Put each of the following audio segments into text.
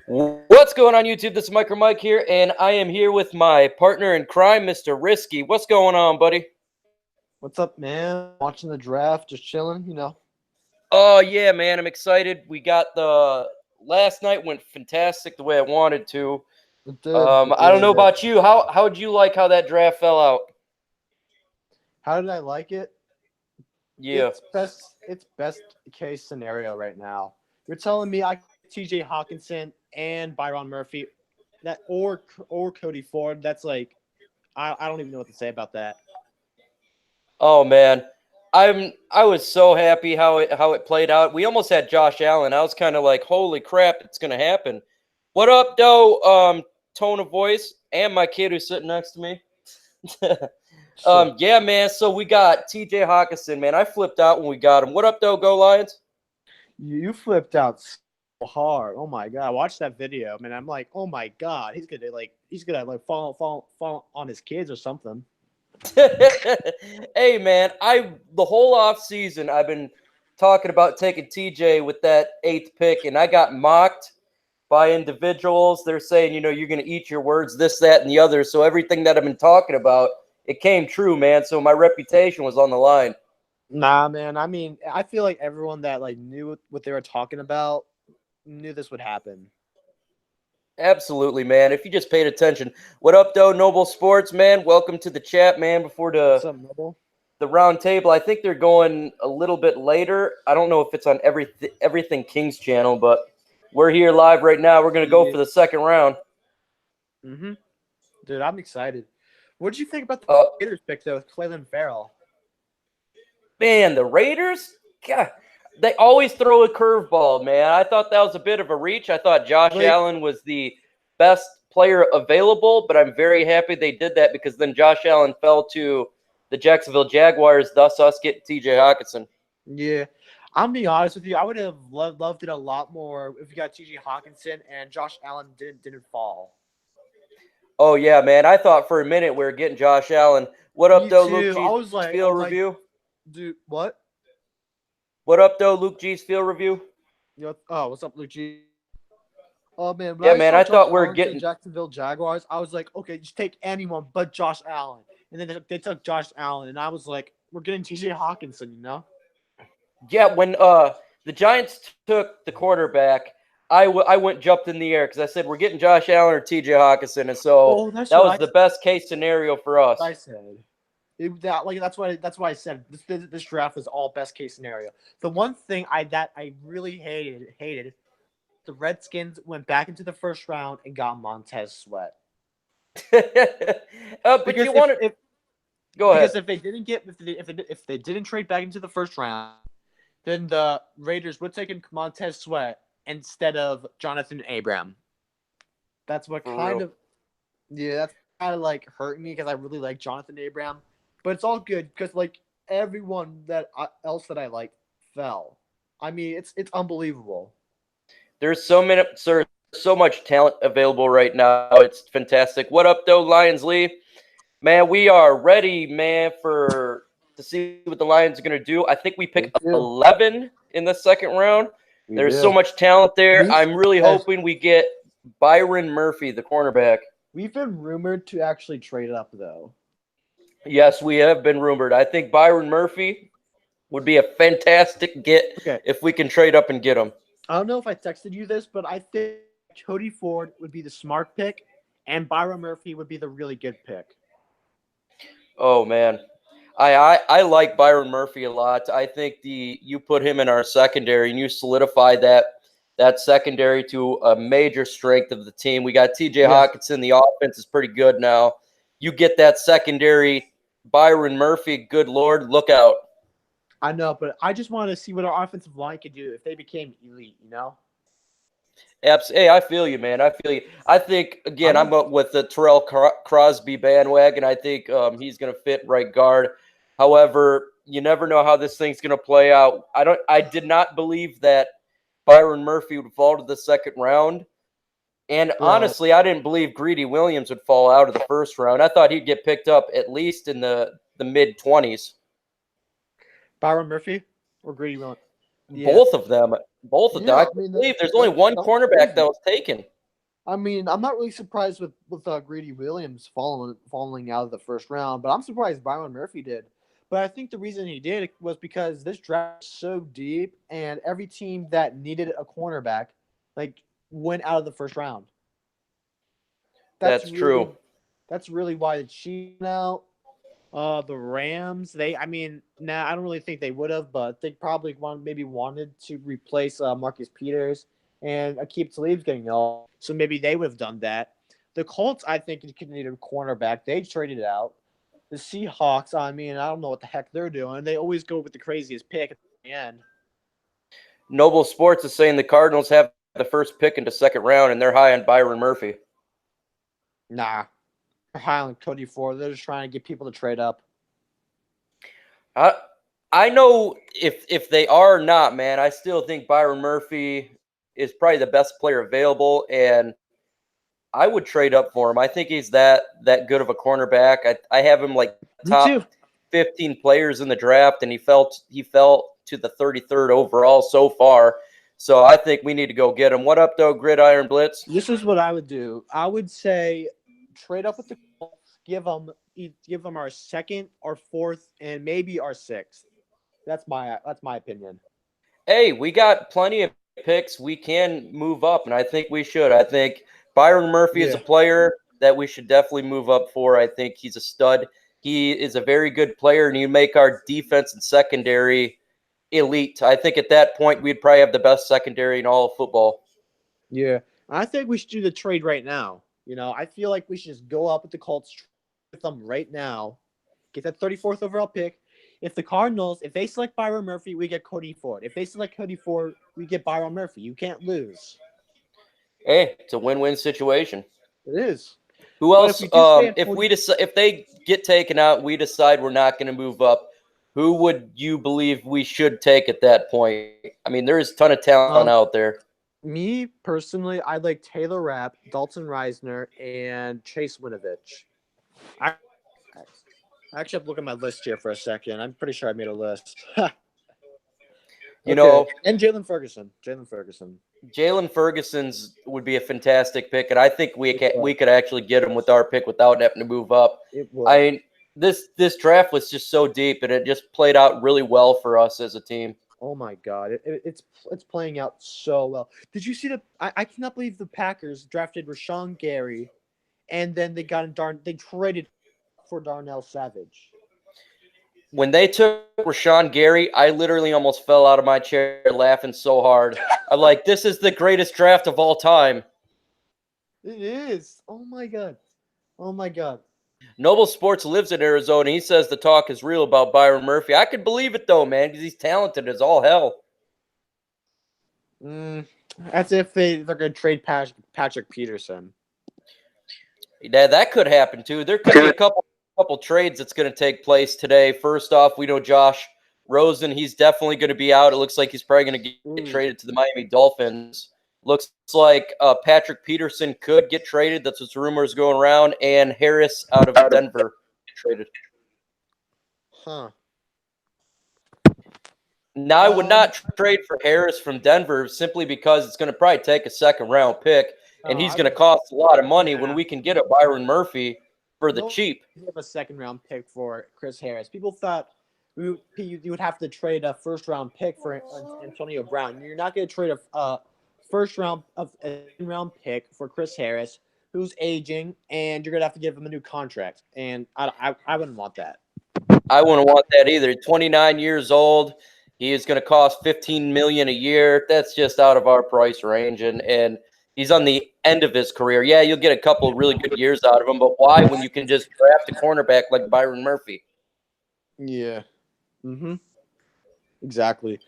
What's going on, YouTube? This is Micro Mike here, and I am here with my partner in crime, Mr. Risky. What's going on, buddy? What's up, man? Watching the draft, just chilling. Oh, yeah, man. I'm excited. We got the last night went fantastic the way I wanted to. It did. It I don't really know did. about you. How'd you like how that draft fell out? How did I like it? Yeah. It's best case scenario right now. You're telling me I could get TJ Hawkinson and Byron Murphy, that or Cody Ford. That's like I don't even know what to say about that. Oh man, I was so happy how it played out. We almost had Josh Allen. I was kind of like, holy crap, it's gonna happen. What up, though? Tone of voice, and my kid who's sitting next to me. Sure. Yeah, man. So we got TJ Hawkinson, man. I flipped out when we got him. What up, though? Go Lions. You flipped out so hard. Oh my god! I watched that video, man. I'm like, oh my god, he's gonna fall on his kids or something. Hey, man. The whole off season I've been talking about taking TJ with that 8th pick, and I got mocked by individuals. They're saying, you're going to eat your words, this, that, and the other. So everything that I've been talking about, it came true, man. So my reputation was on the line. Nah, man. I mean, I feel like everyone that knew what they were talking about knew this would happen. Absolutely, man. If you just paid attention. What up, though, Noble Sports, man? Welcome to the chat, man. Before What's up, Noble? the round table, I think they're going a little bit later. I don't know if it's on Everything Kings channel, but we're here live right now. We're going to go for the second round. Mm-hmm. Dude, I'm excited. What did you think about the Raiders pick, though, with Cleveland Farrell? Man, the Raiders, God, they always throw a curveball, man. I thought that was a bit of a reach. I thought Josh Allen was the best player available, but I'm very happy they did that because then Josh Allen fell to the Jacksonville Jaguars, thus us getting TJ Hawkinson. Yeah. I'm being honest with you. I would have loved it a lot more if you got TJ Hawkinson and Josh Allen didn't fall. Oh, yeah, man. I thought for a minute we were getting Josh Allen. What up, though, Luke G's I was like, field review? Dude, what? What up, though, Luke G's field review? What's up, Luke G? Oh, man. Yeah, man, I thought we were getting the Jacksonville Jaguars. I was like, okay, just take anyone but Josh Allen. And then they took Josh Allen, and I was like, we're getting TJ Hawkinson. Yeah, when the Giants took the quarterback, I jumped in the air because I said we're getting Josh Allen or TJ Hawkinson, and so that was the best case scenario for us. I said that's why I said this draft was all best case scenario. The one thing I really hated, the Redskins went back into the first round and got Montez Sweat. But you want to go ahead. Because if they didn't trade back into the first round, then the Raiders would take in Montez Sweat instead of Jonathan Abram. That's what that's kind of like hurt me because I really like Jonathan Abram, but it's all good because everyone else that I liked fell. I mean, it's unbelievable. There's so much talent available right now. It's fantastic. What up, though, Lions Lee? Man, we are ready, man, to see what the Lions are going to do. I think we pick 11 in the second round. There's so much talent there. I'm really hoping we get Byron Murphy, the cornerback. We've been rumored to actually trade up, though. Yes, we have been rumored. I think Byron Murphy would be a fantastic get if we can trade up and get him. I don't know if I texted you this, but I think Cody Ford would be the smart pick, and Byron Murphy would be the really good pick. Oh, man. I like Byron Murphy a lot. I think you put him in our secondary and you solidify that secondary to a major strength of the team. We got TJ Hawkinson. The offense is pretty good now. You get that secondary, Byron Murphy, good Lord, look out. I know, but I just want to see what our offensive line could do if they became elite. Hey, I feel you, man. I feel you. I think, again, I'm with the Terrell Crosby bandwagon. I think he's going to fit right guard. However, you never know how this thing's going to play out. I did not believe that Byron Murphy would fall to the second round. And honestly, I didn't believe Greedy Williams would fall out of the first round. I thought he'd get picked up at least in the mid-20s. Byron Murphy or Greedy Williams? Both of them. I believe there's only one cornerback that was taken. I mean, I'm not really surprised with Greedy Williams falling out of the first round, but I'm surprised Byron Murphy did. But I think the reason he did was because this draft is so deep, and every team that needed a cornerback, like, went out of the first round. That's That's really true. that's really why the Chiefs now. The Rams, I mean, I don't really think they would have, but they probably maybe wanted to replace Marcus Peters, and Aqib Talib's getting old, so maybe they would have done that. The Colts, I think, could need a cornerback. They traded it out. The Seahawks, I mean, I don't know what the heck they're doing. They always go with the craziest pick at the end. Noble Sports is saying the Cardinals have the first pick in the second round, and they're high on Byron Murphy. Nah, Highland Cody Ford. They're just trying to get people to trade up. I know if they are not, man, I still think Byron Murphy is probably the best player available, and I would trade up for him. I think he's that good of a cornerback. I have him like Me too. top 15 players in the draft, and he fell to the 33rd overall so far. So I think we need to go get him. What up, though, Gridiron Blitz? This is what I would do. I would say trade up with the Colts, give them our second, our fourth, and maybe our sixth. That's my opinion. Hey, we got plenty of picks. We can move up, and I think we should. I think Byron Murphy is a Yeah. player that we should definitely move up for. I think he's a stud. He is a very good player, and you make our defense and secondary elite. I think at that point we'd probably have the best secondary in all of football. Yeah. I think we should do the trade right now. I feel like we should just go up with the Colts with them right now. Get that 34th overall pick. If the Cardinals, if they select Byron Murphy, we get Cody Ford. If they select Cody Ford, we get Byron Murphy. You can't lose. Hey, it's a win-win situation. It is. Who But else? if we do stay at If 40, if they get taken out, we decide we're not going to move up. Who would you believe we should take at that point? I mean, there is a ton of talent out there. me personally, I like Taylor Rapp, Dalton Reisner, and Chase Winovich. I actually have to look at my list here for a second. I'm pretty sure I made a list. You know, and Jalen Ferguson. Jalen Ferguson's would be a fantastic pick, and I think we could actually get him with our pick without having to move up. It would. I mean, this draft was just so deep, and it just played out really well for us as a team. Oh my God, it's playing out so well. Did you see I cannot believe the Packers drafted Rashawn Gary, and then they traded for Darnell Savage. When they took Rashawn Gary, I literally almost fell out of my chair laughing so hard. I'm like, this is the greatest draft of all time. It is. Oh my God. Noble Sports lives in Arizona. He says the talk is real about Byron Murphy. I could believe it, though, man, because he's talented as all hell. As if they're going to trade Patrick Peterson. Yeah, that could happen, too. There could be a couple trades that's going to take place today. First off, we know Josh Rosen. He's definitely going to be out. It looks like he's probably going to get traded to the Miami Dolphins. Looks like Patrick Peterson could get traded. That's what's rumors going around. And Harris out of Denver traded. Huh. Now, I would not trade for Harris from Denver simply because it's going to probably take a second-round pick, and he's going to cost a lot of money when we can get a Byron Murphy for the cheap. You have a second-round pick for Chris Harris. People thought you would have to trade a first-round pick for Antonio Brown. You're not going to trade a first-round pick for Chris Harris, who's aging, and you're going to have to give him a new contract. And I wouldn't want that. I wouldn't want that either. 29 years old. He is going to cost $15 million a year. That's just out of our price range, and he's on the end of his career. Yeah, you'll get a couple of really good years out of him, but why when you can just draft a cornerback like Byron Murphy? Yeah. Exactly.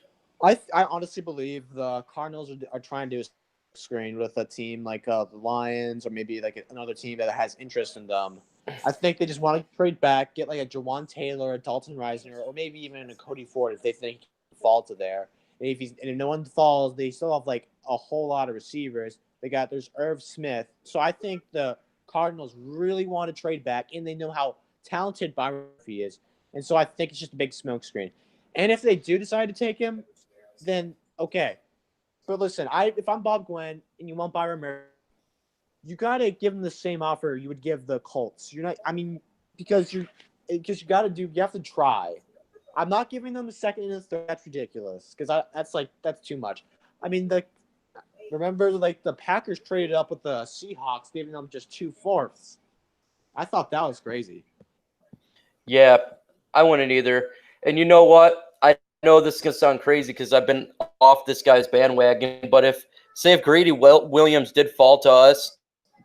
I honestly believe the Cardinals are trying to do a screen with a team like the Lions or maybe like another team that has interest in them. I think they just want to trade back, get like a Jawan Taylor, a Dalton Reisner, or maybe even a Cody Ford if they think he can fall to there. And if no one falls, they still have like a whole lot of receivers. There's Irv Smith. So I think the Cardinals really want to trade back, and they know how talented Byron Murphy is. And so I think it's just a big smokescreen. And if they do decide to take him, then okay. But listen, if I'm Bob Gwynn and you want Byron Murphy, you gotta give them the same offer you would give the Colts. You're not. I mean, because you have to try. I'm not giving them a second and a third. That's ridiculous. Because that's too much. I mean, remember like the Packers traded up with the Seahawks, giving them just 2/4. I thought that was crazy. Yeah, I wouldn't either. And you know what? I know this is gonna sound crazy because I've been off this guy's bandwagon, but if Greedy Williams did fall to us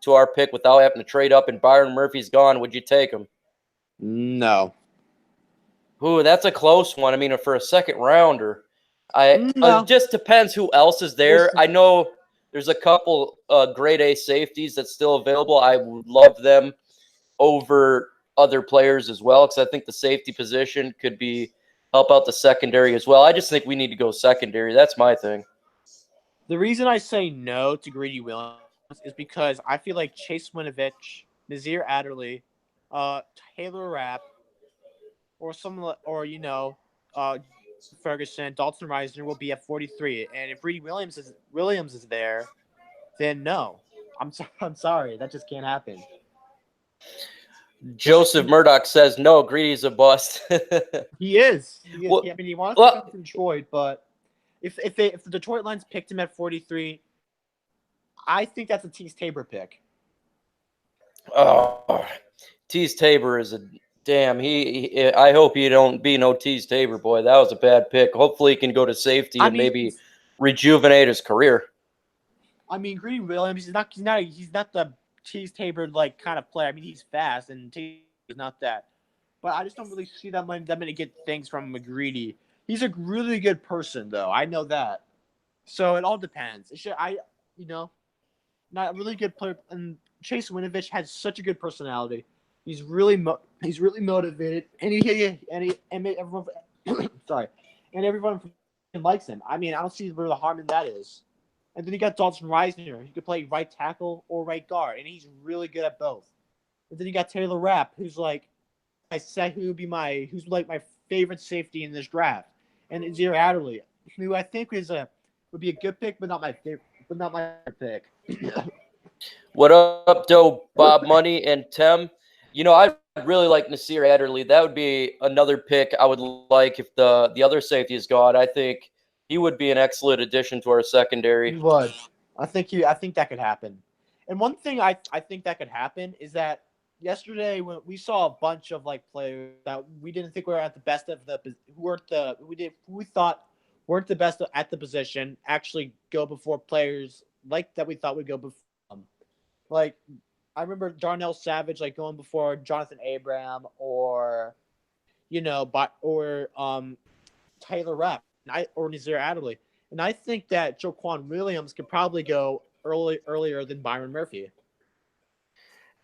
to our pick without having to trade up and Byron Murphy's gone, would you take him? No. Ooh, that's a close one. I mean, for a second rounder, No. it just depends who else is there. I know there's a couple grade A safeties that's still available. I would love them over other players as well because I think the safety position could help out the secondary as well. I just think we need to go secondary. That's my thing. The reason I say no to Greedy Williams is because I feel like Chase Winovich, Nazir Adderley, Taylor Rapp, or Ferguson, Dalton Reisner will be at 43. And if Greedy Williams is there, then no. I'm sorry, that just can't happen. Joseph Murdoch says no. Greedy's a bust. He is. Well, I mean, he wants to come from Detroit, but if the Detroit Lions picked him at 43, I think that's a Tease Tabor pick. Oh, Tease Tabor is a damn. I hope he don't be no Tease Tabor, boy. That was a bad pick. Hopefully, he can go to safety and maybe rejuvenate his career. I mean, Greedy Williams, he's not the Tease Tabor like kind of player. I mean, he's fast and Tease is not that. But I just don't really see them to get things from McGreedy. He's a really good person, though. I know that. So it all depends. Not a really good player. And Chase Winovich has such a good personality. He's really motivated, and everyone sorry, and everyone likes him. I mean, I don't see where the harm in that is. And then you got Dalton Reisner. He could play right tackle or right guard, and he's really good at both. And then you got Taylor Rapp, who's like I said, who's like my favorite safety in this draft, and Nazir Adderley, who I think would be a good pick, but not my favorite pick. What up, Doe, Bob Money, and Tem? I really like Nasir Adderley. That would be another pick I would like if the other safety is gone. I think he would be an excellent addition to our secondary. He would. I think that could happen. And one thing I think that could happen is that yesterday when we saw a bunch of like players that we didn't think were at the best of we thought weren't the best at the position actually go before players like that we thought would go before them. Like I remember Darnell Savage like going before Jonathan Abram or Taylor Rapp or Nazir Adderley. And I think that Joquan Williams could probably go earlier than Byron Murphy.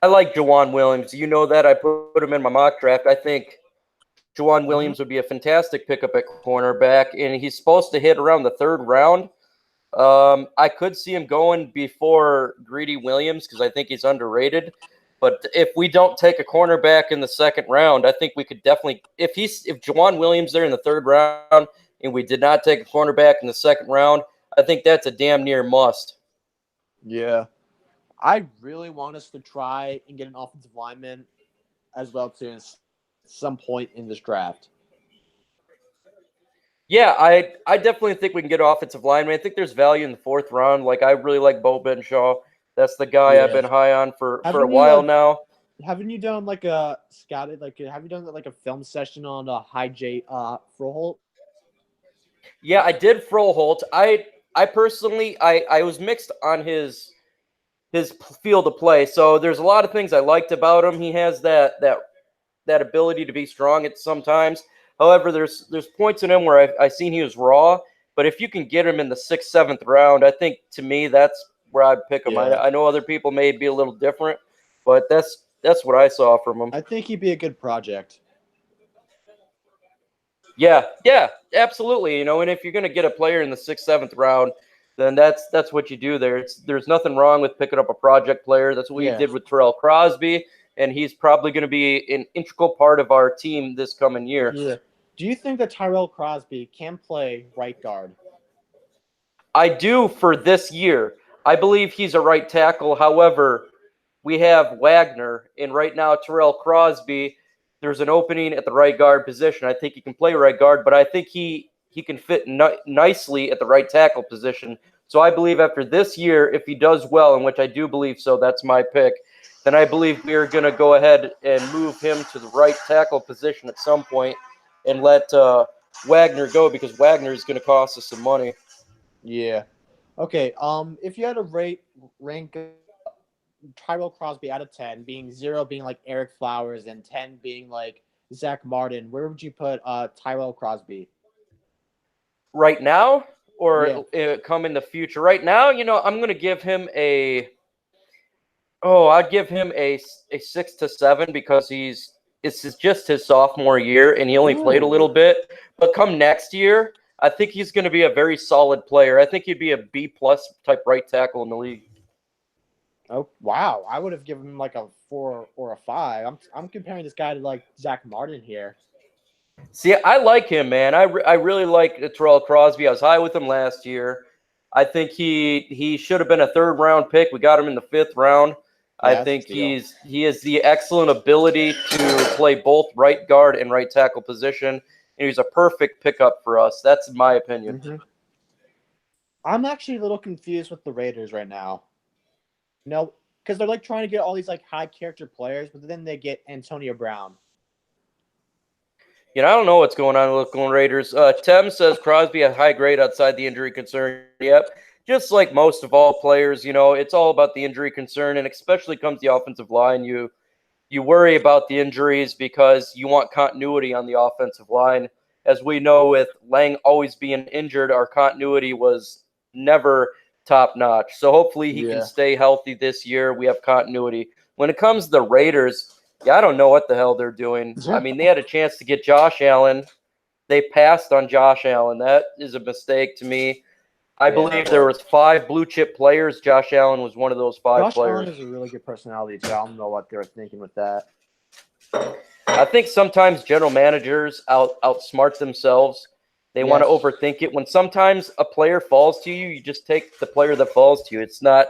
I like Jawan Williams. You know that. I put him in my mock draft. I think Jawan Williams would be a fantastic pickup at cornerback, and he's supposed to hit around the third round. I could see him going before Greedy Williams because I think he's underrated. But if we don't take a cornerback in the second round, I think we could definitely – if Jawan Williams there in the third round and we did not take a cornerback in the second round, I think that's a damn near must. Yeah. I really want us to try and get an offensive lineman as well too at some point in this draft. Yeah, I definitely think we can get offensive lineman. I think there's value in the fourth round. Like I really like Bo Benshaw. That's the guy I've been high on for a while now. Haven't you done like a scouted have you done like a film session on High J Froholt? Yeah, I did Froholt. I personally I was mixed on his field of play. So there's a lot of things I liked about him. He has that ability to be strong at sometimes. However, there's points in him where I seen he was raw. But if you can get him in the 6th, 7th round, I think to me that's where I'd pick him. Yeah. I know other people may be a little different, but that's what I saw from him. I think he'd be a good project. Yeah, absolutely. And if you're going to get a player in the 6th, 7th round, then that's what you do there. There's nothing wrong with picking up a project player. That's what we did with Terrell Crosby, and he's probably going to be an integral part of our team this coming year. Yeah. Do you think that Tyrell Crosby can play right guard? I do for this year. I believe he's a right tackle. However, we have Wagner, and right now Terrell Crosby. There's an opening at the right guard position. I think he can play right guard, but I think he can fit nicely at the right tackle position. So I believe after this year, if he does well, in which I do believe so, that's my pick, then I believe we are going to go ahead and move him to the right tackle position at some point and let Wagner go, because Wagner is going to cost us some money. Yeah. Okay. If you had to rank Tyrell Crosby out of 10, being 0 being like Eric Flowers and 10 being like Zach Martin, where would you put Tyrell Crosby? Right now, Yeah. or come in the future? Right now, I'm going to give him I'd give him a 6 to 7, because it's just his sophomore year and he only played a little Ooh. bit. But come next year, I think he's going to be a very solid player. I think he'd be a B plus type right tackle in the league. Oh wow! I would have given him like a 4 or a 5. I'm comparing this guy to like Zach Martin here. See, I like him, man. I really like Terrell Crosby. I was high with him last year. I think he should have been a third round pick. We got him in the 5th round. I Yeah, that's a think steal. he has the excellent ability to play both right guard and right tackle position, and he's a perfect pickup for us. That's my opinion. Mm-hmm. I'm actually a little confused with the Raiders right now. No, because they're like trying to get all these like high character players, but then they get Antonio Brown. I don't know what's going on with the Oakland Raiders. Tem says Crosby a high grade outside the injury concern. Yep. Just like most of all players, it's all about the injury concern, and especially comes the offensive line. You worry about the injuries because you want continuity on the offensive line. As we know, with Lang always being injured, our continuity was never top notch. So hopefully he can stay healthy this year. We have continuity. When it comes to the Raiders, yeah, I don't know what the hell they're doing. I mean, they had a chance to get Josh Allen. They passed on Josh Allen. That is a mistake to me. I believe there was 5 blue chip players. Josh Allen was one of those 5 Josh players. Allen is a really good personality too. I don't know what they were thinking with that. I think sometimes general managers outsmart themselves. They want to overthink it. When sometimes a player falls to you, you just take the player that falls to you. It's not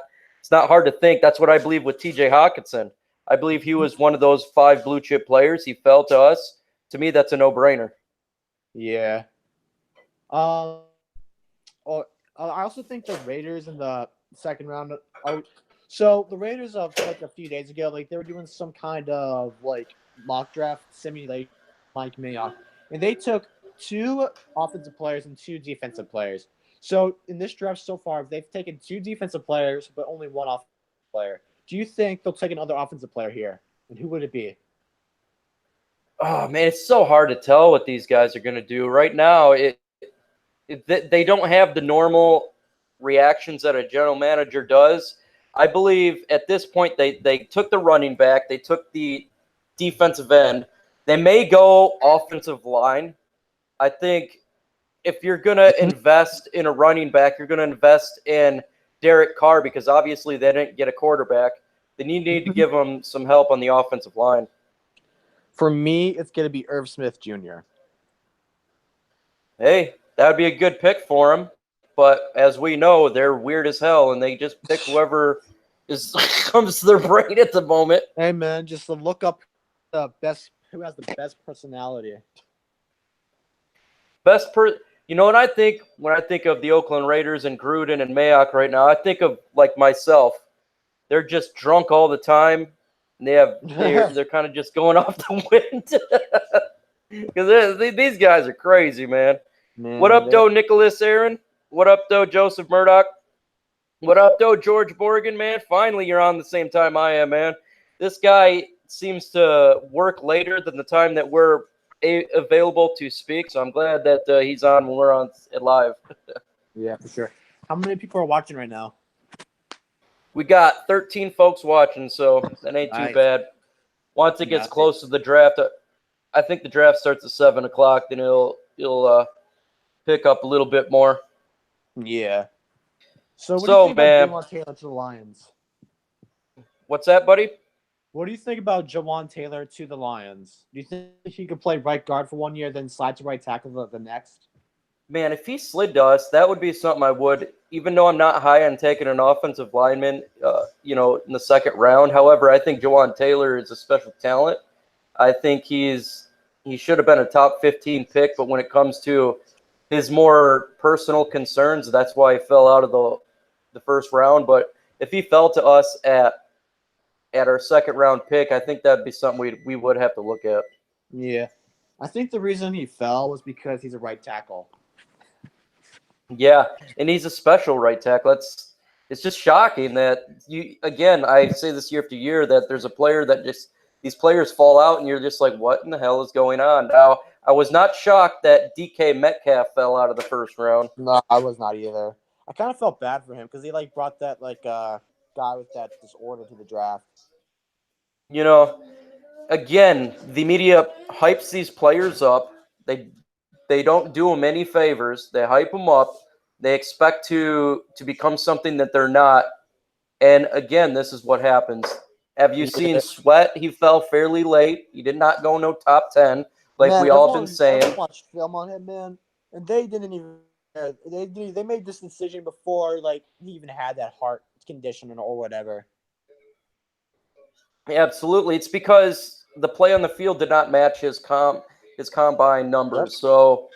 hard to think. That's what I believe with TJ Hawkinson. I believe he was one of those 5 blue chip players. He fell to us. To me, that's a no-brainer. Yeah. I also think the Raiders in the second round are. So the Raiders of like a few days ago, like they were doing some kind of like mock draft simulation, Mike Mayock, and they took 2 offensive players and 2 defensive players. So in this draft so far, they've taken 2 defensive players, but only 1 offensive player. Do you think they'll take another offensive player here, and who would it be? Oh man, it's so hard to tell what these guys are going to do right now. They don't have the normal reactions that a general manager does. I believe at this point they took the running back, they took the defensive end. They may go offensive line. I think if you're going to invest in a running back, you're going to invest in Derek Carr, because obviously they didn't get a quarterback. Then you need to give them some help on the offensive line. For me, it's going to be Irv Smith Jr. Hey, that would be a good pick for him. But as we know, they're weird as hell, and they just pick whoever comes to their brain at the moment. Hey man, just look up the best who has the best personality. You know what I think when I think of the Oakland Raiders and Gruden and Mayock right now? I think of like myself. They're just drunk all the time. And they're kind of just going off the wind. Because these guys are crazy, man. What up, though, Nicholas Aaron? What up, though, Joseph Murdoch? What up, though, George Borgen, man? Finally, you're on the same time I am, man. This guy seems to work later than the time that we're available to speak, so I'm glad that he's on when we're on live. Yeah, for sure. How many people are watching right now? We got 13 folks watching, so that ain't too bad. Once it gets close to the draft, I think the draft starts at 7 o'clock, then it'll pick up a little bit more. Yeah. So what do you think about Jawan Taylor to the Lions? What's that, buddy? What do you think about Jawan Taylor to the Lions? Do you think he could play right guard for 1 year, then slide to right tackle the next? Man, if he slid to us, that would be something I would even though I'm not high on taking an offensive lineman, in the second round. However, I think Jawan Taylor is a special talent. I think he should have been a top 15 pick, but when it comes to his more personal concerns, that's why he fell out of the first round. But if he fell to us at our second round pick, I think that'd be something we would have to look at. Yeah. I think the reason he fell was because he's a right tackle. Yeah, and he's a special right tackle. It's just shocking that I say this year after year that there's a player that just these players fall out and you're just like, what in the hell is going on? Now, I was not shocked that DK Metcalf fell out of the first round. No, I was not either. I kind of felt bad for him because he brought that guy with that disorder to the draft. Again, the media hypes these players up. They don't do them any favors. They hype them up. They expect to become something that they're not. And again, this is what happens. Have you seen Sweat? He fell fairly late. He did not go no top 10, like we all been saying. I watched film on him, man, and they didn't even. They made this decision before he even had that heart condition or whatever. Absolutely, it's because the play on the field did not match his combine numbers. Yep. So,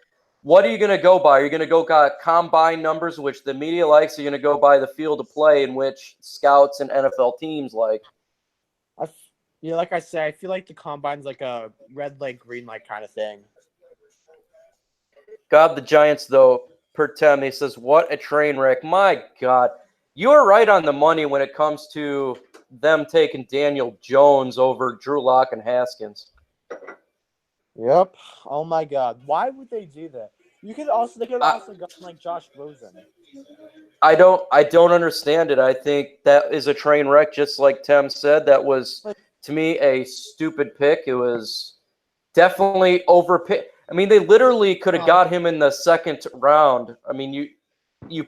what are you going to go by? Are you going to go combine numbers, which the media likes? Or are you going to go by the field of play, in which scouts and NFL teams like? Like I say, I feel like the combine's like a red light, green light kind of thing. God, the Giants, though, per Tem, he says, what a train wreck. My God. You are right on the money when it comes to them taking Daniel Jones over Drew Lock and Haskins. Yep. Oh, my God. Why would they do that? They could have also gotten Josh Rosen. I don't understand it. I think that is a train wreck, just like Tem said. That was, to me, a stupid pick. It was definitely overpicked. I mean, they literally could have got him in the second round. I mean, you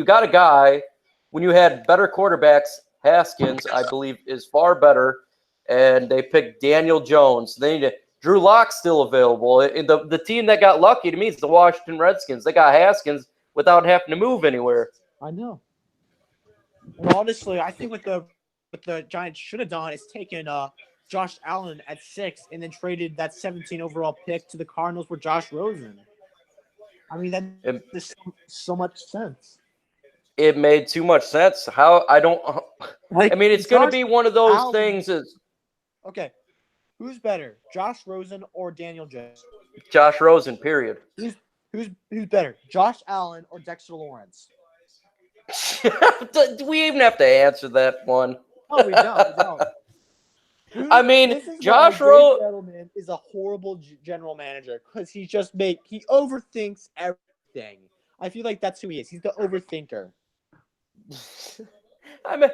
got a guy when you had better quarterbacks. Haskins, I believe, is far better, and they picked Daniel Jones. They need Drew Lock's still available. The team that got lucky to me is the Washington Redskins. They got Haskins without having to move anywhere. I know. And honestly, I think what the Giants should have done is taken Josh Allen at 6 and then traded that 17 overall pick to the Cardinals for Josh Rosen. I mean, that makes so much sense. It made too much sense. How I don't. I mean, it's going to be one of those things. Okay, who's better, Josh Rosen or Daniel Jones? Josh Rosen. Period. Who's better, Josh Allen or Dexter Lawrence? Do we even have to answer that one? No, we don't. I mean, Josh Rosen is a horrible general manager because he overthinks everything. I feel like that's who he is. He's the overthinker. I mean,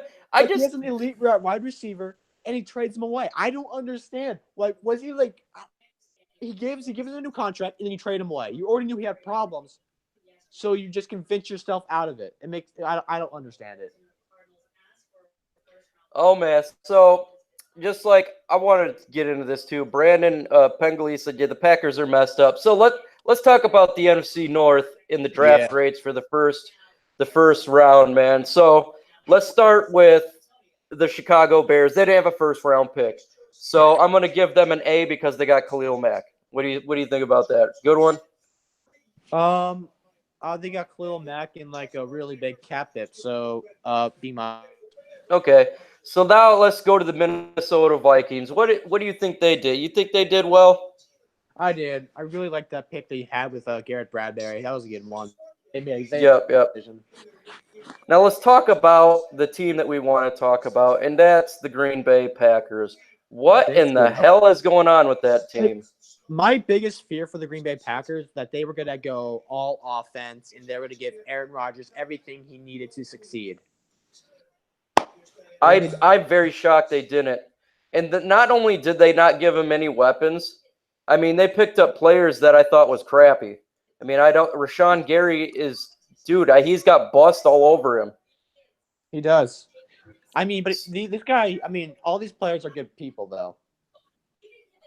he has an elite wide receiver and he trades him away. I don't understand. Was he he gives him a new contract and then you trade him away? You already knew he had problems, so you just convince yourself out of it. I don't understand it. Oh man, so just like I wanted to get into this too. Brandon Pengoli said, "Yeah, the Packers are messed up." So let's talk about the NFC North in the draft rates for the first round, man. So let's start with the Chicago Bears. They didn't have a first round pick, so I'm going to give them an A because they got Khalil Mack. What do you think about that? Good one. They got Khalil Mack in a really big cap hit, so B-. Okay. So now let's go to the Minnesota Vikings. What do you think they did? You think they did well? I did. I really liked that pick that you had with Garrett Bradbury. That was a good one. Yep. Now let's talk about the team that we want to talk about, and that's the Green Bay Packers. What in the hell is going on with that team? My biggest fear for the Green Bay Packers that they were going to go all offense and they were going to give Aaron Rodgers everything he needed to succeed. I'm very shocked they didn't. And not only did they not give him any weapons, I mean, they picked up players that I thought was crappy. I mean, Rashawn Gary he's got bust all over him. He does. I mean, but this guy, all these players are good people, though.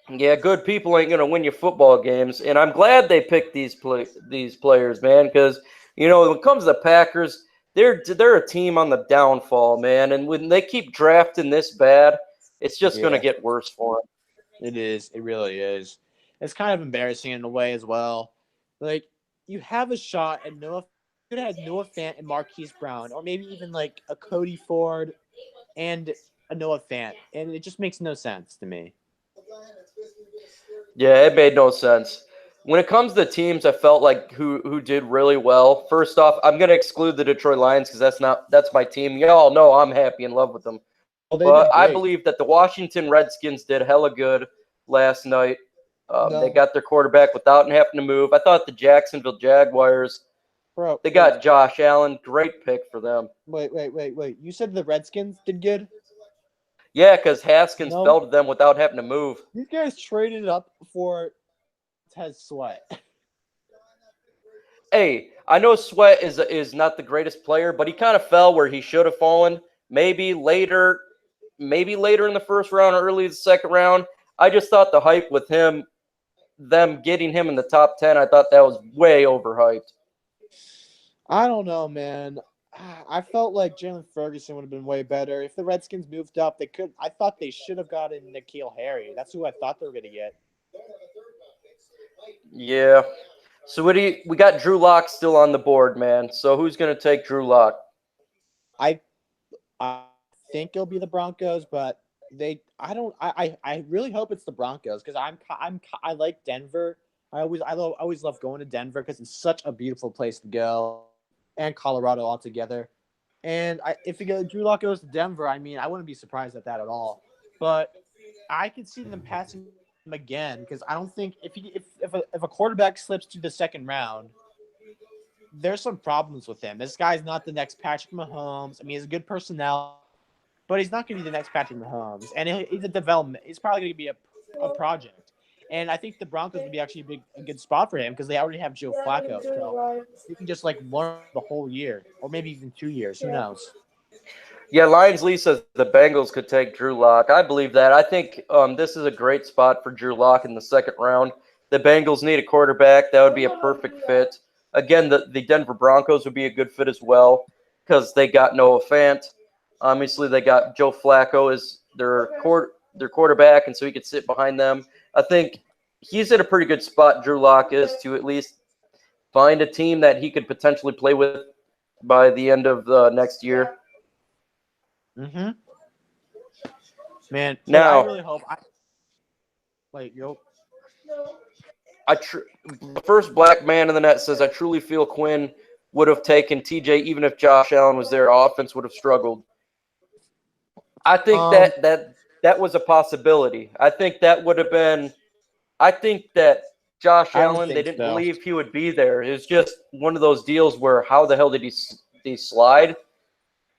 Yeah, good people ain't going to win you football games. And I'm glad they picked these players, man, because, when it comes to the Packers, they're a team on the downfall, man. And when they keep drafting this bad, it's just going to Yeah, get worse for them. it is. It really is. It's kind of embarrassing in a way as well. Like you have a shot at Noah. You could have had Noah Fant and Marquise Brown, or maybe even like a Cody Ford and a Noah Fant, and it just makes no sense to me. Yeah, it made no sense. When it comes to teams, I felt like who did really well. First off, I'm gonna exclude the Detroit Lions because that's my team. Y'all know I'm happy in love with them. Oh, they But did I great. believe that the Washington Redskins did hella good last night. They No, got their quarterback without having to move. I thought the Jacksonville Jaguars, bro. they got Josh Allen. Great pick for them. Wait. You said the Redskins did good? Yeah, because Haskins No, fell to them without having to move. these guys traded up for Tez Sweat. Hey, I know Sweat is not the greatest player, but he kind of fell where he should have fallen. Maybe later, maybe later in the first round or early the second round. I just thought the hype with him, them getting him in the top 10, I thought that was way overhyped. I don't know, man. I felt like Jalen Ferguson would have been way better if the Redskins moved up. They could. I thought they should have gotten N'Keal Harry. That's who I thought they were going to get. Yeah. So we got Drew Lock still on the board, man. So who's gonna take Drew Lock? I I think it'll be the Broncos, but I don't. I really hope it's the Broncos because I like Denver. I always love going to Denver because it's such a beautiful place to go, and Colorado altogether. And if Drew Lock goes to Denver, I mean, I wouldn't be surprised at that at all. But I could see them passing him again because I don't think if a quarterback slips to the second round, there's some problems with him. This guy's not the next Patrick Mahomes. I mean, he's a good personnel, but he's not going to be the next Patrick Mahomes. And he's a development. He's probably going to be a project. And I think the Broncos would be actually a good spot for him because they already have Joe Flacco. So he can just like learn the whole year or maybe even 2 years. Who knows? Yeah, Lions Lee says the Bengals could take Drew Lock. I believe that. I think this is a great spot for Drew Lock in the second round. The Bengals need a quarterback. That would be a perfect fit. Again, the Denver Broncos would be a good fit as well because they got Noah Fant. Obviously, they got Joe Flacco as their quarterback, and so he could sit behind them. I think he's in a pretty good spot, Drew Lock is, to at least find a team that he could potentially play with by the end of the next year. Mm-hmm. Man, I Now, really hope. Wait, yo. the first black man in the net says, I truly feel Quinn would have taken TJ even if Josh Allen was there. Offense would have struggled. I think that was a possibility. I think that would have been. I think that Josh I don't Allen, they think didn't so. believe he would be there. It was just one of those deals where how the hell did he slide?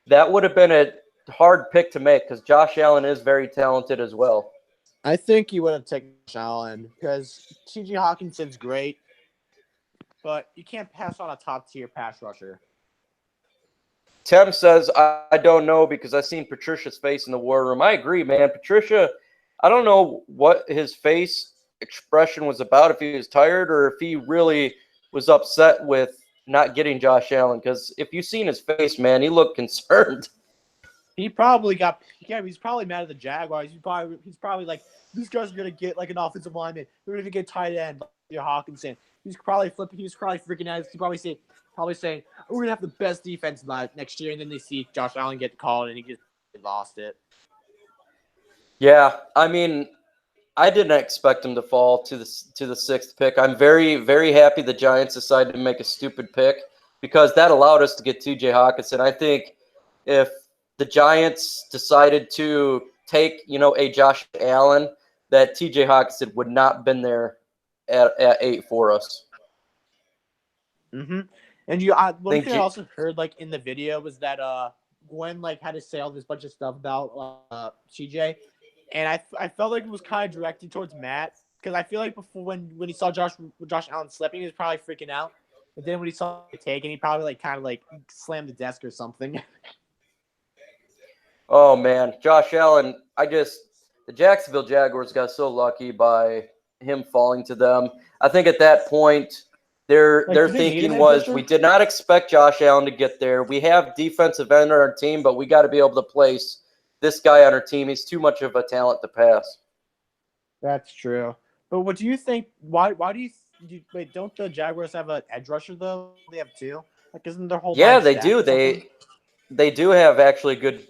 That would have been a hard pick to make because Josh Allen is very talented as well. I think he would have taken Josh Allen because T.J. Hawkinson's great, but you can't pass on a top tier pass rusher. Tim says, I don't know because I seen Patricia's face in the war room. I agree, man. Patricia, I don't know what his face expression was about, if he was tired or if he really was upset with not getting Josh Allen. Because if you've seen his face, man, he looked concerned. He probably he's probably mad at the Jaguars. He's probably like, these guys are gonna get like an offensive lineman. They're gonna get tight end, like Hawkinson. He's probably flipping. He's probably freaking out. He's probably saying, we're gonna have the best defense next year. And then they see Josh Allen get called, and he just lost it. Yeah, I mean, I didn't expect him to fall to the sixth pick. I'm very, very happy the Giants decided to make a stupid pick because that allowed us to get TJ Hawkinson. I think if the Giants decided to take, a Josh Allen, that TJ Hawkinson would not have been there at 8 for us. Mm-hmm. And one thing I also heard like in the video was that Gwen like had to say all this bunch of stuff about TJ, and I felt like it was kind of directed towards Matt because I feel like before when he saw Josh Allen slipping, he was probably freaking out, but then when he saw it taken, he probably like kind of like slammed the desk or something. Oh man, Josh Allen! The Jacksonville Jaguars got so lucky by him falling to them. I think at that point, Their do they need an thinking edge was rusher? we did not expect Josh Allen to get there. We have defensive end on our team, but we got to be able to place this guy on our team. He's too much of a talent to pass. That's true. But what do you think? Why wait? Don't the Jaguars have an edge rusher though? They have two. Like, isn't their whole Yeah, line they stacked do. or something? They do have actually good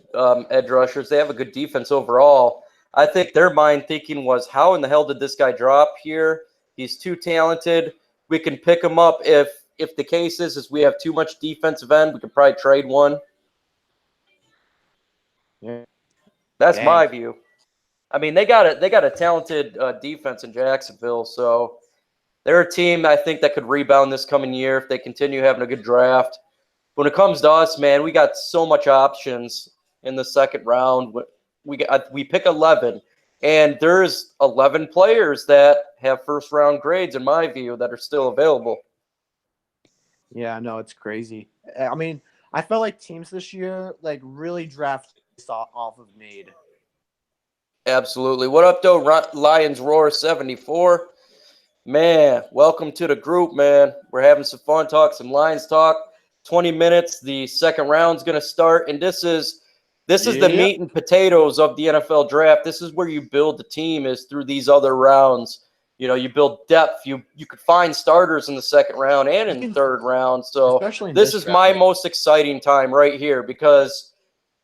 edge rushers. They have a good defense overall. I think their mind thinking was, how in the hell did this guy drop here? He's too talented. We can pick him up if the case is we have too much defensive end. We could probably trade one. Yeah. That's Dang. my view. I mean, they got a talented defense in Jacksonville, so they're a team I think that could rebound this coming year if they continue having a good draft. When it comes to us, man, we got so much options in the second round. We pick 11, and there's 11 players that have first round grades in my view that are still available. Yeah, no, it's crazy. I mean, I felt like teams this year like really draft off of need. Absolutely. What up, though? Lions Roar 74. Man, welcome to the group, man. We're having some fun, talk some Lions talk. 20 minutes. The second round's going to start, and this is the Yep. meat and potatoes of the NFL draft. This is where you build the team is through these other rounds. You know, you build depth. You could find starters in the second round and in the third round. So Especially in this this is draft. my most exciting time right here because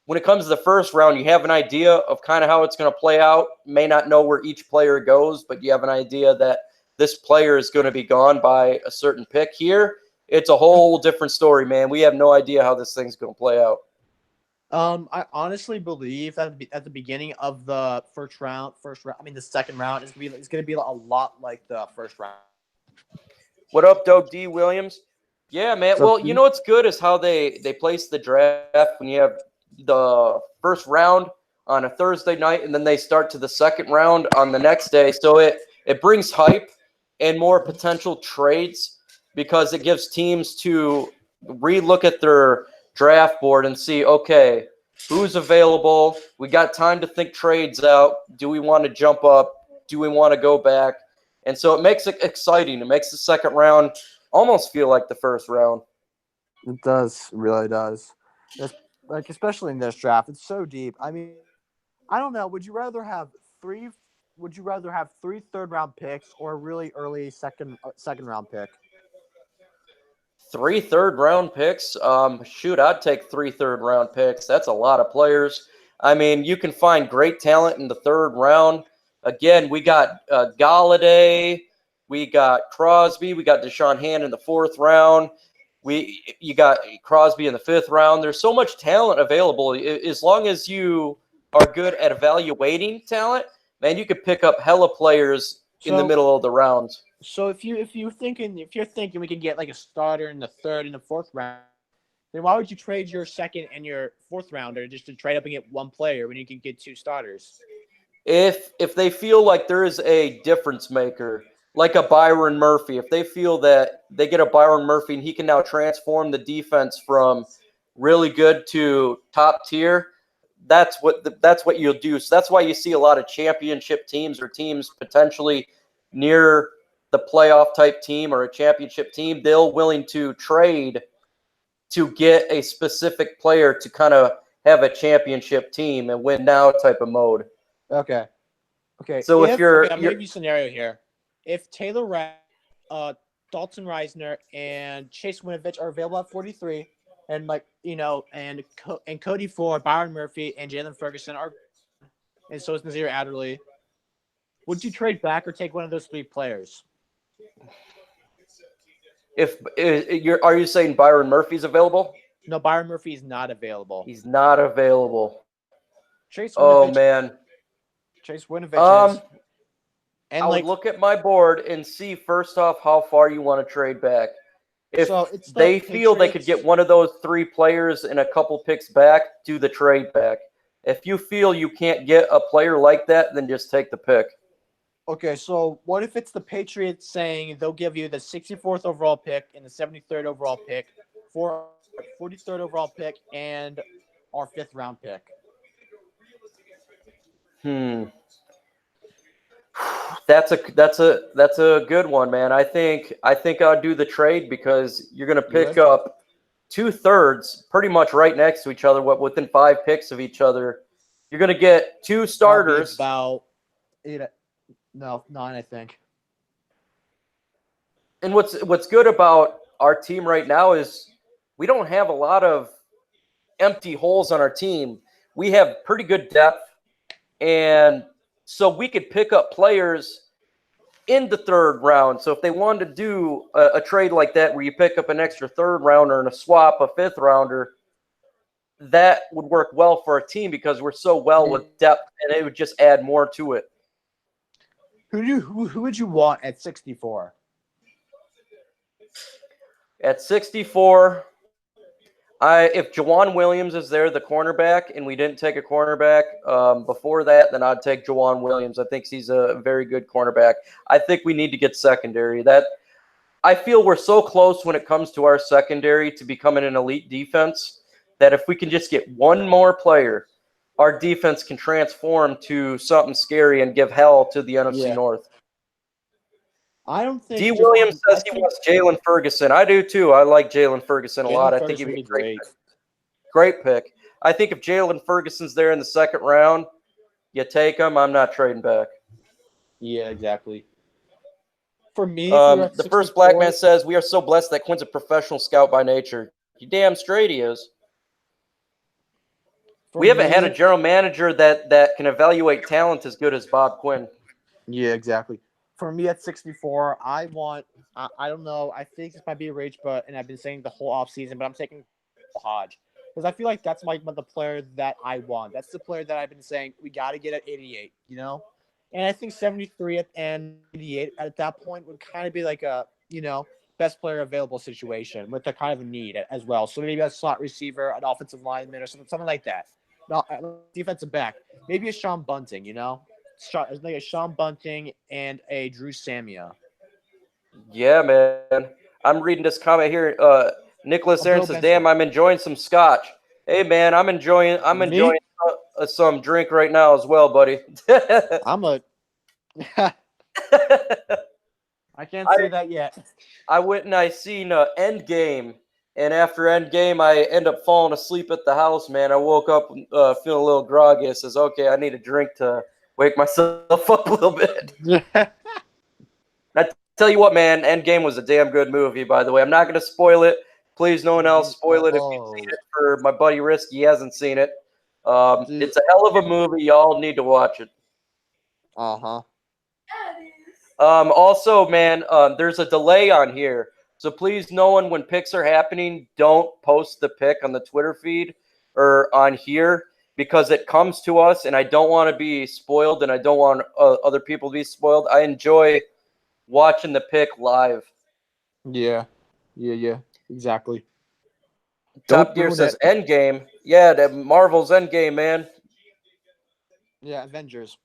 when it comes to the first round, you have an idea of kind of how it's going to play out. You may not know where each player goes, but you have an idea that this player is going to be gone by a certain pick. Here, it's a whole different story, man. We have no idea how this thing's going to play out. I honestly believe that at the beginning of the I mean the second round it's gonna be a lot like the first round. What up, Doug D. Williams? Yeah, man. So Well, you know what's good is how they place the draft when you have the first round on a Thursday night and then they start to the second round on the next day. So it brings hype and more potential trades because it gives teams to relook at their draft board and see, okay, who's available? We got time to think trades out. Do we want to jump up? Do we want to go back? And so it makes it exciting. It makes the second round almost feel like the first round. it does, really does. It's, like especially in this draft, it's so deep. I mean, I don't know. Three? Would you rather have three third round picks or a really early second round pick? 3 third-round picks. Shoot, I'd take 3 third-round picks. That's a lot of players. I mean, you can find great talent in the third round. Again, we got Galladay, we got Crosby, we got Deshaun Hand in the fourth round. You got Crosby in the fifth round. There's so much talent available. As long as you are good at evaluating talent, man, you could pick up hella players in the So middle of the rounds. so if you're thinking we can get like a starter in the third and the fourth round, then why would you trade your second and your fourth rounder just to trade up and get one player when you can get two starters? If they feel like there is a difference maker, like a Byron Murphy, if they feel that they get a Byron Murphy and he can now transform the defense from really good to top tier, that's what you'll do. So that's why you see a lot of championship teams or teams potentially near the playoff type team or a championship team. They'll willing to trade to get a specific player to kind of have a championship team and win now type of mode. Okay. Okay. So if I'm gonna you're give you a scenario here. If Taylor Rapp, Dalton Reisner, and Chase Winovich are available at 43, and and Cody Ford, Byron Murphy, and Jalen Ferguson are, and so is Nazir Adderley, would you trade back or take one of those three players? if you're are you saying Byron Murphy's available? No, Byron Murphy is not available. He's not available. Chase Oh Winovich, man. Chase Winovich is, I and would look at my board and see first off how far you want to trade back. If so it's they feel they could get one of those three players and a couple picks back, do the trade back. If you feel you can't get a player like that, then just take the pick. Okay, so what if it's the Patriots saying they'll give you the 64th overall pick and the 73rd overall pick for 43rd overall pick and our fifth round pick? That's a good one, man. I think I'll do the trade because you're gonna You pick would? up 2/3 pretty much right next to each other, within 5 picks of each other. You're gonna get two That'll be starters. about eight. No, 9, I think. And what's good about our team right now is we don't have a lot of empty holes on our team. We have pretty good depth, and so we could pick up players in the third round. So if they wanted to do a trade like that where you pick up an extra third rounder and a swap a fifth rounder, that would work well for our team because we're so well with depth, and it would just add more to it. Who would you want at 64? At 64, if Jawan Williams is there, the cornerback, and we didn't take a cornerback before that, then I'd take Jawan Williams. I think he's a very good cornerback. I think we need to get secondary. I feel we're so close when it comes to our secondary to becoming an elite defense that if we can just get one more player, our defense can transform to something scary and give hell to the NFC North. I don't think D. Williams says he wants Jalen Ferguson. I do too. I like Jalen Ferguson a lot. I think he'd be a great pick. I think if Jalen Ferguson's there in the second round, you take him. I'm not trading back. Yeah, exactly. For me, the first black man says, we are so blessed that Quinn's a professional scout by nature. You damn straight he is. We haven't had a general manager that can evaluate talent as good as Bob Quinn. Yeah, exactly. For me at 64, I don't know. I think this might be a rage, and I've been saying the whole offseason, but I'm taking Hodge. Because I feel like that's the player that I want. That's the player that I've been saying we got to get at 88, And I think 73 and 88 at that point would kind of be like a, best player available situation with a kind of a need as well. So maybe a slot receiver, an offensive lineman, or something like that. No, defensive back. Maybe a Sean Bunting, like a Sean Bunting and a Drew Samia. Yeah, man. I'm reading this comment here. Nicholas Aaron says, "Damn, I'm enjoying some scotch." Hey, man, I'm enjoying some drink right now as well, buddy. I can't say that yet. I went and I seen Endgame, and after Endgame, I end up falling asleep at the house, man. I woke up feeling a little groggy. I says, okay, I need a drink to wake myself up a little bit. I tell you what, man, Endgame was a damn good movie, by the way. I'm not going to spoil it. Please, no one else spoil it if you've seen it. For my buddy Risk, he hasn't seen it. It's a hell of a movie. Y'all need to watch it. Uh-huh. Also, man, there's a delay on here. So please, no one, when picks are happening, don't post the pick on the Twitter feed or on here because it comes to us, and I don't want to be spoiled, and I don't want other people to be spoiled. I enjoy watching the pick live. Yeah, exactly. Top Gear says Endgame. Yeah, the Marvel's Endgame, man. Yeah, Avengers.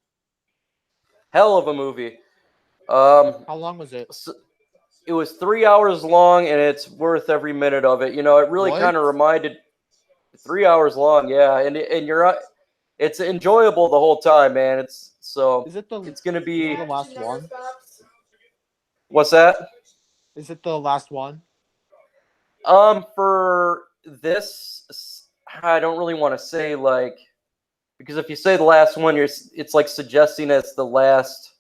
Hell of a movie. How long was it? It was 3 hours long, and it's worth every minute of it. It really kind of reminded 3 hours long, yeah. And you're it's enjoyable the whole time, man. It's gonna be the last one. What's that? Is it the last one? For this, I don't really want to say because if you say the last one, it's like suggesting it's the last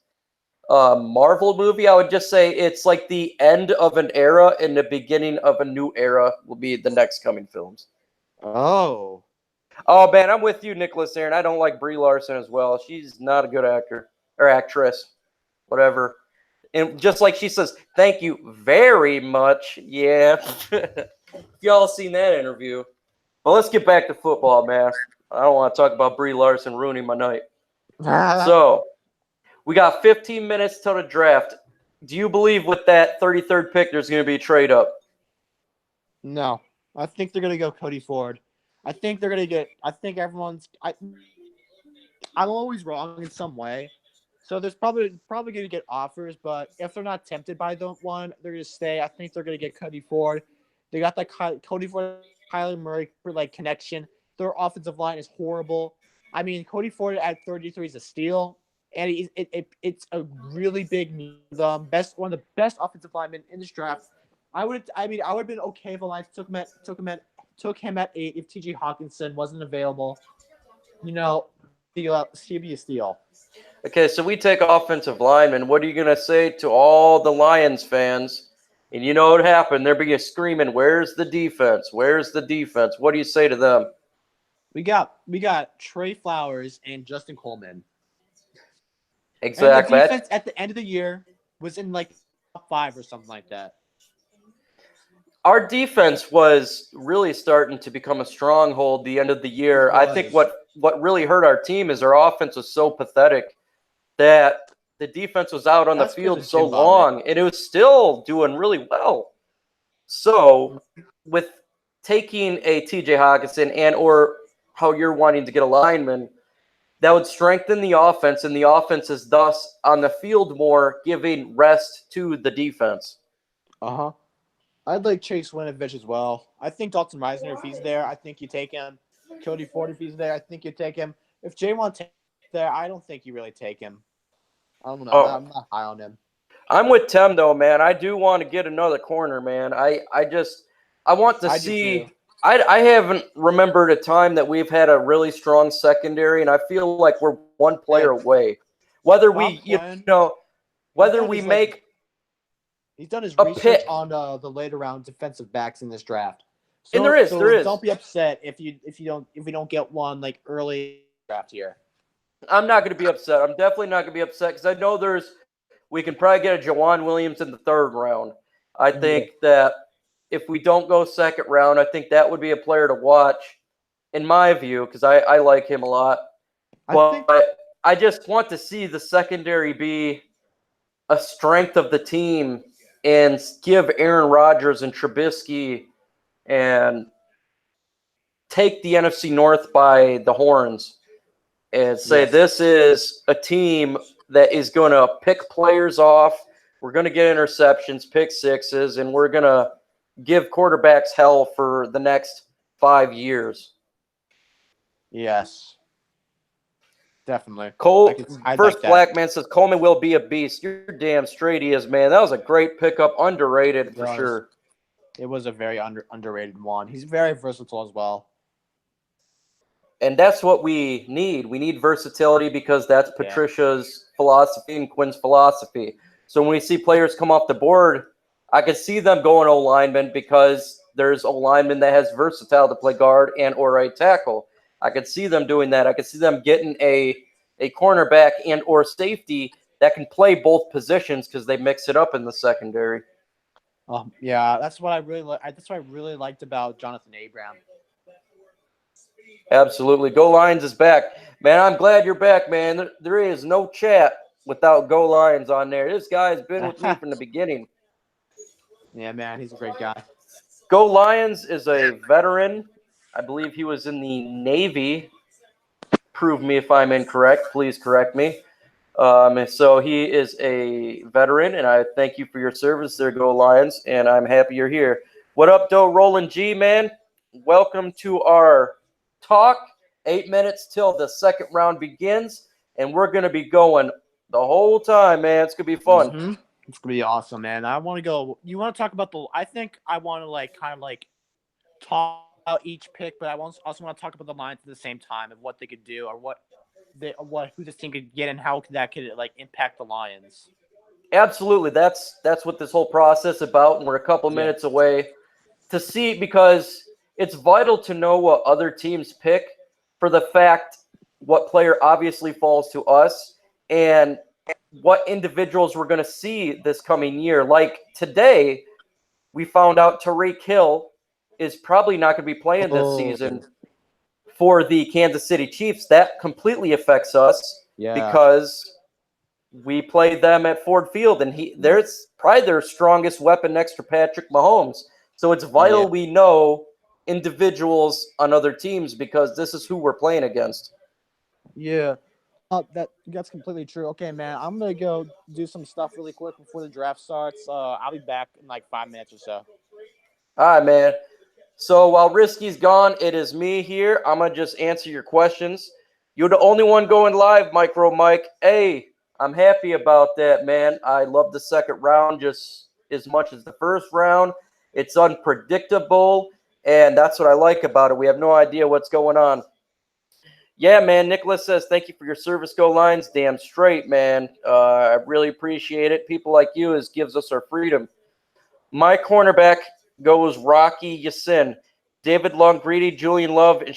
Marvel movie. I would just say it's like the end of an era and the beginning of a new era will be the next coming films. Oh man, I'm with you, Nicholas Aaron. I don't like Brie Larson as well. She's not a good actor or actress, whatever. And just like she says, thank you very much. Yeah. Y'all seen that interview. Well, let's get back to football, man. I don't want to talk about Brie Larson ruining my night. So, we got 15 minutes till the draft. Do you believe with that 33rd pick there's going to be a trade up? No. I think they're going to go Cody Ford. I think they're going to get – I think everyone's – I'm always wrong in some way. So there's probably going to get offers, but if they're not tempted by the one, they're going to stay. I think they're going to get Cody Ford. They got that Cody Ford, Kyler Murray connection. Their offensive line is horrible. I mean, Cody Ford at 33 is a steal, and it's a really big need. One of the best offensive linemen in this draft. I would have been okay if the Lions took him at 8 if T.J. Hawkinson wasn't available. He'd be a steal. Okay, so we take offensive linemen. What are you going to say to all the Lions fans? And you know what happened? They're being screaming, "Where's the defense? Where's the defense?" What do you say to them? We got Trey Flowers and Justin Coleman. Exactly. And the defense at the end of the year was in like top 5 or something like that. Our defense was really starting to become a stronghold the end of the year. I think what really hurt our team is our offense was so pathetic that the defense was out on the field so long, and it was still doing really well. So with taking a TJ Hawkinson and or how you're wanting to get a lineman, that would strengthen the offense, and the offense is thus on the field more, giving rest to the defense. Uh-huh. I'd like Chase Winovich as well. I think Dalton Reisner, if he's there, I think you take him. Cody Ford, if he's there, I think you take him. If Jaywan Taylor's there, I don't think you really take him. I don't know. I'm not high on him. I'm with Tim, though, man. I do want to get another corner, man. I want to see. I haven't remembered a time that we've had a really strong secondary, and I feel like we're one player away. Whether we, make. He's done his research on the later round defensive backs in this draft. So, and there is. Don't be upset if we don't get one like early draft here. I'm not going to be upset. I'm definitely not going to be upset because I know we can probably get a Jawan Williams in the 3rd round. I think that if we don't go 2nd round, I think that would be a player to watch, in my view, because I like him a lot. But I just want to see the secondary be a strength of the team and give Aaron Rodgers and Trubisky and take the NFC North by the horns and say this is a team that is going to pick players off. We're going to get interceptions, pick sixes, and we're going to give quarterbacks hell for the next 5 years. Yes. Definitely. First Black Man says Coleman will be a beast. You're damn straight he is, man. That was a great pickup. Underrated for sure. It was a very underrated one. He's very versatile as well. And that's what we need. We need versatility because that's Patricia's philosophy and Quinn's philosophy. So when we see players come off the board, I could see them going O-lineman because there's O-lineman that has versatile to play guard and or right tackle. I could see them doing that. I could see them getting a cornerback and or safety that can play both positions because they mix it up in the secondary. Yeah, that's what I really liked about Jonathan Abram. Absolutely. Go Lions is back. Man, I'm glad you're back, man. There is no chat without Go Lions on there. This guy's been with me from the beginning. Yeah, man, he's a great guy. Go Lions is a veteran. I believe he was in the Navy. Prove me if I'm incorrect. Please correct me. So he is a veteran, and I thank you for your service there, Go Lions, and I'm happy you're here. What up, Doe Roland G, man? Welcome to our talk. 8 minutes till the 2nd round begins, and we're going to be going the whole time, man. It's going to be fun. Mm-hmm. It's going to be awesome, man. I want to go. You want to talk about I think I want to talk about each pick, but I also want to talk about the Lions at the same time and what they could do or who this team could get and how that could impact the Lions. Absolutely. That's what this whole process is about, and we're a couple minutes away to see because it's vital to know what other teams pick for the fact what player obviously falls to us and what individuals we're going to see this coming year. Like today, we found out Tyreek Hill is probably not going to be playing this season for the Kansas City Chiefs. That completely affects us because we played them at Ford Field, and there's probably their strongest weapon next to Patrick Mahomes. So it's vital we know individuals on other teams because this is who we're playing against. Yeah. That's completely true. Okay, man, I'm going to go do some stuff really quick before the draft starts. I'll be back in 5 minutes or so. All right, man. So while Risky's gone, it is me here. I'm going to just answer your questions. You're the only one going live, Micro Mike. Hey, I'm happy about that, man. I love the second round just as much as the first round. It's unpredictable, and that's what I like about it. We have no idea what's going on. Yeah, man. Nicholas says, thank you for your service go lines. Damn straight, man. I really appreciate it. People like you gives us our freedom. My cornerback goes Rocky Yassin, David Longridi, Julian Love, and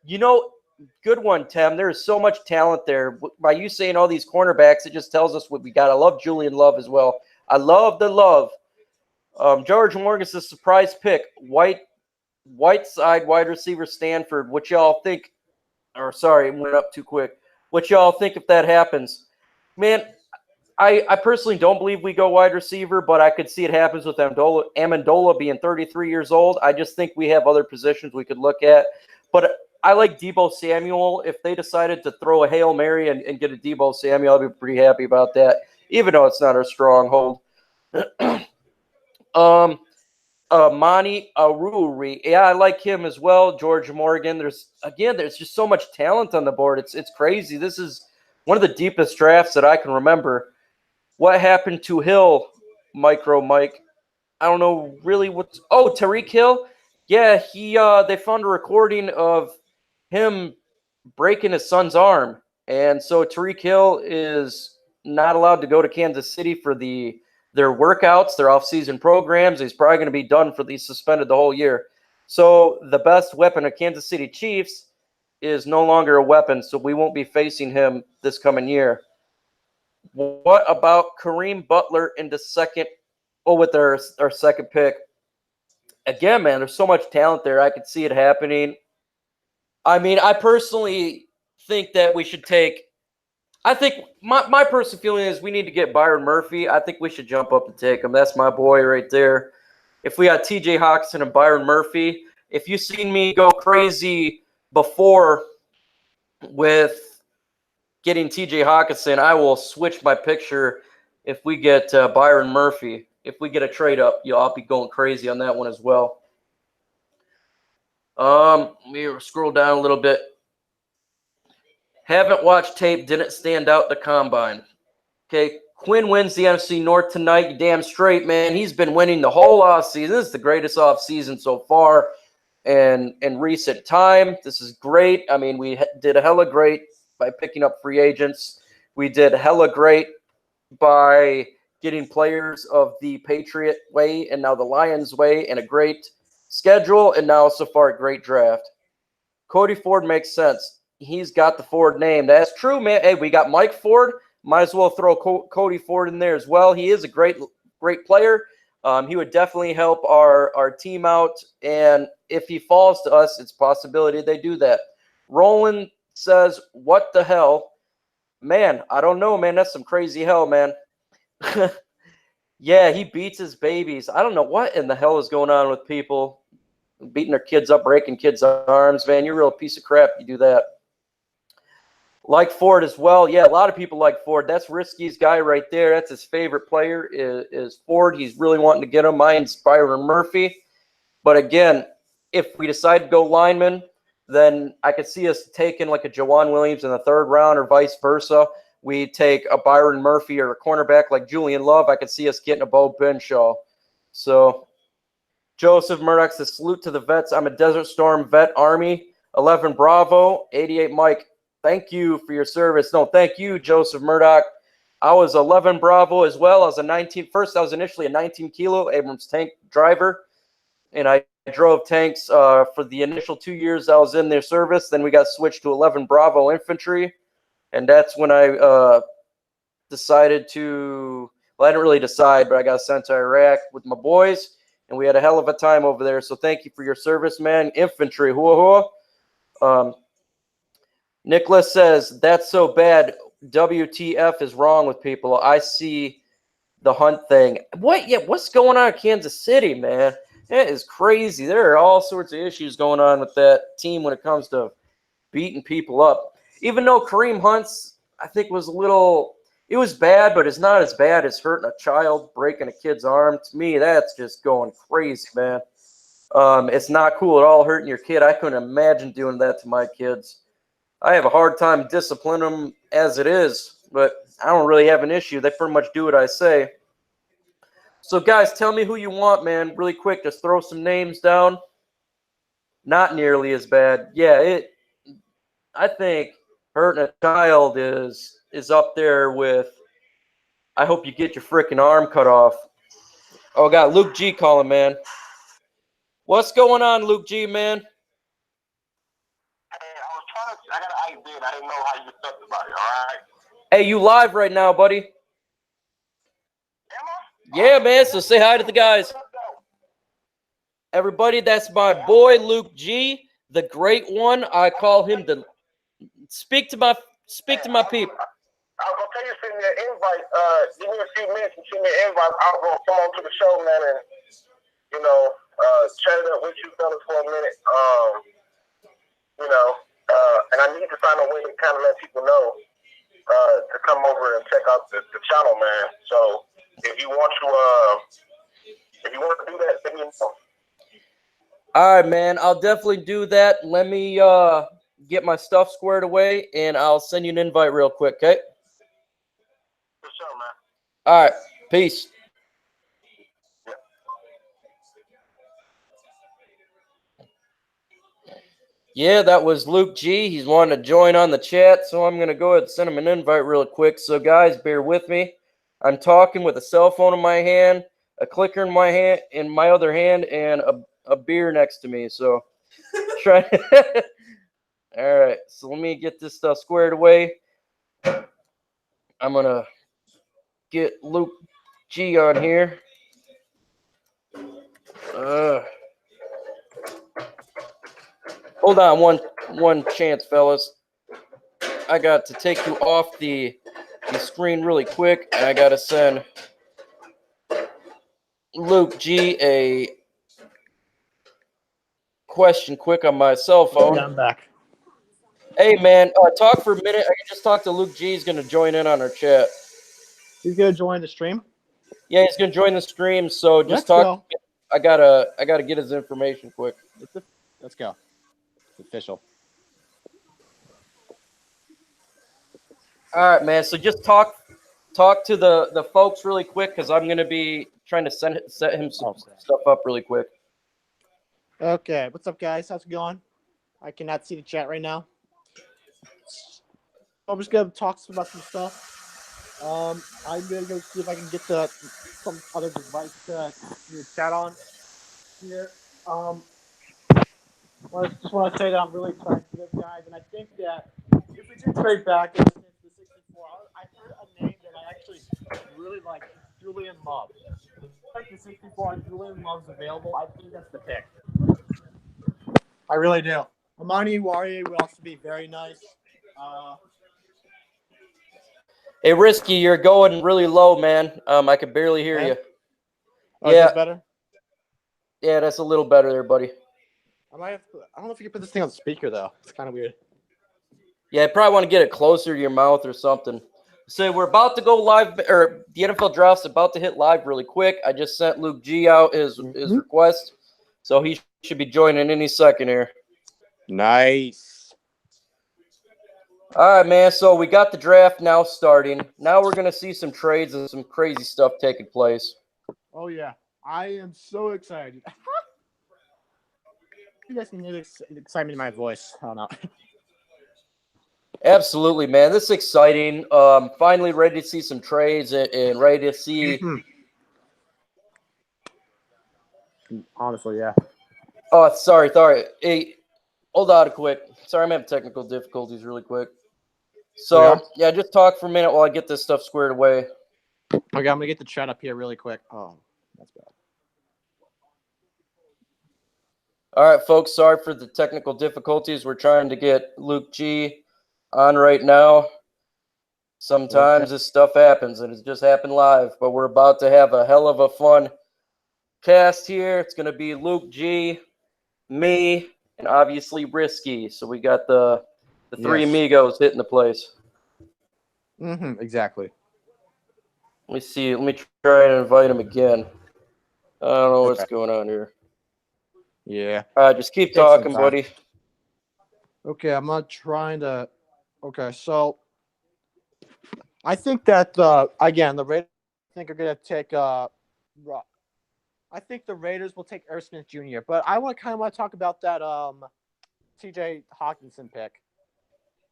you know, good one, Tim. There is so much talent there. By you saying all these cornerbacks, it just tells us what we got. I love Julian Love as well. I love the love. George Morgan's a surprise pick. Whiteside wide receiver Stanford. What y'all think? Or sorry, it went up too quick. What y'all think if that happens? Man, I personally don't believe we go wide receiver, but I could see it happens with Amendola being 33 years old. I just think we have other positions we could look at. But I like Deebo Samuel. If they decided to throw a Hail Mary and get a Deebo Samuel, I'd be pretty happy about that, even though it's not our stronghold. Monty Aruri. Yeah, I like him as well. George Morgan. There's just so much talent on the board. It's crazy. This is one of the deepest drafts that I can remember. What happened to Hill, Micro Mike? I don't know really what's. Oh, Tariq Hill. Yeah, they found a recording of him breaking his son's arm, and so Tariq Hill is not allowed to go to Kansas City for their workouts, their off-season programs. He's probably going to be done for these suspended the whole year. So the best weapon of Kansas City Chiefs is no longer a weapon, so we won't be facing him this coming year. What about Kareem Butler in the second? Oh, with our second pick. Again, man, there's so much talent there. I could see it happening. I mean, I personally think that we should take. I think my personal feeling is we need to get Byron Murphy. I think we should jump up and take him. That's my boy right there. If we got TJ Hawkinson and Byron Murphy, if you've seen me go crazy before with getting TJ Hawkinson, I will switch my picture if we get Byron Murphy. If we get a trade up, I'll be going crazy on that one as well. Let me scroll down a little bit. Haven't watched tape, didn't stand out the combine. Okay, Quinn wins the NFC North tonight. You damn straight, man. He's been winning the whole offseason. This is the greatest offseason so far in recent time. This is great. I mean, we did hella great by picking up free agents. We did hella great by getting players of the Patriot way and now the Lions way, and a great schedule, and now so far a great draft. Cody Ford makes sense. He's got the Ford name. That's true, man. Hey, we got Mike Ford. Might as well throw Cody Ford in there as well. He is a great player. He would definitely help our team out, and if he falls to us, it's a possibility they do that. Roland says, what the hell? Man, I don't know, man. That's some crazy hell, man. Yeah, he beats his babies. I don't know what in the hell is going on with people beating their kids up, breaking kids' arms, man. You're a real piece of crap. You do that. Like Ford as well. Yeah, a lot of people like Ford. That's Risky's guy right there. That's his favorite player is Ford. He's really wanting to get him. Mine's Byron Murphy. But again, if we decide to go lineman, then I could see us taking like a Jawan Williams in the third round or vice versa. We take a Byron Murphy or a cornerback like Julian Love. I could see us getting a Bo Benshaw. So Joseph Murdoch says, salute to the vets. I'm a Desert Storm vet Army. 11 Bravo, 88 Mike. Thank you for your service. No, thank you, Joseph Murdoch. I was 11 Bravo as well. I was a 19. First, I was initially a 19 kilo Abrams tank driver, and I drove tanks for the initial 2 years I was in their service. Then we got switched to 11 Bravo infantry, and that's when I decided to. Well, I didn't really decide, but I got sent to Iraq with my boys, and we had a hell of a time over there. So thank you for your service, man. Infantry, hoo hoo. Nicholas says, that's so bad. WTF is wrong with people. I see the Hunt thing. What? Yeah, what's going on in Kansas City, man? That is crazy. There are all sorts of issues going on with that team when it comes to beating people up. Even though Kareem Hunt's, I think, was a little – it was bad, but it's not as bad as hurting a child, breaking a kid's arm. To me, that's just going crazy, man. It's not cool at all hurting your kid. I couldn't imagine doing that to my kids. I have a hard time disciplining them as it is, but I don't really have an issue. They pretty much do what I say. So, guys, tell me who you want, man. Really quick, just throw some names down. Not nearly as bad. Yeah, I think hurting a child is up there with. I hope you get your freaking arm cut off. Oh, got Luke G calling, man. What's going on, Luke G, man? Hey, I was trying to. I got an idea. I didn't know how you felt about it. All right. Hey, you live right now, buddy? Am I? Yeah, man. So say hi to the guys. Everybody, that's my boy Luke G, the great one. I call him the. Speak to my people. I was gonna tell you to send me an invite. Give me a few minutes and send me an invite. I'll go come on to the show, man, and chat it up with you fellas for a minute. And I need to find a way to kind of let people know to come over and check out the channel, man. So if you want to do that, let me know. All right, man. I'll definitely do that. Let me get my stuff squared away, and I'll send you an invite real quick, okay? For sure, man. All right. Peace. Yeah, that was Luke G. He's wanting to join on the chat, so I'm going to go ahead and send him an invite real quick. So, guys, bear with me. I'm talking with a cell phone in my hand, a clicker in my hand, in my other hand, and a beer next to me. So, try. All right. So let me get this stuff squared away. I'm gonna get Luke G on here. Hold on one chance, fellas. I got to take you off the screen really quick, and I gotta send Luke G a question quick on my cell phone. Yeah, I'm back. Hey, man, talk for a minute. I can just talk to Luke G. He's gonna join in on our chat. He's gonna join the stream. Yeah, he's gonna join the stream. So just Let's talk. go. I gotta get his information quick. Let's go. It's official. All right, man. So just talk to the folks really quick, because I'm gonna be trying to set him some stuff up really quick. Okay, what's up, guys? How's it going? I cannot see the chat right now. I'm just gonna talk about some stuff. I'm gonna go see if I can get some other device to chat on here. I just want to say that I'm really excited for this, guys, and I think that if we do trade back into the 64, I heard a name that I actually really like, Julian Love. Like the 64 and Julian Love's available, I think that's the pick. I really do. Amani Warrior would also be very nice. Hey, Risky, you're going really low, man. I can barely hear you. Oh, yeah. Is this better? Yeah, that's a little better there, buddy. I don't know if you can put this thing on speaker, though. It's kind of weird. Yeah, I probably want to get it closer to your mouth or something. So we're about to go live, or the NFL draft's about to hit live really quick. I just sent Luke G out his request, so he should be joining any second here. Nice. All right, man. So we got the draft now starting. Now we're going to see some trades and some crazy stuff taking place. Oh, yeah. I am so excited. You guys can hear the excitement in my voice. I don't know. Absolutely, man. This is exciting. Finally ready to see some trades and ready to see. Honestly, yeah. Oh, sorry. Hey, hold on a quick. Sorry, I'm having technical difficulties really quick. So, yeah, just talk for a minute while I get this stuff squared away. Okay, I'm going to get the chat up here really quick. Oh, that's bad. All right, folks, sorry for the technical difficulties. We're trying to get Luke G on right now. Sometimes this stuff happens, and it's just happened live, but we're about to have a hell of a fun cast here. It's going to be Luke G, me, and obviously Risky. So we got the three amigos hitting the place. Exactly. Let me see. Let me try and invite him again. I don't know what's going on here. Yeah. All right, just keep talking, buddy. Okay, I'm not trying to. Okay, so I think that again the Raiders I think are gonna take I think the Raiders will take Irv Smith Jr. But I want to talk about that T.J. Hawkinson pick.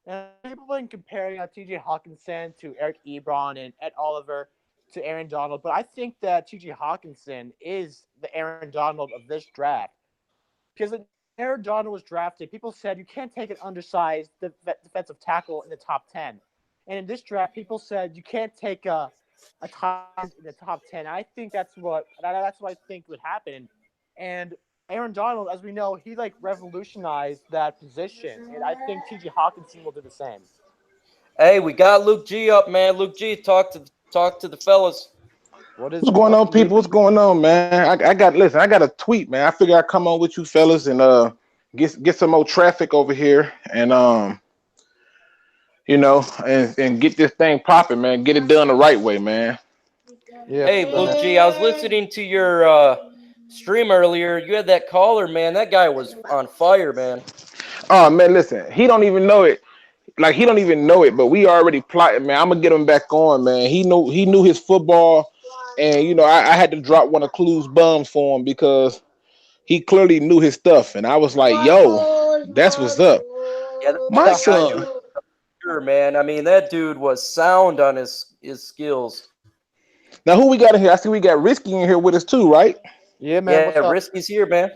And people have been comparing T.J. Hawkinson to Eric Ebron and Ed Oliver to Aaron Donald, but I think that T.J. Hawkinson is the Aaron Donald of this draft because when Aaron Donald was drafted, people said you can't take an undersized defensive tackle in the top 10. And in this draft, people said you can't take a tight end in the top 10. I think that's what I think would happen. And Aaron Donald, as we know, he like revolutionized that position, and I think T.J. Hawkinson will do the same. Hey, we got Luke G up, man. Luke G, talk to the fellas. What's going on, people? What's going on, man? I got a tweet, man. I figure I'd come on with you fellas and get some more traffic over here and and get this thing popping, man. Get it done the right way, man. Yeah. Hey, Luke G, I was listening to your stream earlier. You had that caller, man. That guy was on fire, man. Oh man, listen, he don't even know it. Like he don't even know it, but we already plotting, man. I'm gonna get him back on, man. He knew his football, and I had to drop one of Clue's bums for him because he clearly knew his stuff, and I was like, "Yo, that's what's up." Yeah, My son. Sure, man. I mean, that dude was sound on his skills. Now, who we got in here? I see we got Risky in here with us too, right? Yeah, man. Yeah, Risky's here, man.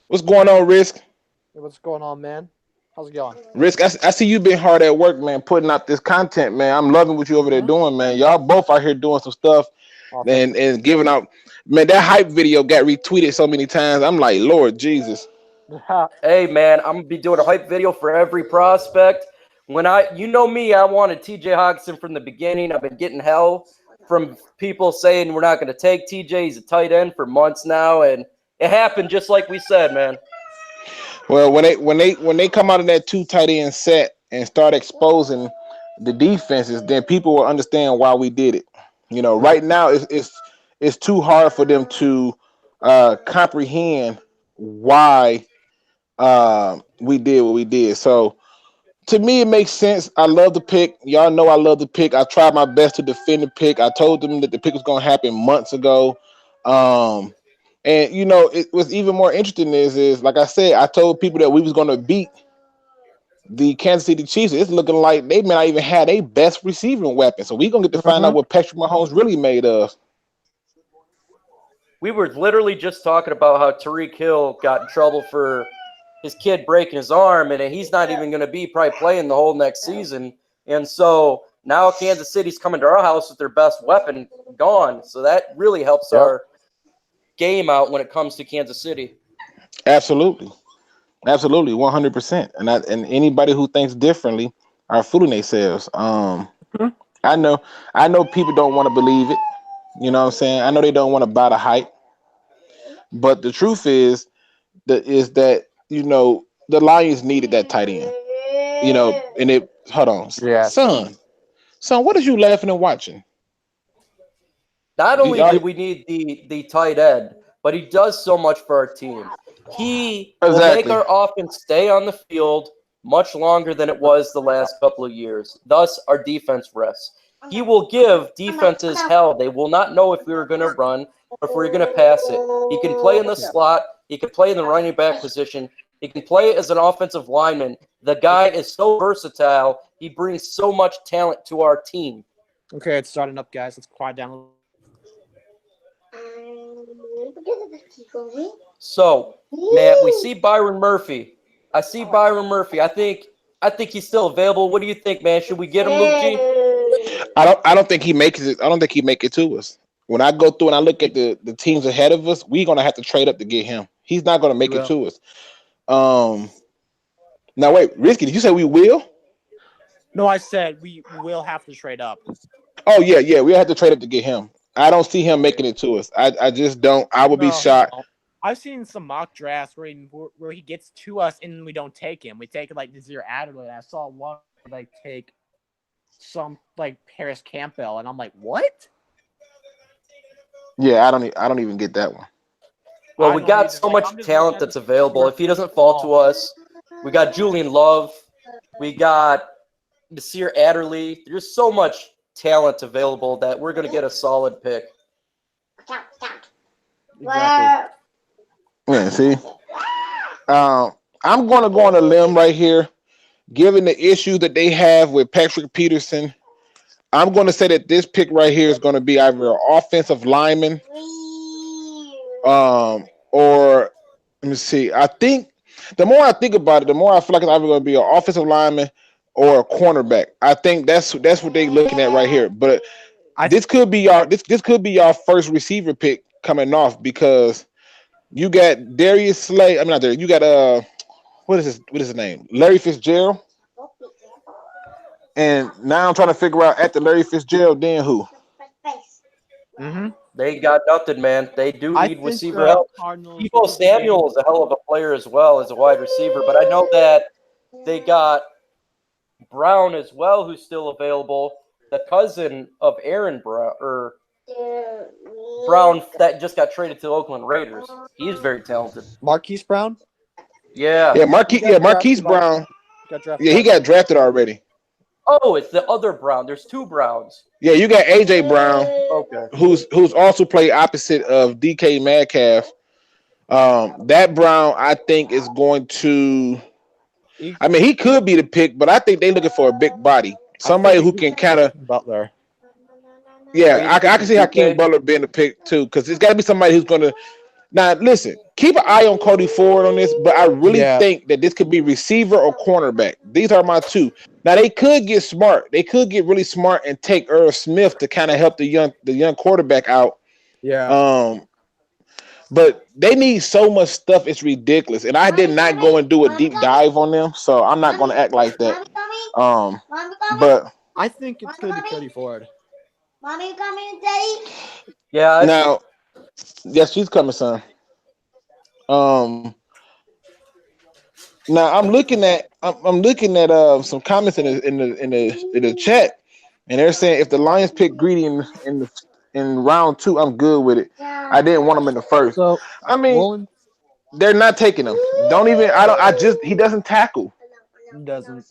What's going on, Risk? Hey, what's going on, man? How's it going? Risk, I see you been hard at work, man, putting out this content, man. I'm loving what you over there doing, man. Y'all both out here doing some stuff and giving out. Man, that hype video got retweeted so many times. I'm like, Lord Jesus. Hey, man, I'm gonna be doing a hype video for every prospect. You know me, I wanted TJ Hawkinson from the beginning. I've been getting hell from people saying we're not going to take TJ. He's a tight end for months now, and it happened just like we said, man. Well, when they come out of that 2 tight end set and start exposing the defenses, then people will understand why we did it. Right now it's too hard for them to comprehend why we did what we did. So to me, it makes sense. I love the pick. Y'all know I love the pick. I tried my best to defend the pick. I told them that the pick was going to happen months ago. And it was even more interesting is like I said, I told people that we was going to beat the Kansas City Chiefs. It's looking like they may not even have their best receiving weapon. So we're going to get to find out what Patrick Mahomes really made of. We were literally just talking about how Tyreek Hill got in trouble for his kid breaking his arm, and he's not even going to be probably playing the whole next season. And so now Kansas City's coming to our house with their best weapon gone. So that really helps our game out when it comes to Kansas City. Absolutely, 100%. And anybody who thinks differently are fooling themselves. I know people don't want to believe it. You know what I'm saying? I know they don't want to buy the hype, but the truth is that the Lions needed that tight end. And it. Hold on, son, what are you laughing and watching? Not only did we need the tight end, but he does so much for our team. He will make our offense stay on the field much longer than it was the last couple of years. Thus, our defense rests. He will give defenses hell. They will not know if we were going to run or if we were going to pass it. He can play in the slot. He can play in the running back position. He can play as an offensive lineman. The guy is so versatile. He brings so much talent to our team. Okay, it's starting up, guys. Let's quiet down a little. So, man, we see Byron Murphy. I see Byron Murphy. I think he's still available. What do you think, man? Should we get him, Luke G? I don't think he makes it. I don't think he make it to us. When I go through and I look at the teams ahead of us, we're gonna have to trade up to get him. He's not gonna make it to us. Now wait, Risky, did you say we will? No, I said we will have to trade up. Oh yeah, we'll have to trade up to get him. I don't see him making it to us. I just don't. I would be shocked. I've seen some mock drafts where he gets to us and we don't take him. We take like Nazir Adderley. I saw one like take some like Paris Campbell, and I'm like, what? Yeah, I don't even get that one. Well, we got so much talent that's available. If he doesn't fall to us, We got Julian Love. We got Nasir Adderley. There's so much talent available that we're going to get a solid pick. Exactly. Yeah, see, I'm going to go on a limb right here. Given the issues that they have with Patrick Peterson, I'm going to say that this pick right here is going to be either an offensive lineman, or let me see. I think the more I think about it, the more I feel like it's either going to be an offensive lineman or a cornerback. I think that's what they're looking at right here. But this could be your first receiver pick coming off, because you got Darius Slay. I mean, not Darius. You got what is his name? Larry Fitzgerald. And now I'm trying to figure out at the Larry Fitzgerald, then who? They got nothing, man. They do I need think receiver the help. Cardinals Debo will Samuel is a hell of a player as well as a wide receiver, but I know that they got Brown as well, who's still available. The cousin of Aaron Brown, or Brown, that just got traded to the Oakland Raiders. He's very talented. Marquise Brown. Yeah. Marquise Brown. Got drafted. Yeah, he got drafted already. Oh, it's the other Brown. There's two Browns. Yeah, you got AJ Brown, Okay. who's also played opposite of DK Metcalf. That Brown, I think, is going to. I mean, he could be the pick, but I think they're looking for a big body, somebody who can kind of Butler. Yeah, I can see Hakeem Butler being the pick too, because it's got to be somebody who's going to. Now, listen, keep an eye on Cody Ford on this, but I really think that this could be receiver or cornerback. These are my two. Now, they could get smart. They could get really smart and take Irv Smith to kind of help the young quarterback out. Yeah. But they need so much stuff, it's ridiculous. And I did not go and do a deep dive on them, so I'm not going to act like that. But I think it's going to be Cody Ford. Mommy coming, Daddy? Yeah. Now, yes, she's coming, son. Now I'm looking at some comments in the chat, and they're saying if the Lions pick Greedy in round 2, I'm good with it. I didn't want him in the first. So I mean, they're not taking him. He doesn't tackle. He doesn't.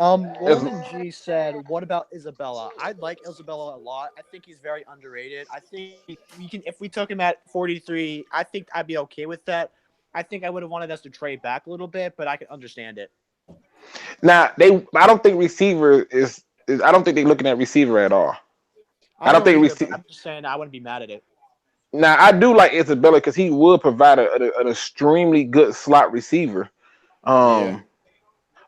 Golden G said, "What about Isabella? I like Isabella a lot. I think he's very underrated. I think we can, if we took him at 43, I think I'd be okay with that. I think I would have wanted us to trade back a little bit, but I can understand it." Now I don't think receiver is. I don't think they're looking at receiver at all. I don't think receiver. I'm just saying I wouldn't be mad at it. Now I do like Isabella because he would provide an extremely good slot receiver.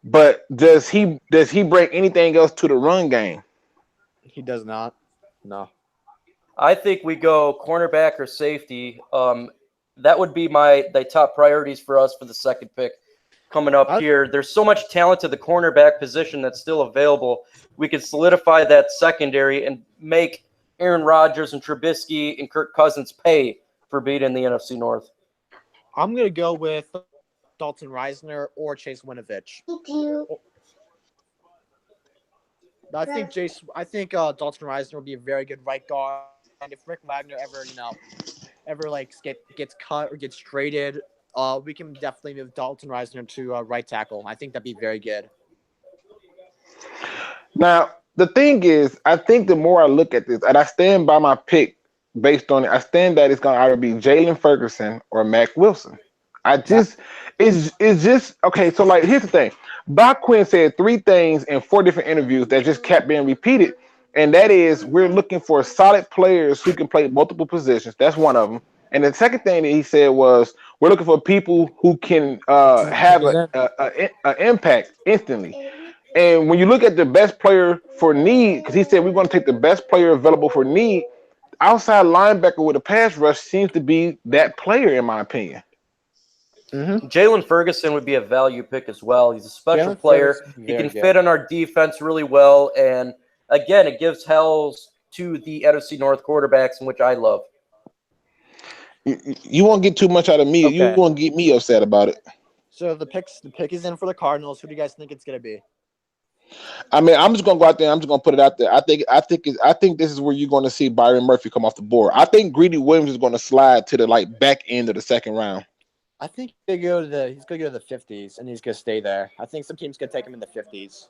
But does he bring anything else to the run game? He does not. No. I think we go cornerback or safety. That would be the top priorities for us for the second pick coming up here. There's so much talent to the cornerback position that's still available. We could solidify that secondary and make Aaron Rodgers and Trubisky and Kirk Cousins pay for beating the NFC North. I'm going to go with Dalton Reisner or Chase Winovich. I think Dalton Reisner will be a very good right guard. And if Rick Wagner ever gets cut or gets traded, we can definitely move Dalton Reisner to right tackle. I think that'd be very good. Now, the thing is, I think the more I look at this, and I stand by my pick based on it, I stand that it's going to either be Jalen Ferguson or Mac Wilson. It's just okay. So, like, here's the thing. Bob Quinn said 3 things in 4 different interviews that just kept being repeated. And that is, we're looking for solid players who can play multiple positions. That's one of them. And the second thing that he said was, we're looking for people who can have an impact instantly. And when you look at the best player for need, because he said we're going to take the best player available for need, outside linebacker with a pass rush seems to be that player, in my opinion. Jalen Ferguson would be a value pick as well. He's a special player. He can fit on our defense really well. And again, it gives hells to the NFC North quarterbacks, in which I love. You won't get too much out of me. Okay. You won't get me upset about it. So the pick is in for the Cardinals. Who do you guys think it's going to be? I mean, I'm just going to go out there. I'm just going to put it out there. I think this is where you're going to see Byron Murphy come off the board. I think Greedy Williams is going to slide to the back end of the second round. I think he's gonna go to the 50s, and he's gonna stay there. I think some teams gonna take him in the 50s.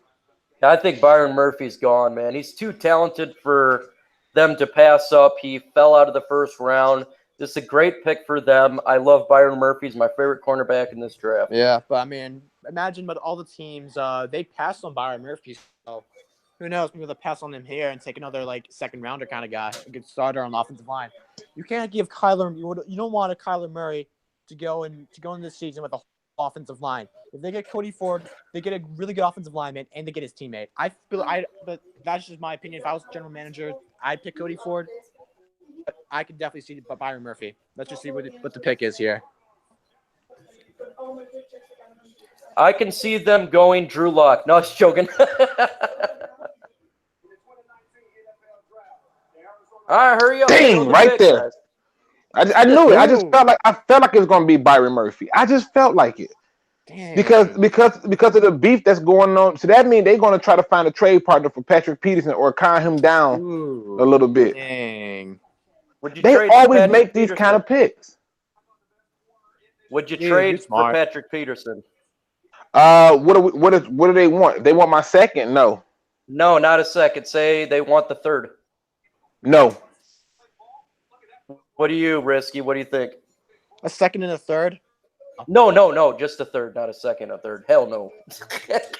I think Byron Murphy's gone, man. He's too talented for them to pass up. He fell out of the first round. This is a great pick for them. I love Byron Murphy. He's my favorite cornerback in this draft. Yeah, but I mean, imagine, but all the teams they passed on Byron Murphy. So who knows? Maybe they'll pass on him here and take another like second rounder kind of guy, a good starter on the offensive line. You can't give you don't want a Kyler Murray to go into this season with a whole offensive line. If they get Cody Ford, they get a really good offensive lineman, and they get his teammate. But that's just my opinion. If I was general manager, I'd pick Cody Ford. But I could definitely see Byron Murphy. Let's just see what the pick is here. I can see them going Drew Lock. No, I was joking. All right, hurry up. Dang, right there. I knew it. I felt like it was gonna be Byron Murphy. I just felt like it. Dang. Because of the beef that's going on. So that means they're gonna try to find a trade partner for Patrick Peterson or calm him down a little bit. Dang. They always make these kind of picks. Would you trade for Patrick Peterson? What do they want? They want my second? No. No, not a second. Say they want the third. No. What do you, Risky? What do you think? A second and a third? No. Just a third, not a second, a third. Hell no.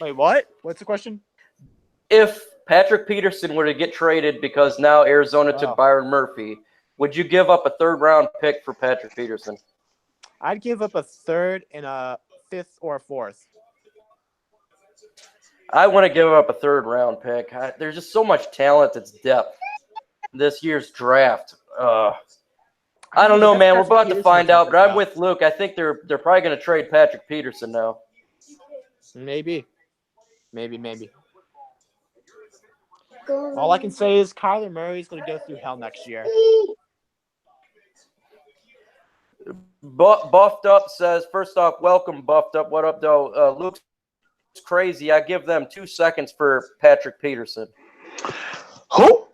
Wait, what? What's the question? If Patrick Peterson were to get traded because now Arizona took Byron Murphy, would you give up a third-round pick for Patrick Peterson? I'd give up a third and a fifth or a fourth. I want to give up a third-round pick. There's just so much talent. It's depth. This year's draft. I don't know, man. We're about to find out, but I'm with Luke. I think they're probably going to trade Patrick Peterson now. Maybe. All I can say is Kyler Murray's going to go through hell next year. Buffed Up says, first off, welcome, Buffed Up. What up, though? Luke's crazy. I give them 2 seconds for Patrick Peterson. Who?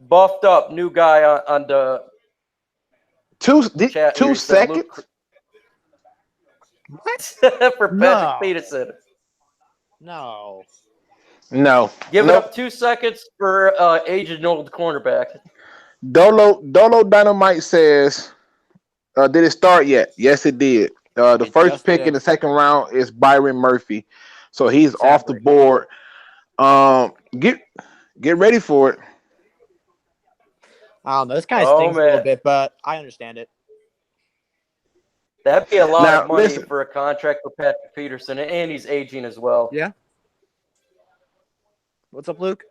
Buffed Up, new guy on the chat. 2 seconds? What? For Patrick Peterson. No. Give it up 2 seconds for aged old cornerback. Dolo Dynamite says, did it start yet? Yes, it did. The first pick in the second round is Byron Murphy. So he's off the board. Get ready for it. I don't know. This kind of stings a little bit, but I understand it. That'd be a lot of money for a contract for Patrick Peterson, and he's aging as well. Yeah. What's up, Luke?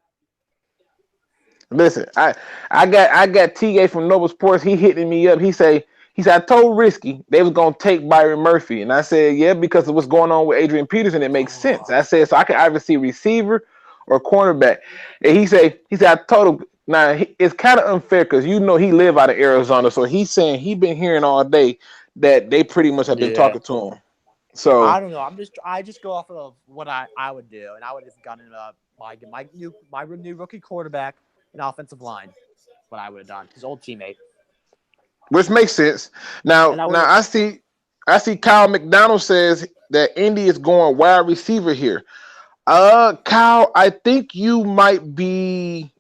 Listen, I got TA from Nova Sports. He hitting me up. He said I told Risky they was gonna take Byron Murphy, and I said yeah, because of what's going on with Adrian Peterson, it makes sense. I said so I can either see receiver or cornerback, and he said I told him. Now, it's kind of unfair because he live out of Arizona, so he's saying he been hearing all day that they pretty much have been talking to him. So I don't know. I just go off of what I would do, and I would have gotten my new rookie quarterback and offensive line. What I would have done, his old teammate. Which makes sense. Now I see Kyle McDonald says that Indy is going wide receiver here. Kyle, I think you might be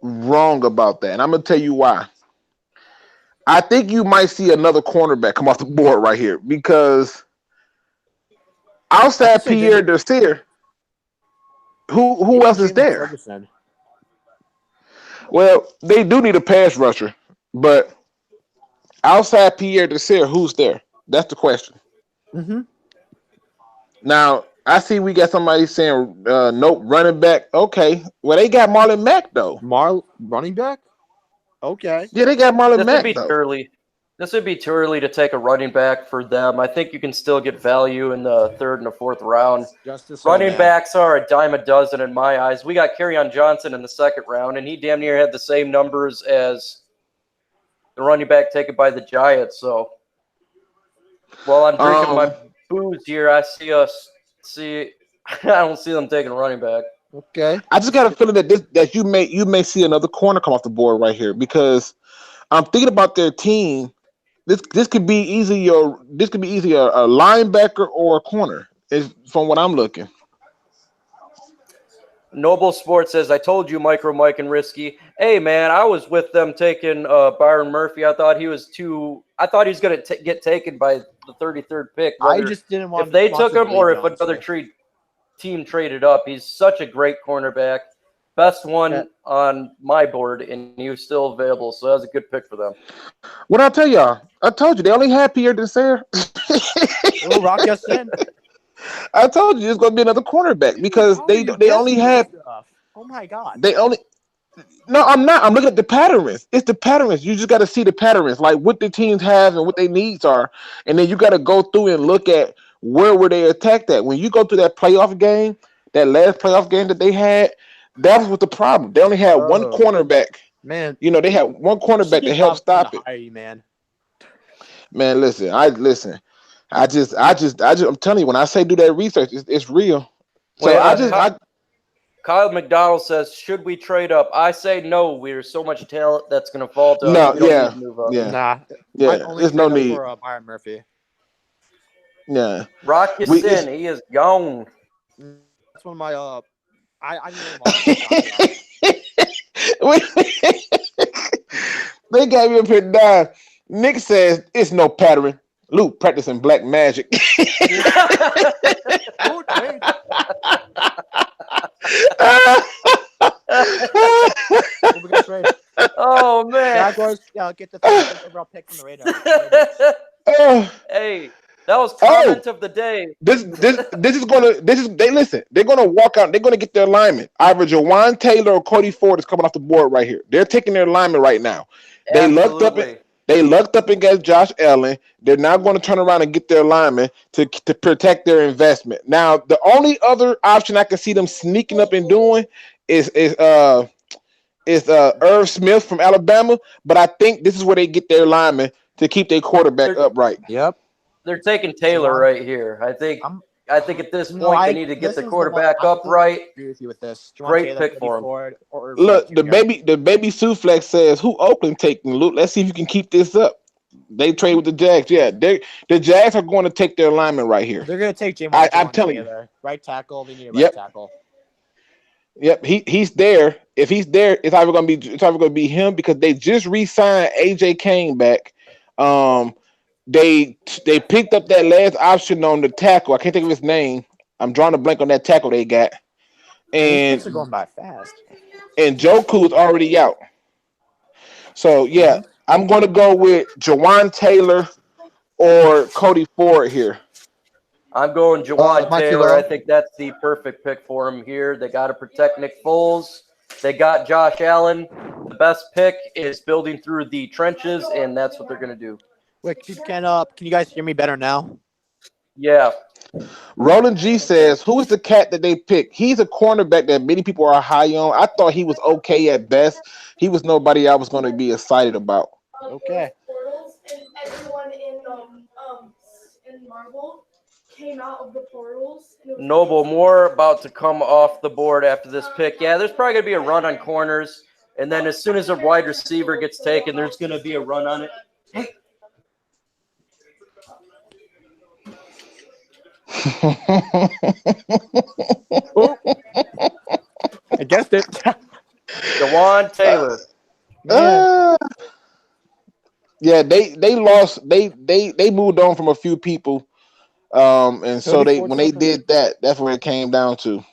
wrong about that, and I'm gonna tell you why. I think you might see another cornerback come off the board right here because outside Pierre Desir, who else is there? Ferguson. Well, they do need a pass rusher, but outside Pierre Desir, who's there? That's the question. Mm-hmm. Now, I see we got somebody saying, nope, running back. Okay. Well, they got Marlon Mack, though. Running back? Okay. Yeah, they got Marlon Mack, though. This would be too early to take a running back for them. I think you can still get value in the third and the fourth round. Running backs are a dime a dozen in my eyes. We got Kerryon Johnson in the second round, and he damn near had the same numbers as the running back taken by the Giants. So while I'm drinking my booze here, I don't see them taking a running back. Okay. I just got a feeling that you may see another corner come off the board right here because I'm thinking about their team. This could be easy a linebacker or a corner. Is from what I'm looking. Noble Sports says, I told you, Micro Mike and Risky. Hey, man, I was with them taking Byron Murphy. I thought he was going to get taken by the 33rd pick. I just didn't want if they want took to him or believe if John another Smith. team traded up. He's such a great cornerback. Best one on my board, and he was still available. So that was a good pick for them. What I tell y'all? I told you they only had Pierre Desir. Oh, Rock Yassin. I told you it's going to be another cornerback because they only had. Oh my god. They only. No, I'm not. I'm looking at the patterns. It's the patterns. You just got to see the patterns, like what the teams have and what their needs are, and then you got to go through and look at where were they attacked at. When you go through that playoff game, that last playoff game that they had, that was the problem. They only had one cornerback. Man, they had one cornerback to help stop it. You, man, listen. I'm telling you, when I say do that research, it's real. So Kyle McDonald says, should we trade up? I say no. There's so much talent that's going to fall to us. No, We don't need to move up. There's no need for Byron Murphy. Yeah, Rock Yassin, he is gone. That's one of my I They got me up here dying. Nick says it's no pattern. Luke practicing black magic. Oh man! Jaguars, get the overall pick from the radar. Hey, that was comment of the day. They're gonna walk out. They're gonna get their alignment. Either Jawan Taylor or Cody Ford is coming off the board right here. They're taking their alignment right now. They lucked up against Josh Allen. They're now going to turn around and get their alignment to protect their investment. Now, the only other option I can see them sneaking up and doing is Irv Smith from Alabama. But I think this is where they get their alignment to keep their quarterback upright. Yep. They're taking Taylor right here. I think at this point they need to get the quarterback upright. I agree with you with this. Great pick for him. Look, the baby Suflex says, who Oakland taking, Luke? Let's see if you can keep this up. They trade with the Jags. Yeah, the Jags are going to take their alignment right here. They're going to take Jim. I'm telling you. Right tackle. They need a right tackle. Yep, he's there. If he's there, it's either going to be him because they just re-signed AJ Kane back. They picked up that last option on the tackle. I can't think of his name. I'm drawing a blank on that tackle they got. And they're going by fast. And Joku's already out. So yeah, I'm going to go with Jawan Taylor or Cody Ford here. I'm going Jawan Taylor. I think that's the perfect pick for him here. They got to protect Nick Foles. They got Josh Allen. The best pick is building through the trenches, and that's what they're going to do. Wait, can you guys hear me better now? Yeah. Roland G says, who is the cat that they picked? He's a cornerback that many people are high on. I thought he was okay at best. He was nobody I was going to be excited about. Okay. And everyone in Marvel came out of the portals. Noble Moore about to come off the board after this pick. Yeah, there's probably going to be a run on corners. And then as soon as a wide receiver gets taken, there's going to be a run on it. Hey. I guessed it. Jawan Taylor. Yeah, they lost. They moved on from a few people, and so when they did that, that's where it came down to.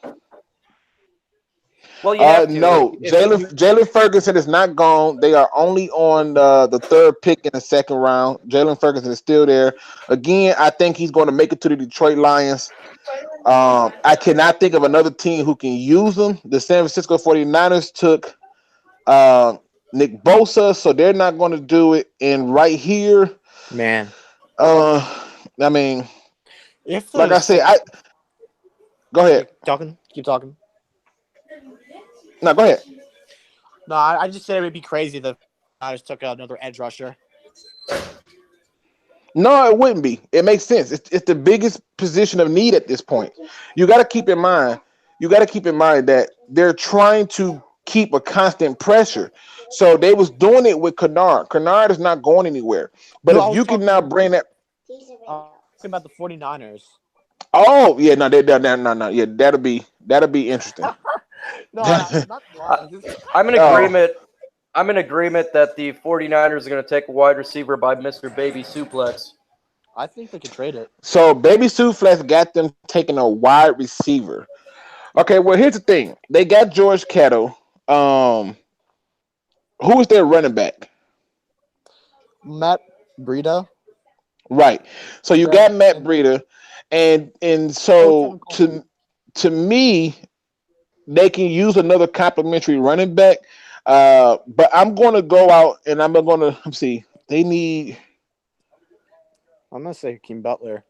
Well, you have to. No, Jalen Ferguson is not gone. They are only on the third pick in the second round. Jalen Ferguson is still there. Again, I think he's going to make it to the Detroit Lions. I cannot think of another team who can use him. The San Francisco 49ers took Nick Bosa, so they're not going to do it. And right here, man, I mean, like I said, go ahead. Keep talking. No, go ahead. No, I just said it would be crazy that I just took another edge rusher. No, it wouldn't be. It makes sense. It's the biggest position of need at this point. You got to keep in mind that they're trying to keep a constant pressure. So they was doing it with Kennard. Kennard is not going anywhere. But No, I if was you can talking, now bring that, talking about the 49ers. oh yeah, no, no, yeah, that'll be interesting. No, not I, wrong. Just I'm in Oh, agreement. I'm in agreement that the 49ers are going to take a wide receiver by Mr. Baby Suplex. I think they could trade it. so Baby Soufflex got them taking a wide receiver. Okay, well here's the thing. They got George Kittle. Who is their running back? Matt Breida. Right. So you Yeah, got Matt and Breida, and oh, so Tevin Coleman. to me, they can use another complimentary running back. But I'm going to go out and I'm going to see. They need. I'm gonna say Hakeem Butler.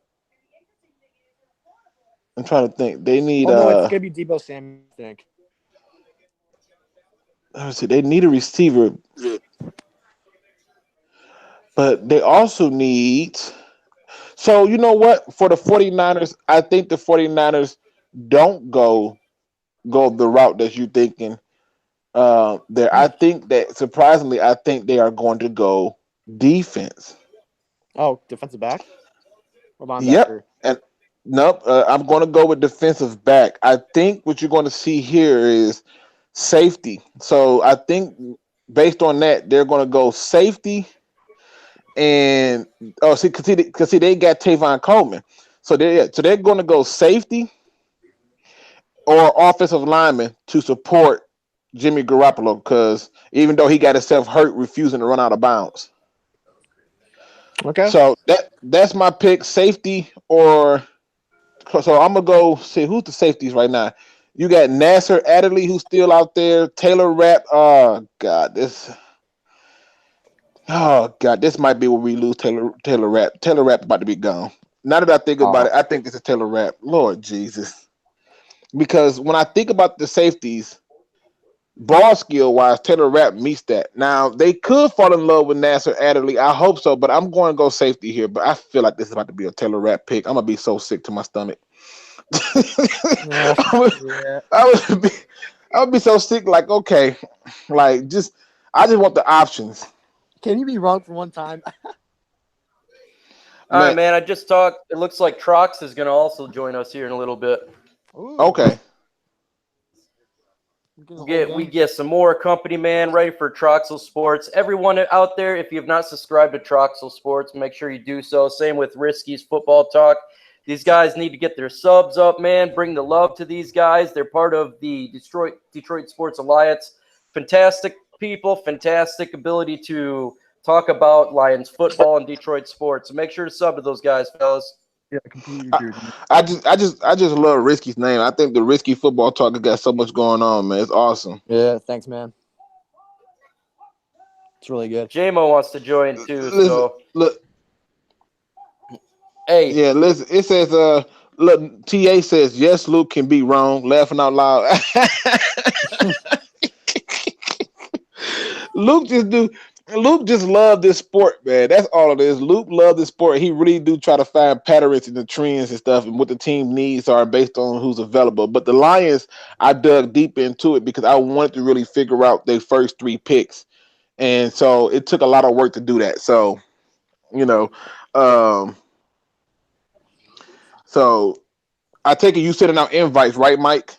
I'm trying to think. They need. Oh no, it's gonna be Debo Samuel. I think. Let's see. They need a receiver, but they also need. So you know what? For the 49ers, I think the 49ers don't go the route that you're thinking. There, I think that surprisingly, I think they are going to go defense. Oh, defensive back or Yep, linebacker. and nope. I'm going to go with defensive back. I think what you're going to see here is safety. So I think based on that, they're going to go safety and oh, see, cause see, they got Tavon Coleman, so they're going to go safety or offensive lineman to support Jimmy Garoppolo because even though he got himself hurt refusing to run out of bounds. Okay. So that's my pick, safety or so I'm gonna go see who's the safeties right now. You got Nasser Adderley who's still out there, Taylor Rapp. Oh god, this might be where we lose Taylor Rapp. Taylor Rapp about to be gone. Now that I think about Oh, it, I think it's a Taylor Rapp. Lord Jesus. Because when I think about the safeties, ball skill wise, Taylor Rapp meets that. Now they could fall in love with Nasser Adderley. I hope so, but I'm going to go safety here. But I feel like this is about to be a Taylor Rapp pick. I'm gonna be so sick to my stomach. I would, yeah. I would be, I would be so sick. Like okay, like I just want the options, Can you be wrong for one time? All right, man. man. I just talked. It looks like Trox is going to also join us here in a little bit. Ooh, Okay, we're getting a whole We game. get some more company, man, ready for Troxel Sports. Everyone out there, if you have not subscribed to Troxel Sports, make sure you do so. Same with Risky's Football Talk. These guys need to get their subs up, man. Bring the love to these guys. They're part of the Detroit Sports Alliance. Fantastic people, fantastic ability to talk about Lions football and Detroit sports. So make sure to sub to those guys, fellas. Yeah, I completely I, agree with you. I just love Risky's name. I think the Risky Football Talk has got so much going on, man. It's awesome. Yeah, thanks, man. It's really good. JMO wants to join too, Listen, so look, hey, yeah, listen. It says, look, TA says yes. Luke can be wrong. Laughing out loud. Luke just do. Luke just love this sport, man. That's all it is. Luke love this sport. He really do try to find patterns in the trends and stuff, and what the team needs are based on who's available. But the Lions, I dug deep into it because I wanted to really figure out their first three picks, and so it took a lot of work to do that. So, you know, um, so I take it you sending out invites, right, Mike?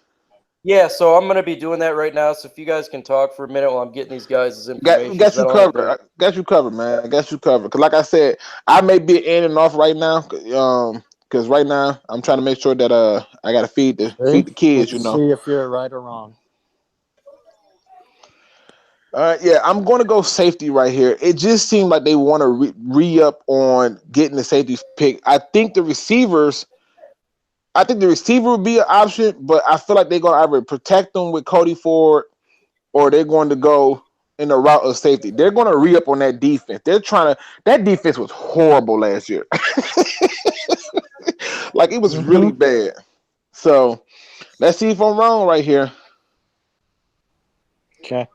yeah, so I'm gonna be doing that right now. So if you guys can talk for a minute while I'm getting these guys' information, Got you covered. Got you covered, man. Got you covered. Cause like I said, I may be in and off right now. Cause right now I'm trying to make sure that I gotta feed See? the kids. You Let's know. see if you're right or wrong. All right, yeah, I'm going to go safety right here. It just seemed like they want to re up on getting the safety pick. I think the receivers. I think the receiver would be an option, but I feel like they're going to either protect them with Cody Ford or they're going to go in the route of safety. They're going to re-up on that defense. They're trying to. That defense was horrible last year. Like it was really Mm-hmm. bad. So let's see if I'm wrong right here. Okay.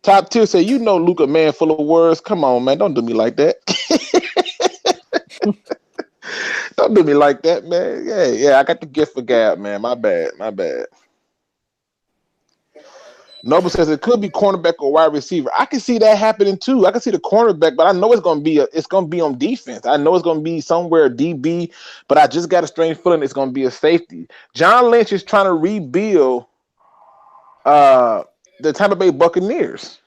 Top tier say, you know, Luke, a man full of words. Come on, man, don't do me like that. Don't do me like that, man. Yeah, I got the gift for gab, man. My bad. Noble says it could be cornerback or wide receiver. I can see that happening too. I can see the cornerback, but I know it's gonna be on defense. I know it's gonna be somewhere DB, but I just got a strange feeling it's gonna be a safety. John Lynch is trying to rebuild the Tampa Bay Buccaneers.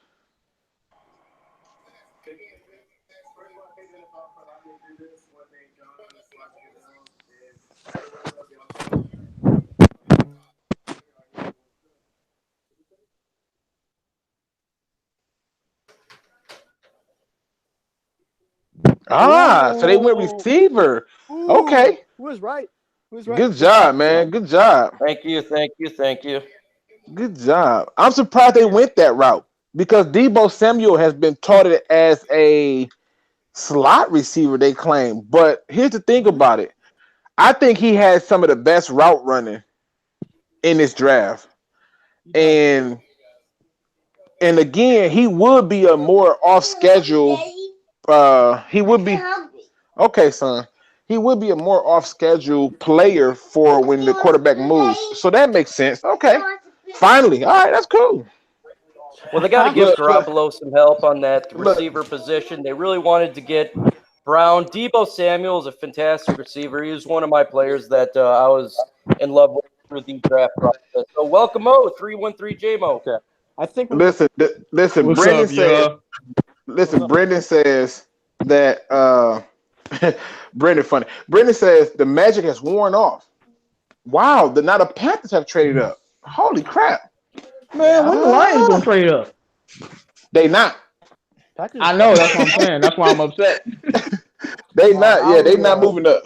So they went receiver. Ooh, Okay. Who was right? Good job, man. Good job. Thank you. Good job. I'm surprised they went that route because Deebo Samuel has been touted as a slot receiver, they claim. But here's the thing about it. I think he has some of the best route running in this draft. And again, he would be a more off schedule. He would be okay, son. He would be a more off schedule player for when the quarterback moves. So that makes sense. Okay. Finally. All right, that's cool. Well, they got to give Garoppolo some help on that receiver position. They really wanted to get Brown. Deebo Samuel is a fantastic receiver. He was one of my players that I was in love with through the draft process. So welcome, 313 J-Mo. Okay. I think. Listen. What's Brendan up, says. y'all? Listen, Brendan says that. Brendan, funny. Brendan says the magic has worn off. Wow, now the Panthers have traded up. Holy crap. Man, when the Lions gonna trade up? They not. I know, that's what I'm saying. That's why I'm upset. They not. Yeah, they not moving up.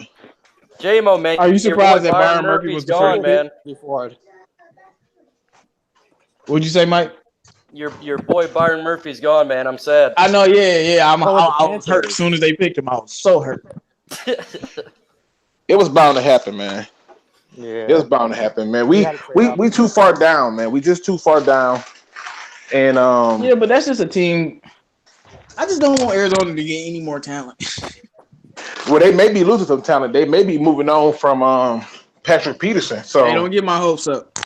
J-Mo, man. Are you surprised that Byron Murphy was gone, man? What'd you say, Mike? Your boy Byron Murphy's gone, man. I'm sad. I know, yeah. I was hurt as soon as they picked him. I was so hurt. It was bound to happen, man. Yeah. It was bound to happen, man. We too far down, man. We just too far down. And yeah, but that's just a team. I just don't want Arizona to get any more talent. Well, they may be losing some talent. They may be moving on from Patrick Peterson. So hey, don't get my hopes up.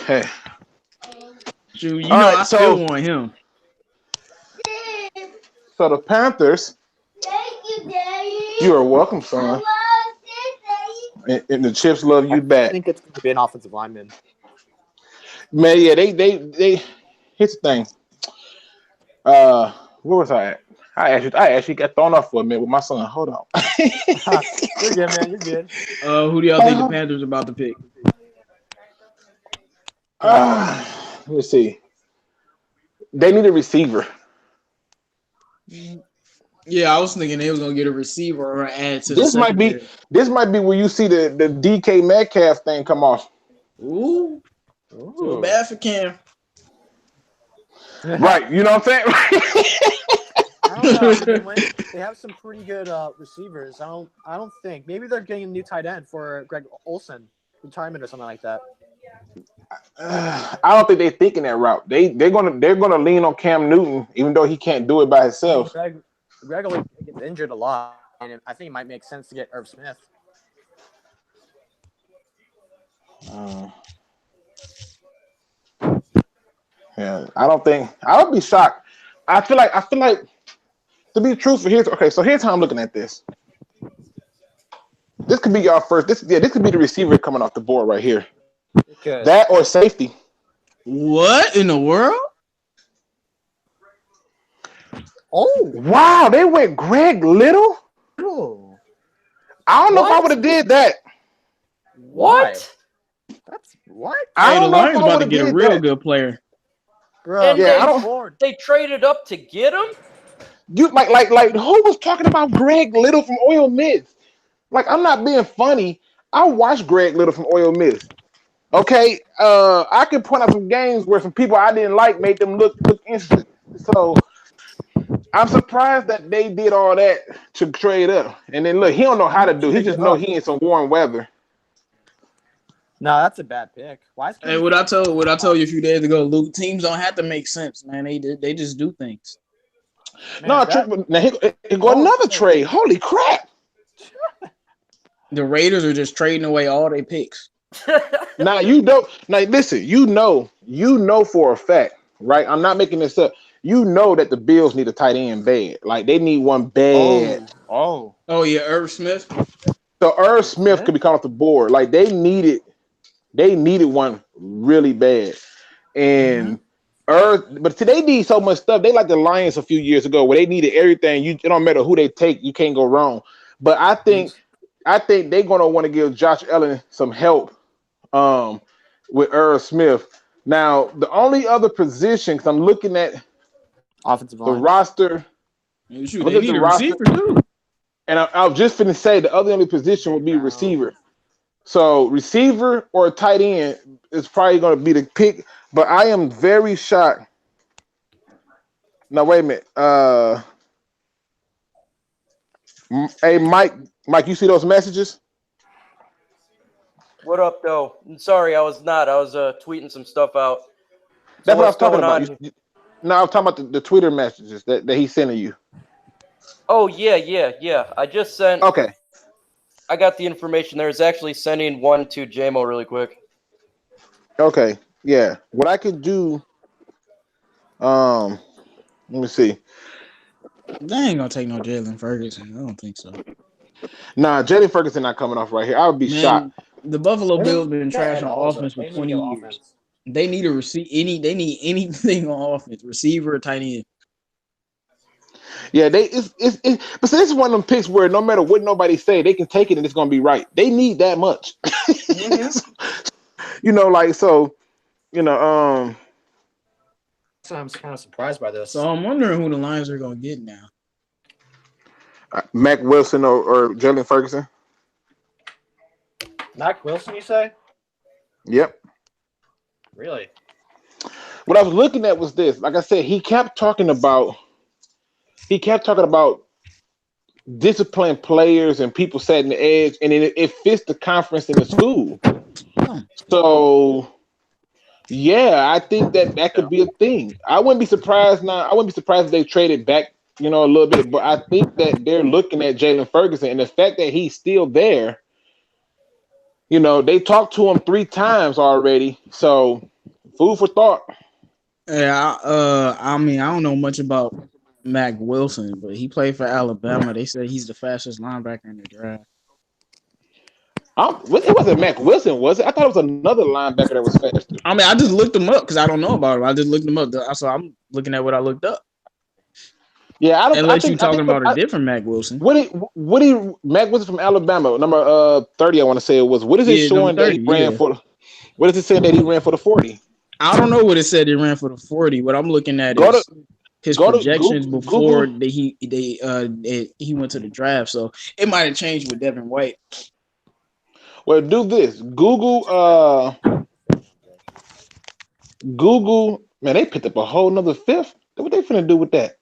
Hey. You know, right, I still want him. So the Panthers. You are welcome, son. And the Chips love you back. I think it's going to be an offensive lineman. Man, yeah, they. Here's the thing. Where was I at? I actually got thrown off for a minute with my son. Hold on. You're good, man. You're good. Who do y'all think the Panthers are about to pick? Let's see. They need a receiver. Yeah, I was thinking they was gonna get a receiver or add to this might be where you see the DK Metcalf thing come off. Ooh. Too bad for Cam. Right, you know what I'm saying? I don't know. They have some pretty good receivers. I don't think maybe they're getting a new tight end for Greg Olsen retirement or something like that. I don't think they're thinking that route. They're gonna lean on Cam Newton, even though he can't do it by himself. Greg gets injured a lot, and I think it might make sense to get Irv Smith. Yeah, I would be shocked. I feel like to be truthful, here's how I'm looking at this. This could be your first. This could be the receiver coming off the board right here. Good. That or safety. What in the world? Oh wow! They went Greg Little. Oh. I don't know if I would have did that. What? That's what? Hey, the Lions about to get a real good player. Bro, they traded up to get him. You like who was talking about Greg Little from Ole Miss? Like, I'm not being funny. I watched Greg Little from Ole Miss. Okay, I can point out some games where some people I didn't like made them look interesting. So I'm surprised that they did all that to trade up. And then look, he don't know how to do. He just know he in some warm weather. No, that's a bad pick. Why? Hey, what I told you a few days ago, Luke. Teams don't have to make sense, man. They just do things. Man, now he got another trade. Holy crap! The Raiders are just trading away all their picks. Now you don't. Now listen. You know for a fact, right? I'm not making this up. You know that the Bills need a tight end bad. Like they need one bad. Oh yeah, Irv Smith. So Irv Smith could be caught off the board. Like they needed one really bad. And but today they need so much stuff. They like the Lions a few years ago where they needed everything. It don't matter who they take, you can't go wrong. But I think they're gonna want to give Josh Allen some help with Irv Smith. Now, the only other position, because I'm looking at Offensive the line. roster. Shoot, they need a receiver too. And I was just finna say the only position would be receiver. So receiver or tight end is probably going to be the pick. But I am very shocked. Now wait a minute. Hey Mike, you see those messages? What up, though? I'm sorry, I was not. I was tweeting some stuff out. That's what I was talking about. No, I was talking about the Twitter messages that he's sending you. Oh, yeah. I just sent. Okay. I got the information there. It's actually sending one to JMO really quick. Okay. Yeah. What I could do. Let me see. They ain't gonna take no Jalen Ferguson. I don't think so. Nah, Jalen Ferguson not coming off right here. I would be shocked. The Buffalo Bills been trash on offense for 20 years. They need a They need anything on offense, receiver or tight end. Yeah, but see, this is one of them picks where no matter what nobody say, they can take it and it's gonna be right. They need that much. So I'm kind of surprised by this. So I'm wondering who the Lions are gonna get now. Mac Wilson or Jalen Ferguson. Mac Wilson, you say? Yep. Really? What I was looking at was this. Like I said, he kept talking about disciplined players and people setting the edge, and it fits the conference in the school. So, yeah, I think that could be a thing. I wouldn't be surprised if they traded back, a little bit. But I think that they're looking at Jalen Ferguson, and the fact that he's still there. They talked to him 3 times already. So, food for thought. Yeah, I mean, I don't know much about Mac Wilson, but he played for Alabama. They said he's the fastest linebacker in the draft. It wasn't Mac Wilson, was it? I thought it was another linebacker that was faster. I mean, I just looked him up because I don't know about him. I just looked him up. So I'm looking at what I looked up. Yeah, unless you're talking about a different Mac Wilson. Mac Wilson from Alabama, number 30, I want to say it was. What is it showing 30, that he ran for? What does it say that he ran for the 40? I don't know what it said he ran for the 40. What I'm looking at is his projections before he went to the draft. So it might have changed with Devin White. Well, do this. Google, man, they picked up a whole nother 5th. What they finna do with that?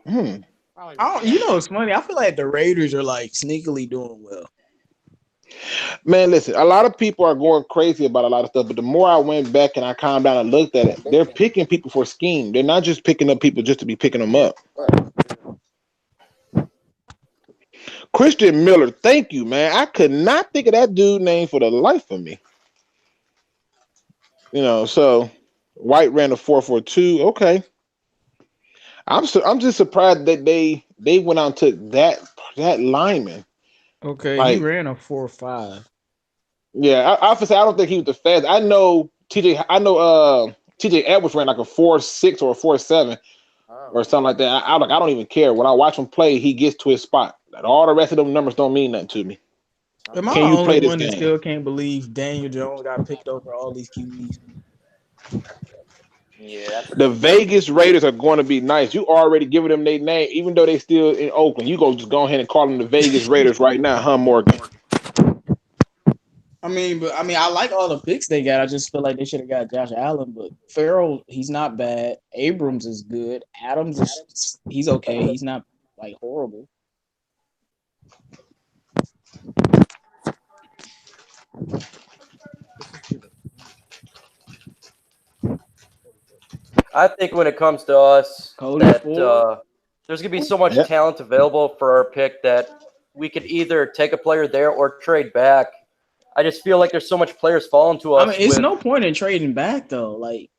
It's funny. I feel like the Raiders are like sneakily doing well. Man, listen, a lot of people are going crazy about a lot of stuff, but the more I went back and I calmed down and looked at it, they're picking people for scheme. They're not just picking up people just to be picking them up. Christian Miller, thank you, man. I could not think of that dude name for the life of me. So White ran a 4.42. Okay. I'm just surprised that they went out and took that lineman. Okay, he ran a 4.5. Yeah, I don't think he was the fastest. I know TJ Edwards ran like a 4.6 or a 4.7 or something like that. I don't even care. When I watch him play, he gets to his spot. All the rest of them numbers don't mean nothing to me. Am I the only one that still can't believe Daniel Jones got picked over all these QBs? Yeah. The Vegas Raiders are going to be nice. You already giving them their name, even though they still in Oakland. You just go ahead and call them the Vegas Raiders right now, huh, Morgan? I mean, I like all the picks they got. I just feel like they should have got Josh Allen, but Farrell, he's not bad. Abrams is good. Adams he's okay. He's not like horrible. I think when it comes to us, there's going to be so much talent available for our pick that we could either take a player there or trade back. I just feel like there's so much players falling to us. I mean, it's no point in trading back though. Like,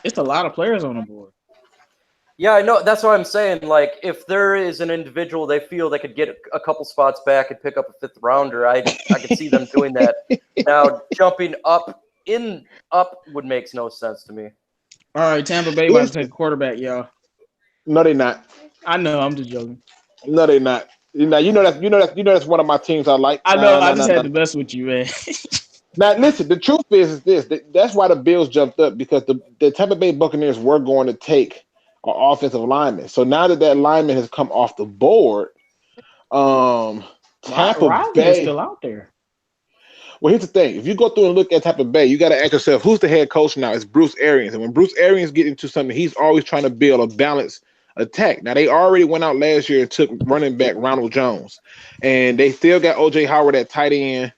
it's a lot of players on the board. Yeah, I know. That's what I'm saying. Like, if there is an individual they feel they could get a couple spots back and pick up a 5th rounder, I could see them doing that. Now, jumping up would make no sense to me. All right, Tampa Bay about to take a quarterback, y'all. No, they're not. I know. I'm just joking. No, they're not. You know that's one of my teams I like. I know. I just had to mess with you, man. Now, listen. The truth is this. That's why the Bills jumped up, because the Tampa Bay Buccaneers were going to take an offensive lineman. So now that lineman has come off the board, Tampa Bay is still out there. Well, here's the thing. If you go through and look at Tampa Bay, you got to ask yourself, who's the head coach now? It's Bruce Arians. And when Bruce Arians gets into something, he's always trying to build a balanced attack. Now, they already went out last year and took running back Ronald Jones. And they still got O.J. Howard at tight end.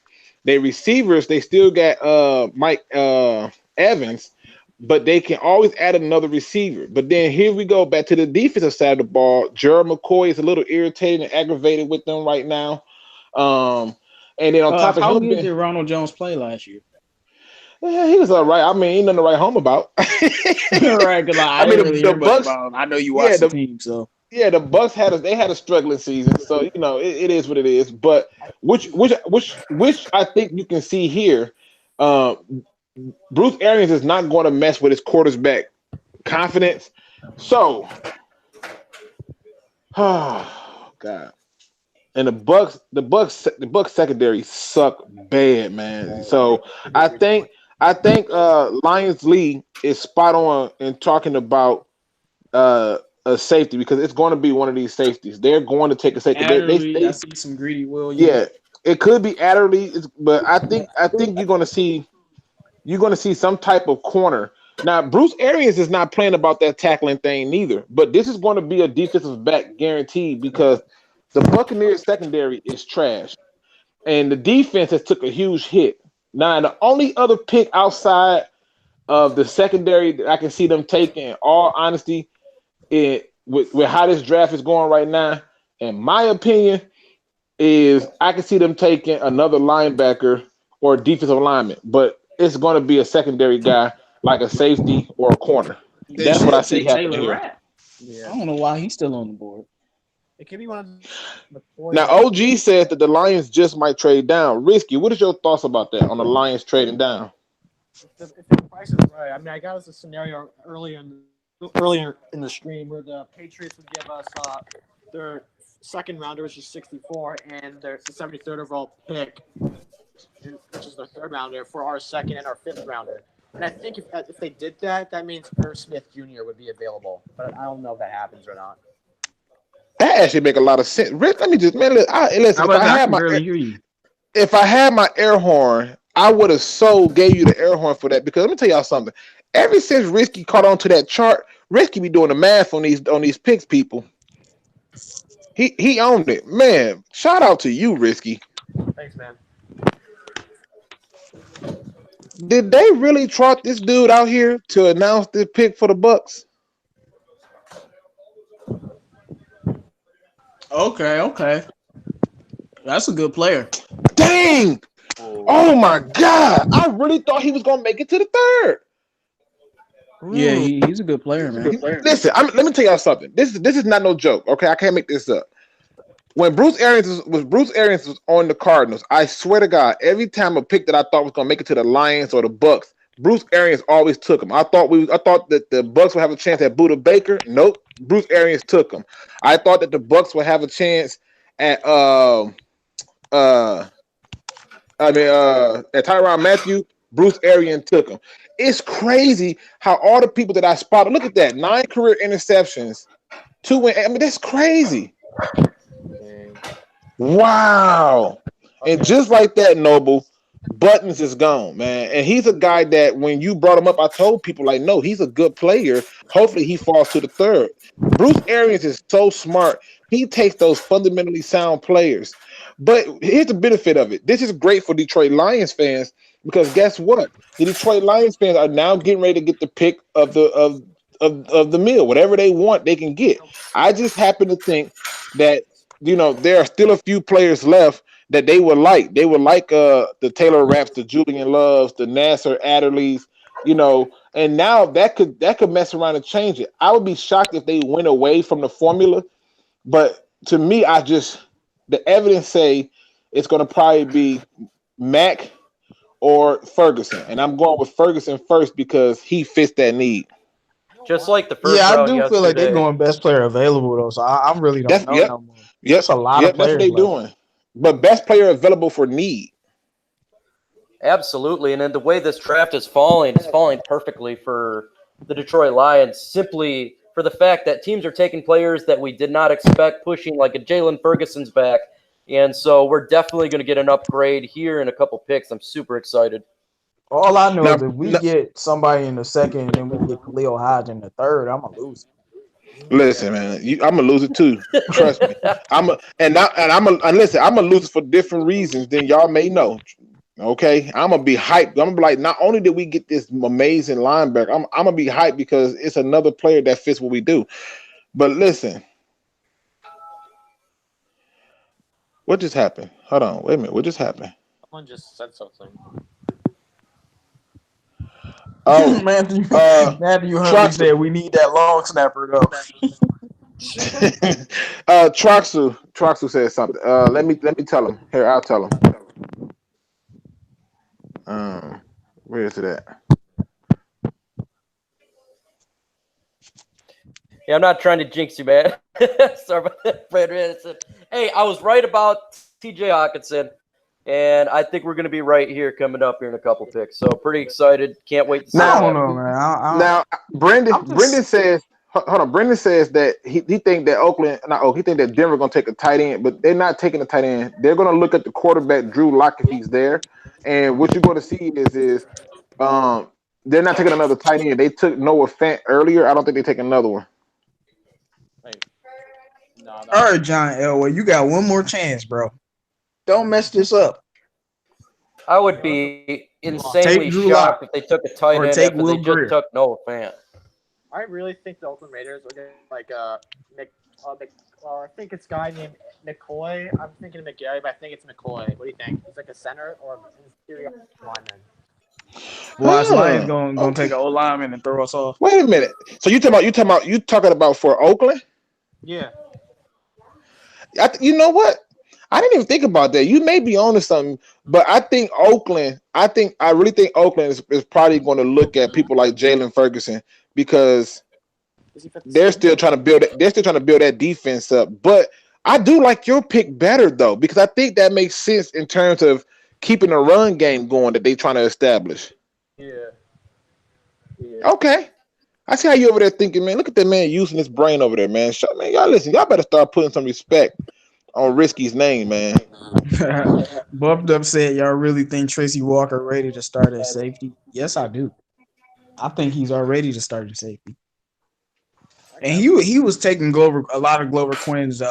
They receivers, they still got Mike Evans, but they can always add another receiver. But then here we go back to the defensive side of the ball. Gerald McCoy is a little irritated and aggravated with them right now. And then on top of how him, good did Ronald Jones play last year? Yeah, he was all right. I mean, ain't nothing to write home about. Right, because I mean, really the Bucks. I know you watch the team, so yeah, the Bucks had a struggling season, so you know it is what it is. But which I think you can see here, Bruce Arians is not going to mess with his quarterback confidence. So, oh God. And the Bucks secondary suck bad, man. So I think Lions Lee is spot on in talking about a safety, because it's going to be one of these safeties. They're going to take a safety. Adderley, I see some greedy will. Yeah, it could be Adderley, but I think you're going to see some type of corner. Now, Bruce Arians is not playing about that tackling thing neither, but this is going to be a defensive back guaranteed, because the Buccaneers secondary is trash, and the defense has took a huge hit. Now, the only other pick outside of the secondary that I can see them taking, in all honesty, with how this draft is going right now, in my opinion, is I can see them taking another linebacker or a defensive lineman, but it's going to be a secondary guy like a safety or a corner. That's what I see happening here. Yeah. I don't know why he's still on the board. It could be one of the now, OG says that the Lions just might trade down. Risky, what is your thoughts about that on the Lions trading down? If the price is right, I mean, I got us a scenario earlier in the stream where the Patriots would give us their second rounder, which is 64, and their 73rd overall pick, which is their third rounder, for our second and our fifth rounder. And I think if they did that, that means Irv Smith Jr. would be available. But I don't know if that happens or not. That actually make a lot of sense. Rick, let me just listen. If I had my air horn, I would have gave you the air horn for that, because let me tell y'all something. Ever since Risky caught on to that chart, Risky be doing the math on these picks, people. He owned it, man. Shout out to you, Risky. Thanks, man. Did they really trot this dude out here to announce this pick for the Bucks? Okay. That's a good player. Dang! Oh my God! I really thought he was gonna make it to the third. Yeah, he's a good player, man. Listen, let me tell y'all something. This is not no joke. Okay, I can't make this up. When Bruce Arians was on the Cardinals, I swear to God, every time a pick that I thought was gonna make it to the Lions or the Bucks, Bruce Arians always took him. I thought that the Bucks would have a chance at Buda Baker. Nope, Bruce Arians took him. I thought that the Bucks would have a chance at Tyrann Mathieu. Bruce Arians took him. It's crazy how all the people that I spotted. Look at that, 9 career interceptions, 2 win. I mean, that's crazy. Wow. And just like that, Noble, Buttons is gone, man. And he's a guy that when you brought him up, I told people, like, no, he's a good player. Hopefully he falls to the third. Bruce Arians is so smart. He takes those fundamentally sound players. But here's the benefit of it. This is great for Detroit Lions fans, because guess what? The Detroit Lions fans are now getting ready to get the pick of the meal. Whatever they want, they can get. I just happen to think that, you know, there are still a few players left that they would like. They would like the Taylor Rapps, the Julian Loves, the Nasser Adderleys, you know. And now that could mess around and change it. I would be shocked if they went away from the formula. But to me, the evidence say it's going to probably be Mac or Ferguson, and I'm going with Ferguson first because he fits that need. Just like the first Yeah, I round do feel like they're yesterday. going best player available though. So I really don't That's know no more. yep, That's a lot of That's what players they left. doing. But best player available for need. Absolutely. And then the way this draft is falling perfectly for the Detroit Lions, simply for the fact that teams are taking players that we did not expect, pushing like a Jalen Ferguson's back. And so we're definitely going to get an upgrade here in a couple picks. I'm super excited. All I know Now, is if we get somebody in the second and then we get Khalil Hodge in the third, I'm gonna lose. listen, man, I'm gonna lose it too. Trust me. And listen, I'm gonna lose it for different reasons than y'all may know. Okay, I'm gonna be hyped. I'm gonna be like, not only did we get this amazing linebacker, I'm gonna be hyped because it's another player that fits what we do. But listen, what just happened? Hold on, wait a minute. What just happened? Someone just said something. Oh, Matthew Huntley Troxel. said we need that long snapper though. Troxel said something. Let me tell him. Here, I'll tell him. Where is it at? Yeah, I'm not trying to jinx you, man. Sorry about that, Fred Anderson. Hey, I was right about TJ Hawkinson, and I think we're going to be right here coming up here in a couple picks. So pretty excited. Can't wait to see I that. don't know, man. Now, Brendan says, hold on. Brendan says that he think that he think that Denver gonna take a tight end, but they're not taking a tight end. They're gonna look at the quarterback Drew Lock if he's there, and what you're gonna see is they're not taking another tight end. They took Noah Fant earlier. I don't think they take another one. Wait. No, All right, John Elway, you got one more chance, bro. Don't mess this up. I would be insanely Drew shocked Lock. if they took a tight Or end take after Will they Grier. just took Noah Fant. I really think the Oakland Raiders are getting like I think it's a guy named McCoy. I'm thinking McGarry, but I think it's McCoy. What do you think? He's like a center or an interior lineman. Watch Lions gonna take an old lineman and throw us off. Wait a minute. So you talking about for Oakland? Yeah. You know what? I didn't even think about that. You may be on to something, but I think Oakland. I really think Oakland is probably going to look at people like Jalen Ferguson because they're still trying to build. They're still trying to build that defense up. But I do like your pick better though because I think that makes sense in terms of keeping a run game going that they're trying to establish. Yeah. Okay. I see how you over there thinking, man. Look at that man using his brain over there, man. Man, y'all listen. Y'all better start putting some respect on Risky's name, man. Bumped up said, y'all really think Tracy Walker ready to start at safety? Yes, I do. I think he's already to start at safety. And he was taking a lot of Glover Quinn's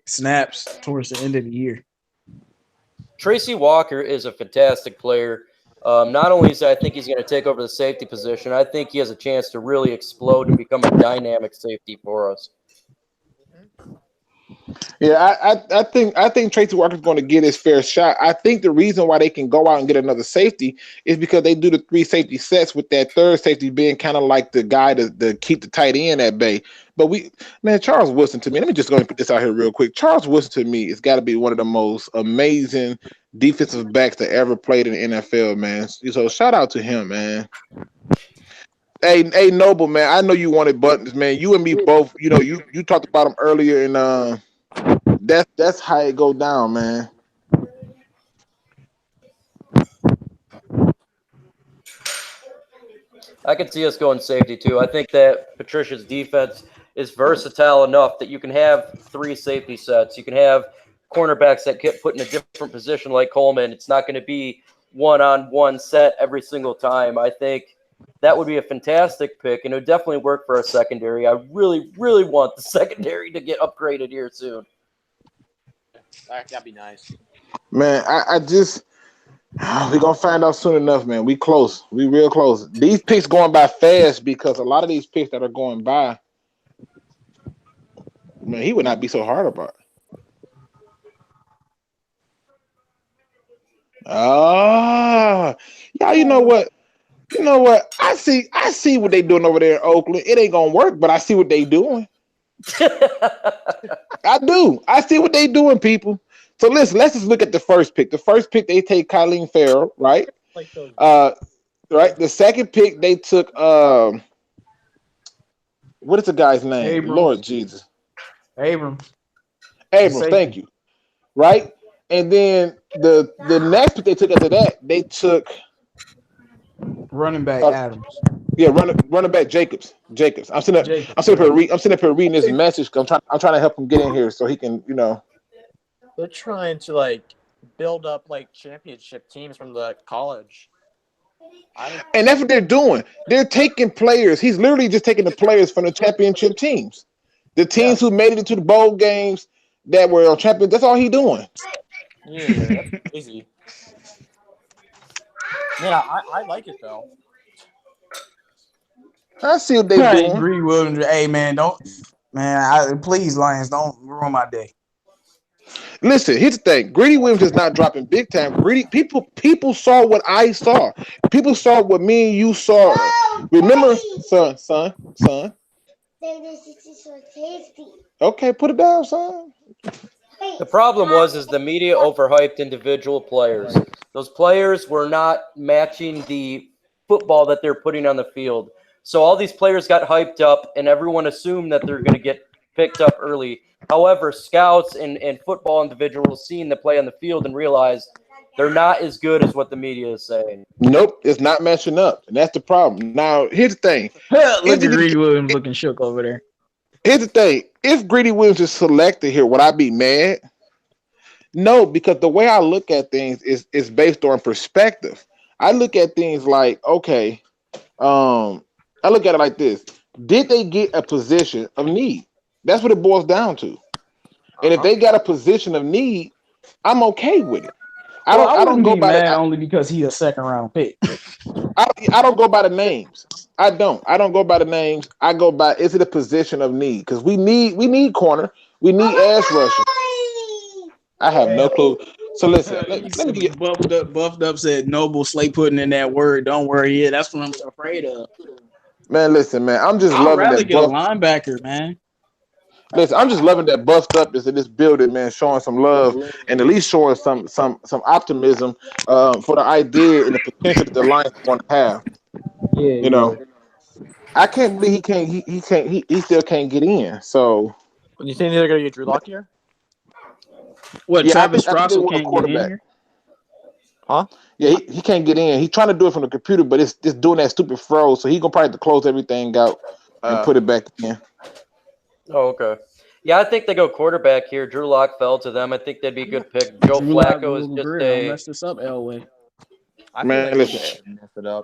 snaps towards the end of the year. Tracy Walker is a fantastic player. Not only is I think he's going to take over the safety position, I think he has a chance to really explode and become a dynamic safety for us. Yeah, I think Tracy Walker's going to get his fair shot. I think the reason why they can go out and get another safety is because they do the 3 safety sets with that third safety being kind of like the guy to keep the tight end at bay. But Charles Woodson to me, let me just go and put this out here real quick. Charles Woodson to me has got to be one of the most amazing defensive backs that ever played in the NFL, man. So shout out to him, man. Hey, Noble, man, I know you wanted Buttons, man. You and me both, you talked about him earlier, and that's how it go down, man. I could see us going safety too. I think that Patricia's defense is versatile enough that you can have 3 safety sets. You can have cornerbacks that get put in a different position like Coleman. It's not going to be one-on-one set every single time. I think that would be a fantastic pick, and it would definitely work for our secondary. I really, really want the secondary to get upgraded here soon. That'd be nice. Man, I just we're gonna find out soon enough, man. We close. We real close. These picks going by fast because a lot of these picks that are going by, man, he would not be so hard about it. Ah, yeah. You know what? You know what? I see what they doing over there in Oakland. It ain't gonna work, but I see what they doing. I do. I see what they doing, people. So listen, let's just look at the first pick. The first pick they take Colleen Farrell, right? Like those. Right. The second pick they took what is the guy's name? Abrams. Lord Jesus. Abrams. Abrams, thank you. Right? And then the next pick they took after that, they took Running back Adams. Yeah, running back Jacobs. I'm sitting up here reading this message. I'm trying to help him get in here so he can, They're trying to like build up like championship teams from the college. And that's what they're doing. They're taking players. He's literally just taking the players from the championship teams, the teams who made it into the bowl games that were on champions. That's all he's doing. Yeah, that's crazy. Man, I like it though. I see what they're doing. Agree with him. Hey man, please Lions, don't ruin my day. Listen, here's the thing. Greedy Williams is not dropping big time. People saw what I saw. People saw what me and you saw. Remember, son. This is so tasty. Okay, put it down, son. The problem is the media overhyped individual players. Those players were not matching the football that they're putting on the field. So all these players got hyped up, and everyone assumed that they're going to get picked up early. However, scouts and football individuals seen the play on the field and realized they're not as good as what the media is saying. Nope, it's not matching up, and that's the problem. Now, here's the thing. Look at Greedy Williams looking shook over there. Here's the thing. If Greedy Williams is selected here, would I be mad? No, because the way I look at things is based on perspective. I look at things like, okay, I look at it like this. Did they get a position of need? That's what it boils down to. And if they got a position of need, I'm okay with it. I don't go by mad only because he's a second round pick. I don't go by the names. I don't go by the names. I go by, is it a position of need? Because we need corner. We need edge rusher. I have no clue. So listen, let me get buffed up said Noble Slate putting in that word. Don't worry, yeah, that's what I'm so afraid of. Man, listen, man. I'm just loving that. I'd rather get a linebacker, man. Listen, I'm just loving that buffed up is in this building, man, showing some love and at least showing some optimism for the idea and the potential that the Lions want to have. Yeah, you know, I can't believe he still can't get in. So, you think they're gonna get Drew Lock here? What? Yeah, Travis Straussel can't get in here? Huh? Yeah, he can't get in. He's trying to do it from the computer, but it's just doing that stupid froze. So he's gonna probably have to close everything out and put it back in. Oh, okay. Yeah, I think they go quarterback here. Drew Lock fell to them. I think that'd be a good pick. Joe Flacco is just a. Mess this up, Elway. Man, listen.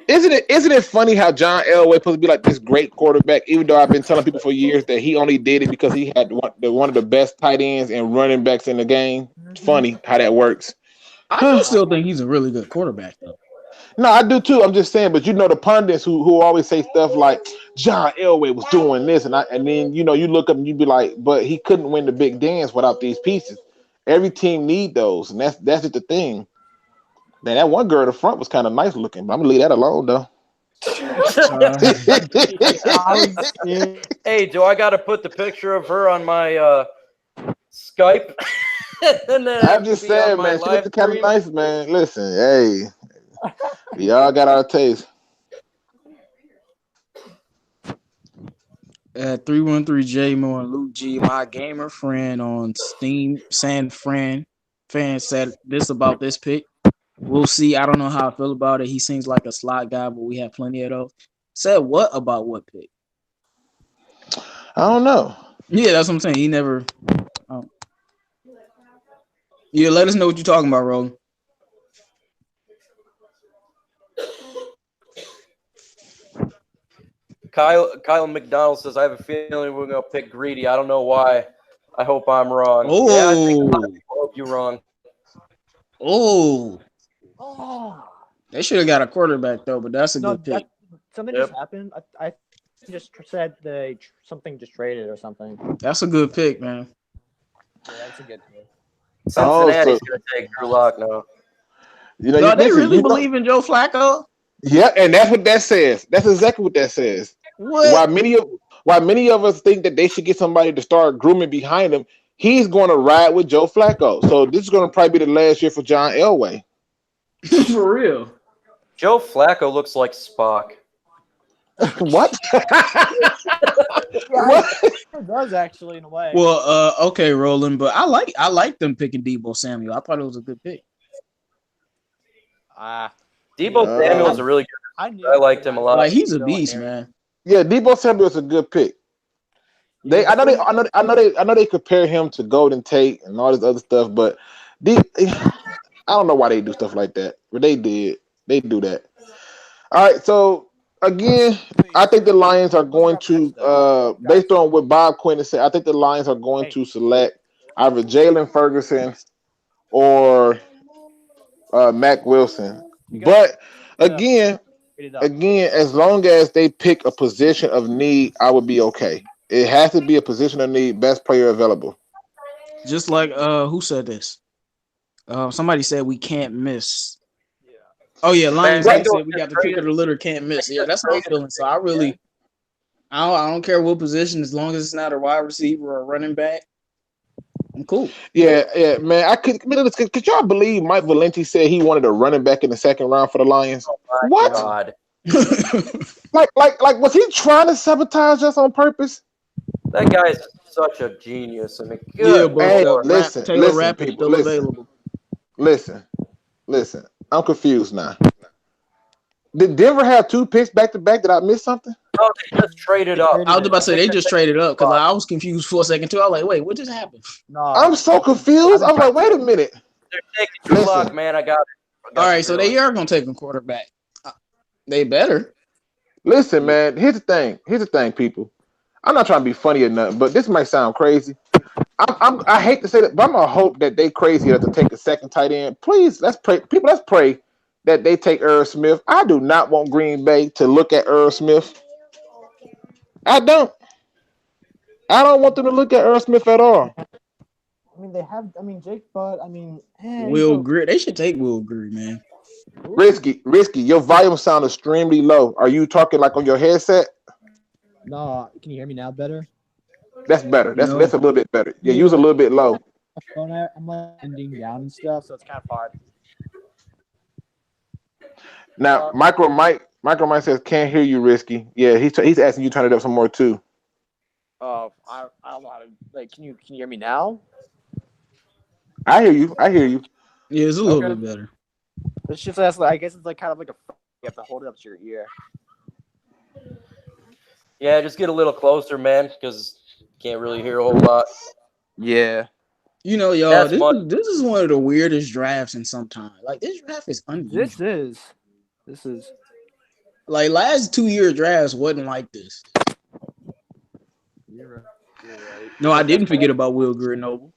Isn't it funny how John Elway supposed to be like this great quarterback? Even though I've been telling people for years that he only did it because he had one of the best tight ends and running backs in the game. It's funny how that works. I still think he's a really good quarterback, though. No, I do too. I'm just saying, but the pundits who always say stuff like John Elway was doing this, and then you look up and you be like, but he couldn't win the big dance without these pieces. Every team need those, and that's just the thing. Man, that one girl in the front was kind of nice looking, but I'm gonna leave that alone though. Hey, do I got to put the picture of her on my Skype? I'm just saying, man. She looks kind of nice, man. Listen, hey. We all got our taste. At 313 J and Luke G, my gamer friend on Steam, San Fran fan said this about this pick. We'll see. I don't know how I feel about it. He seems like a slot guy, but we have plenty of those. Said what about what pick? I don't know. Yeah, that's what I'm saying. He never. Yeah, let us know what you're talking about, Roland. Kyle McDonald says, I have a feeling we're going to pick Greedy. I don't know why. I hope I'm wrong. Oh. Yeah, I think a lot of people hope you're wrong. Oh. They should have got a quarterback, though, but that's a good pick. Something just happened. I just said something just traded or something. That's a good pick, man. Yeah, that's a good pick. Cincinnati's going to take Drew Lock now. You know, No, they listen, really believe in Joe Flacco. Yeah, and that's what that says. That's exactly what that says. What? Why many of us think that they should get somebody to start grooming behind him. He's going to ride with Joe Flacco. So this is going to probably be the last year for John Elway. For real. Joe Flacco looks like Spock. What? What? It does actually in a way. Well, okay, Roland, but I like them picking Debo Samuel. I thought it was a good pick. Debo Samuel's a really good. I liked him a lot. Like he's a beast, man. Yeah, Debo Samuel is a good pick. I know they compare him to Golden Tate and all this other stuff, but I don't know why they do stuff like that, but they do that. All right, so again, I think the Lions are going to, based on what Bob Quinn has said, I think the Lions are going to select either Jalen Ferguson or Mac Wilson. But again, as long as they pick a position of need, I would be okay. It has to be a position of need, best player available. Just like who said this? Somebody said we can't miss. Oh yeah, Lions said we got the pick of the litter, can't miss. Yeah, that's how I'm feeling. So I don't care what position, as long as it's not a wide receiver or a running back. I'm cool. Yeah, man. Could y'all believe Mike Valenti said he wanted a running back in the second round for the Lions? Oh what? God. like, was he trying to sabotage us on purpose? That guy's such a genius. I mean, good. Hey, listen, people, available. Listen. I'm confused now. Did Denver have 2 picks back to back? Did I miss something? No, they just traded up. I was about to say they just traded up because I was confused for a second too. I was like, wait, what just happened? No, I'm so confused. I'm like, wait a minute. They're taking Drew Lock, man. I got it. All right, so they are gonna take a quarterback. They better. Listen, man. Here's the thing, people. I'm not trying to be funny or nothing, but this might sound crazy. I hate to say that, but I'm gonna hope that they crazy enough to take a second tight end. Please, let's pray. People, let's pray that they take Irv Smith. I do not want Green Bay to look at Irv Smith. I don't want them to look at Irv Smith at all. I mean, they have. I mean, Jake Butt. I mean, Will Greer. They should take Will Greer, man. Risky. Your volume sounds extremely low. Are you talking like on your headset? No. Can you hear me now better? That's better. That's a little bit better. Yeah, use a little bit low. I'm like ending down and stuff, so it's kind of hard. Now, Micro Mike says can't hear you, Risky. Yeah, he's asking you to turn it up some more too. I don't know how to like. Can you hear me now? I hear you. Yeah, it's a little bit better. It's just I guess it's like kind of like you have to hold it up to your ear. Yeah, just get a little closer, man, because you can't really hear a whole lot. Yeah. You know, y'all, this is one of the weirdest drafts in some time. Like, this draft is unusual. This is. Like, last 2-year drafts wasn't like this. You're right. No, I didn't forget about Will Greer Noble.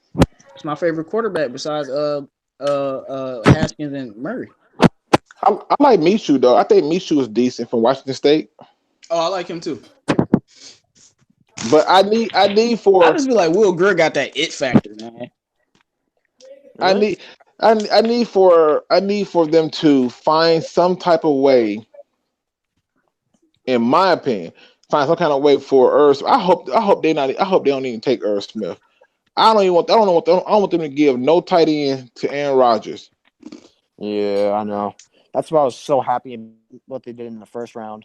It's my favorite quarterback besides Haskins and Murray. I like Minshew, though. I think Minshew is decent from Washington State. Oh, I like him, too. But I need for. I just feel like Will Greer got that it factor, man. I need for them to find some type of way, in my opinion, find some kind of way for Irv. I hope they don't even take Irv Smith. I don't want them to give no tight end to Aaron Rodgers. Yeah, I know. That's why I was so happy what they did in the first round.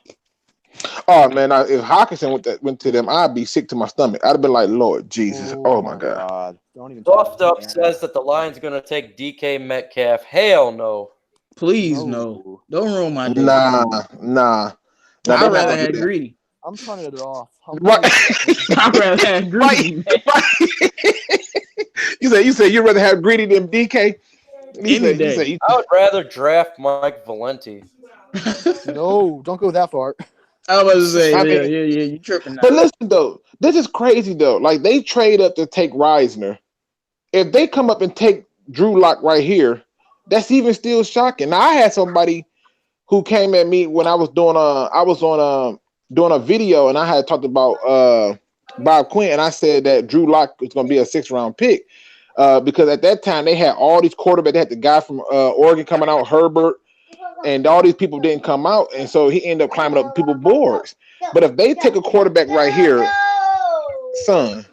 Oh man, if Hawkinson went to them, I'd be sick to my stomach. I'd have been like, Lord Jesus, oh my God. Don't even. Soft Up says that the Lions going to take DK Metcalf. Hell no. Please no. Don't ruin my day. Nah. I'd rather have Greedy. I'm turning it off. I'd rather have Greedy. You say you'd rather have Greedy than DK? I would rather draft Mike Valenti. No, don't go that far. I was about to say, yeah, you tripping now. But listen, though, this is crazy, though. Like, they trade up to take Reisner. If they come up and take Drew Lock right here, that's even still shocking. Now, I had somebody who came at me when I was doing a video, and I had talked about Bob Quinn, and I said that Drew Lock was going to be a 6th-round pick. because at that time they had all these quarterbacks. They had the guy from Oregon coming out, Herbert, and all these people didn't come out, and so he ended up climbing up people's boards. But if they take a quarterback right here, son,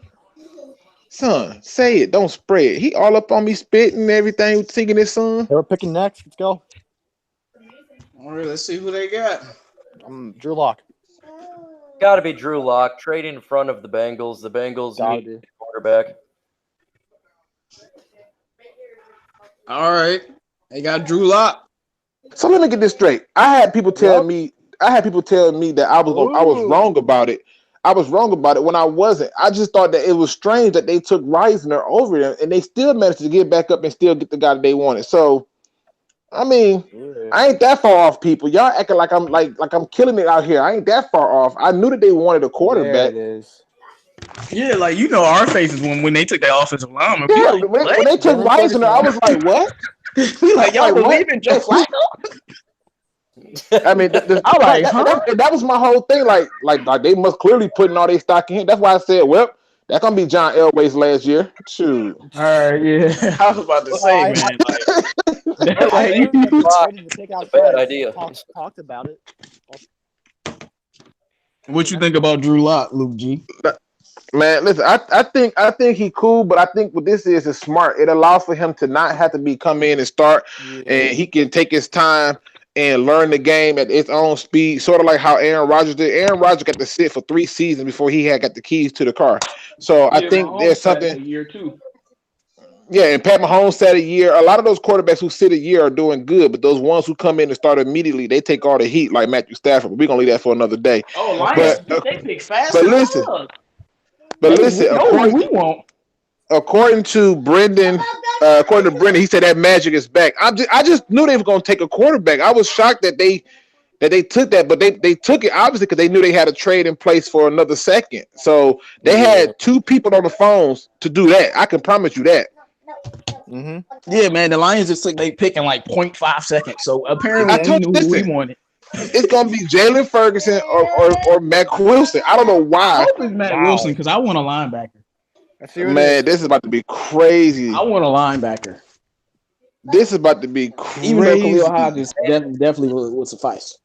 say it, don't spread. He all up on me spitting and everything, singing this song. They were picking next. Let's go. All right, let's see who they got. Drew Lock. Got to be Drew Lock trading in front of the Bengals. The Bengals need a quarterback. All right, they got Drew Lock. So let me get this straight. I had people tell me that I was wrong about it. I was wrong about it when I wasn't. I just thought that it was strange that they took Reisner over them, and they still managed to get back up and still get the guy that they wanted. So, I mean, I ain't that far off, people. Y'all acting like I'm killing it out here. I ain't that far off. I knew that they wanted a quarterback. There it is. Yeah, like you know, our faces when they took that offensive lineman. Yeah, when they took Reisner, I was like, what? We like, y'all believe in Joe Flacco? I mean, that was my whole thing. Like they must clearly putting all their stock in him. That's why I said, well, that's gonna be John Elway's last year. Shoot. All right, yeah. I was about to say, man. Bad idea. Talked about it. What you think about Drew Lock, Luke G? Man, listen, I think he cool, but I think what this is smart. It allows for him to not have to come in and start, and he can take his time and learn the game at its own speed, sort of like how Aaron Rodgers did. Aaron Rodgers got to sit for 3 seasons before he got the keys to the car. So I think there's something. A year too. Yeah, and Pat Mahomes said a year. A lot of those quarterbacks who sit a year are doing good, but those ones who come in and start immediately, they take all the heat, like Matthew Stafford. We're gonna leave that for another day. Oh, Lions, they pick fast. But listen, according to Brendan, he said that magic is back. I just knew they were going to take a quarterback. I was shocked that they took that, but they took it obviously because they knew they had a trade in place for another second. So they had 2 people on the phones to do that. I can promise you that. Mm-hmm. Yeah, man, the Lions just took they pick in like 0.5 seconds. So apparently we knew who we wanted. It's gonna be Jalen Ferguson or Mac Wilson. I don't know why. I hope it's Mac Wilson because I want a linebacker. Man, this is about to be crazy. I want a linebacker. This is about to be crazy. Even though Khalil Hodges definitely would suffice.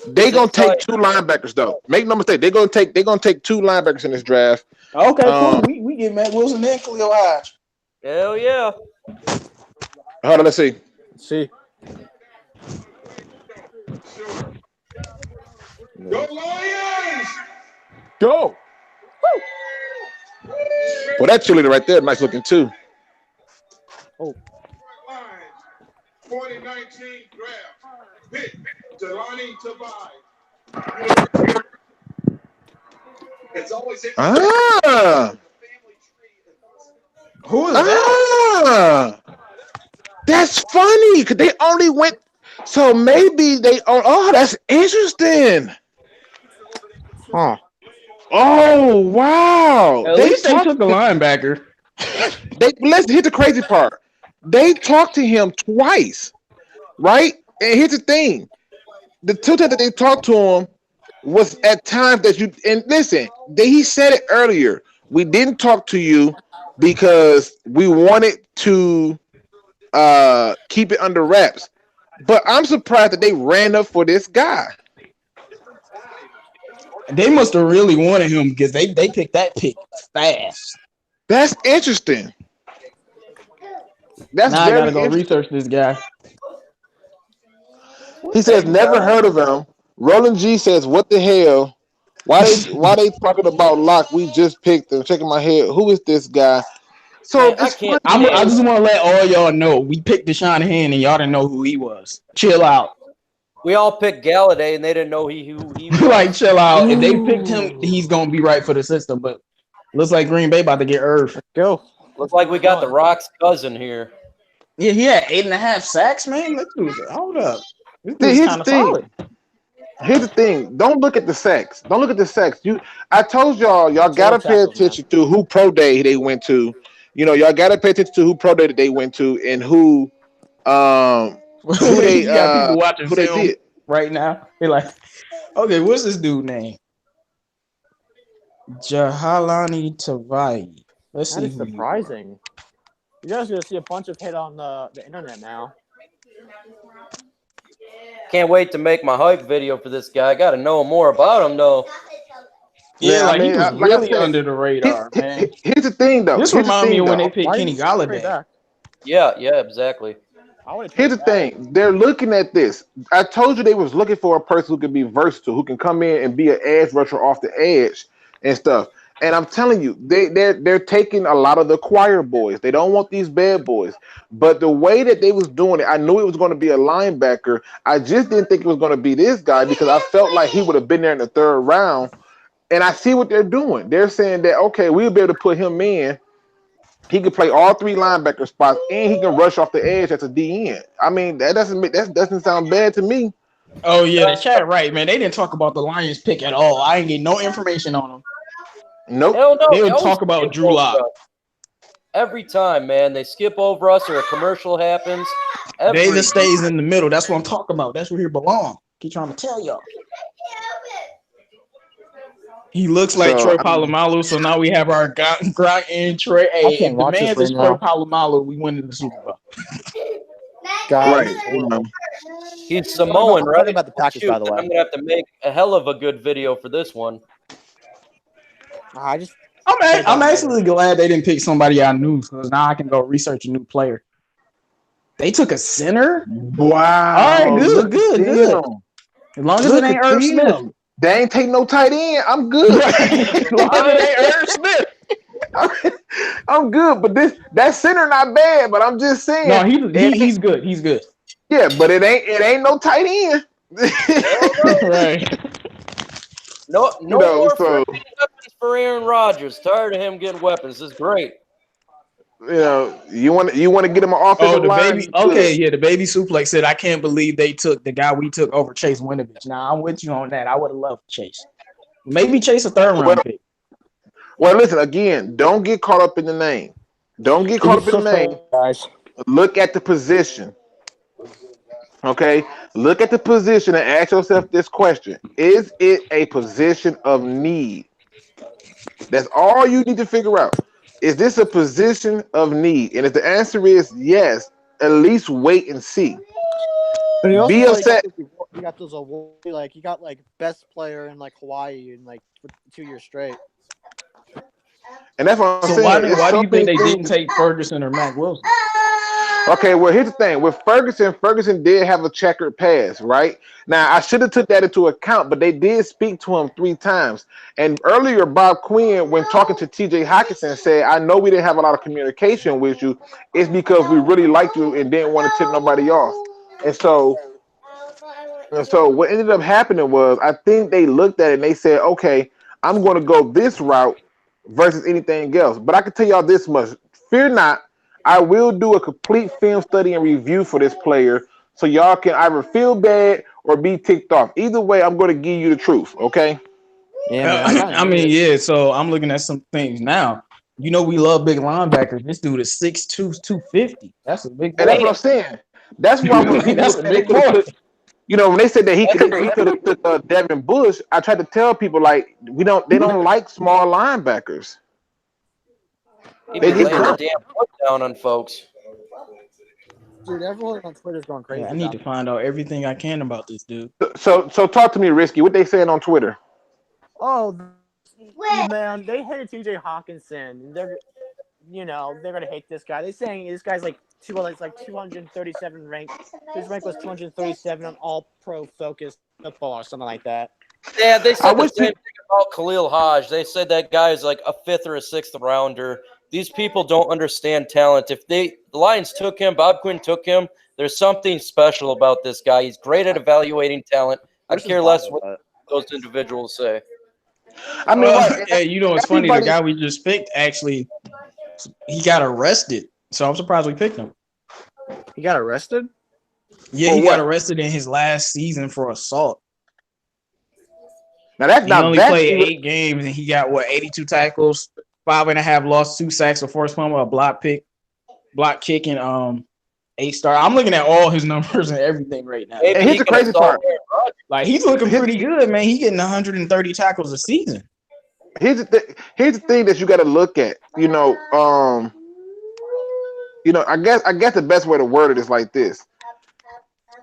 They gonna take 2 linebackers though. Make no mistake. They're gonna take 2 linebackers in this draft. Okay, cool. We get Matt Wilson and Khalil Hodges. Hell yeah. Hold on, let's see. Go Lions! Go! Well, that cheerleader right there, nice looking too. Oh. 2019 draft. Pick Jelani Tavai. It's always Who is that? That's funny because they only went. So maybe they. Oh, that's interesting. Huh. Oh wow! At least they took a linebacker. Let's hit the crazy part. They talked to him twice, right? And here's the thing: the 2 times that they talked to him was at times that you. And listen, he said it earlier. We didn't talk to you because we wanted to keep it under wraps. But I'm surprised that they ran up for this guy. They must have really wanted him because they picked that pick fast. That's interesting. Now I gotta go research this guy. He says never heard of him. Roland G says, "What the hell? Why they talking about Locke? We just picked him." Checking my head. Who is this guy? So I just want to let all y'all know we picked Deshaun Hand and y'all didn't know who he was. Chill out. We all picked Galladay and they didn't know who he was. Like, chill out. If they picked him, he's gonna be right for the system. But looks like Green Bay about to get Irv. Go. Looks like we got the Rock's cousin here. Yeah, he had 8.5 sacks, man. Let's do it. Hold up. Here's the thing. Here's the thing. Don't look at the sex. Don't look at the sex. I told y'all gotta pay attention to who pro day they went to. You know, y'all gotta pay attention to who pro day that they went to and who they got people watching who film they did right now. They're like, okay, what's this dude name? Jahalani Tavai. Let's see. That is surprising. You guys are gonna see a bunch of hate on the internet now. Can't wait to make my hype video for this guy. I got to know more about him, though. Yeah, Yeah, I like he mean, was like I really said, under the radar, man. here's the thing, though. This Here's the reminds me thing, of when though. they picked Why Kenny did you trade Galladay. back? Yeah, exactly. I would have Here's the traded back. thing. They're looking at this. I told you they was looking for a person who can be versatile, who can come in and be an edge rusher off the edge and stuff. And I'm telling you, they're taking a lot of the choir boys. They don't want these bad boys. But the way that they was doing it, I knew it was going to be a linebacker. I just didn't think it was going to be this guy because I felt like he would have been there in the third round. And I see what they're doing. They're saying that, okay, we'll be able to put him in. He can play all three linebacker spots, and he can rush off the edge as a DN. I mean, that doesn't sound bad to me. Oh yeah, the chat right, man. They didn't talk about the Lions pick at all. I ain't get no information on them. Nope. Hell no. They would always talk about skip Drew over Lock. us. Every time, man. They skip over us or a commercial happens. Davis stays in the middle. That's what I'm talking about. That's where he belongs. Keep trying to tell y'all. He looks like Troy Polamalu, so now we have our Gronk and Troy. Hey, if the man's is Troy Polamalu, we win in the Super Bowl. Guys, Right. He's Samoan, right? About the Packers, by the way. I'm gonna have to make a hell of a good video for this one. I'm actually glad they didn't pick somebody I knew because now I can go research a new player. They took a center. Wow. All right, good. As long as it ain't Irv Smith. They ain't take no tight end. I'm good. As long as it ain't Irv Smith. I'm good, but that center not bad. But I'm just saying. No, he's good. He's good. Yeah, but it ain't no tight end. Right. No more weapons for Aaron Rodgers. Tired of him getting weapons. This is great. You want to get him an offensive line. Baby. Okay, yeah. The baby suplex said, "I can't believe they took the guy we took over Chase Winovich." Now I'm with you on that. I would have loved Chase. Maybe Chase a third round pick. Well, listen again. Don't get caught up in the name. Don't get caught up in the name, guys. Look at the position. Okay, look at the position and ask yourself this question: is it a position of need? That's all you need to figure out. Is this a position of need? And if the answer is yes, at least wait and see. But also, be upset. You got those awards, like you got like best player in like Hawaii in like 2 years straight. And that's what I'm saying. Why do you think they didn't take Ferguson or Mac Wilson? Okay, well, here's the thing. With Ferguson did have a checkered past, right? Now, I should have took that into account, but they did speak to him 3 times. And earlier, Bob Quinn, when talking to T.J. Hockenson, said, I know we didn't have a lot of communication with you. It's because we really liked you and didn't want to tip nobody off. And so what ended up happening was, I think they looked at it and they said, okay, I'm going to go this route versus anything else. But I can tell y'all this much. Fear not. I will do a complete film study and review for this player so y'all can either feel bad or be ticked off. Either way, I'm going to give you the truth, okay? Yeah, I mean, yeah, so I'm looking at some things now. You know we love big linebackers. This dude is 6'2", 250. That's a big boy. And that's what I'm saying. That's why when people That's a big boy. When they said that he could have took Devin Bush, I tried to tell people like they don't like small linebackers. He be laying the damn foot down on folks. Dude, everyone on Twitter's going crazy. Yeah, I need to find out everything I can about this dude. So talk to me, Risky. What they saying on Twitter? Oh, man, they hated T.J. Hockenson. They're gonna hate this guy. They're saying this guy's like 237 ranked. His rank was 237 on All Pro Focus Football or something like that. Yeah, they said the same thing about Khalil Hodge. They said that guy is like a 5th or a 6th rounder. These people don't understand talent. If the Lions took him, Bob Quinn took him, there's something special about this guy. He's great at evaluating talent. I care less what those individuals say. I mean, it's funny. The guy we just picked, actually, he got arrested. So I'm surprised we picked him. He got arrested? Yeah, he got arrested in his last season for assault. Now that's he only played 8 games and he got 82 tackles, 5.5 lost, 2 sacks, a forced fumble, a block kick, and 8-star. I'm looking at all his numbers and everything right now. And here's the crazy part. Like he's looking pretty good, man. He's getting 130 tackles a season. Here's the thing that you got to look at. I guess the best way to word it is like this.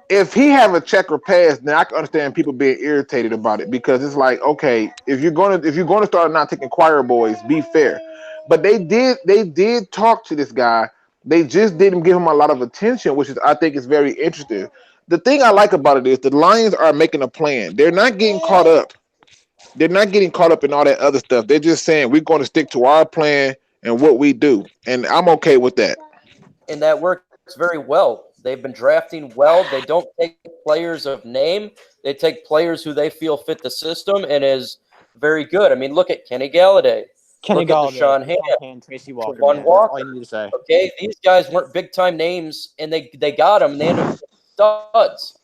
If he have a checker pass, then I can understand people being irritated about it because it's like, okay, if you're gonna start not taking choir boys, be fair. But they did talk to this guy. They just didn't give him a lot of attention, which is I think is very interesting. The thing I like about it is the Lions are making a plan. They're not getting caught up. They're not getting caught up in all that other stuff. They're just saying we're going to stick to our plan and what we do, and I'm okay with that. And that works very well. They've been drafting well. They don't take players of name. They take players who they feel fit the system and is very good. I mean, look at Kenny Galladay. Kenny Look at Galladay, Deshaun Hand, Tracy Walker, Javon man. That's all Walker. you need to say. Okay, these guys weren't big time names, and they got them. And they ended up studs.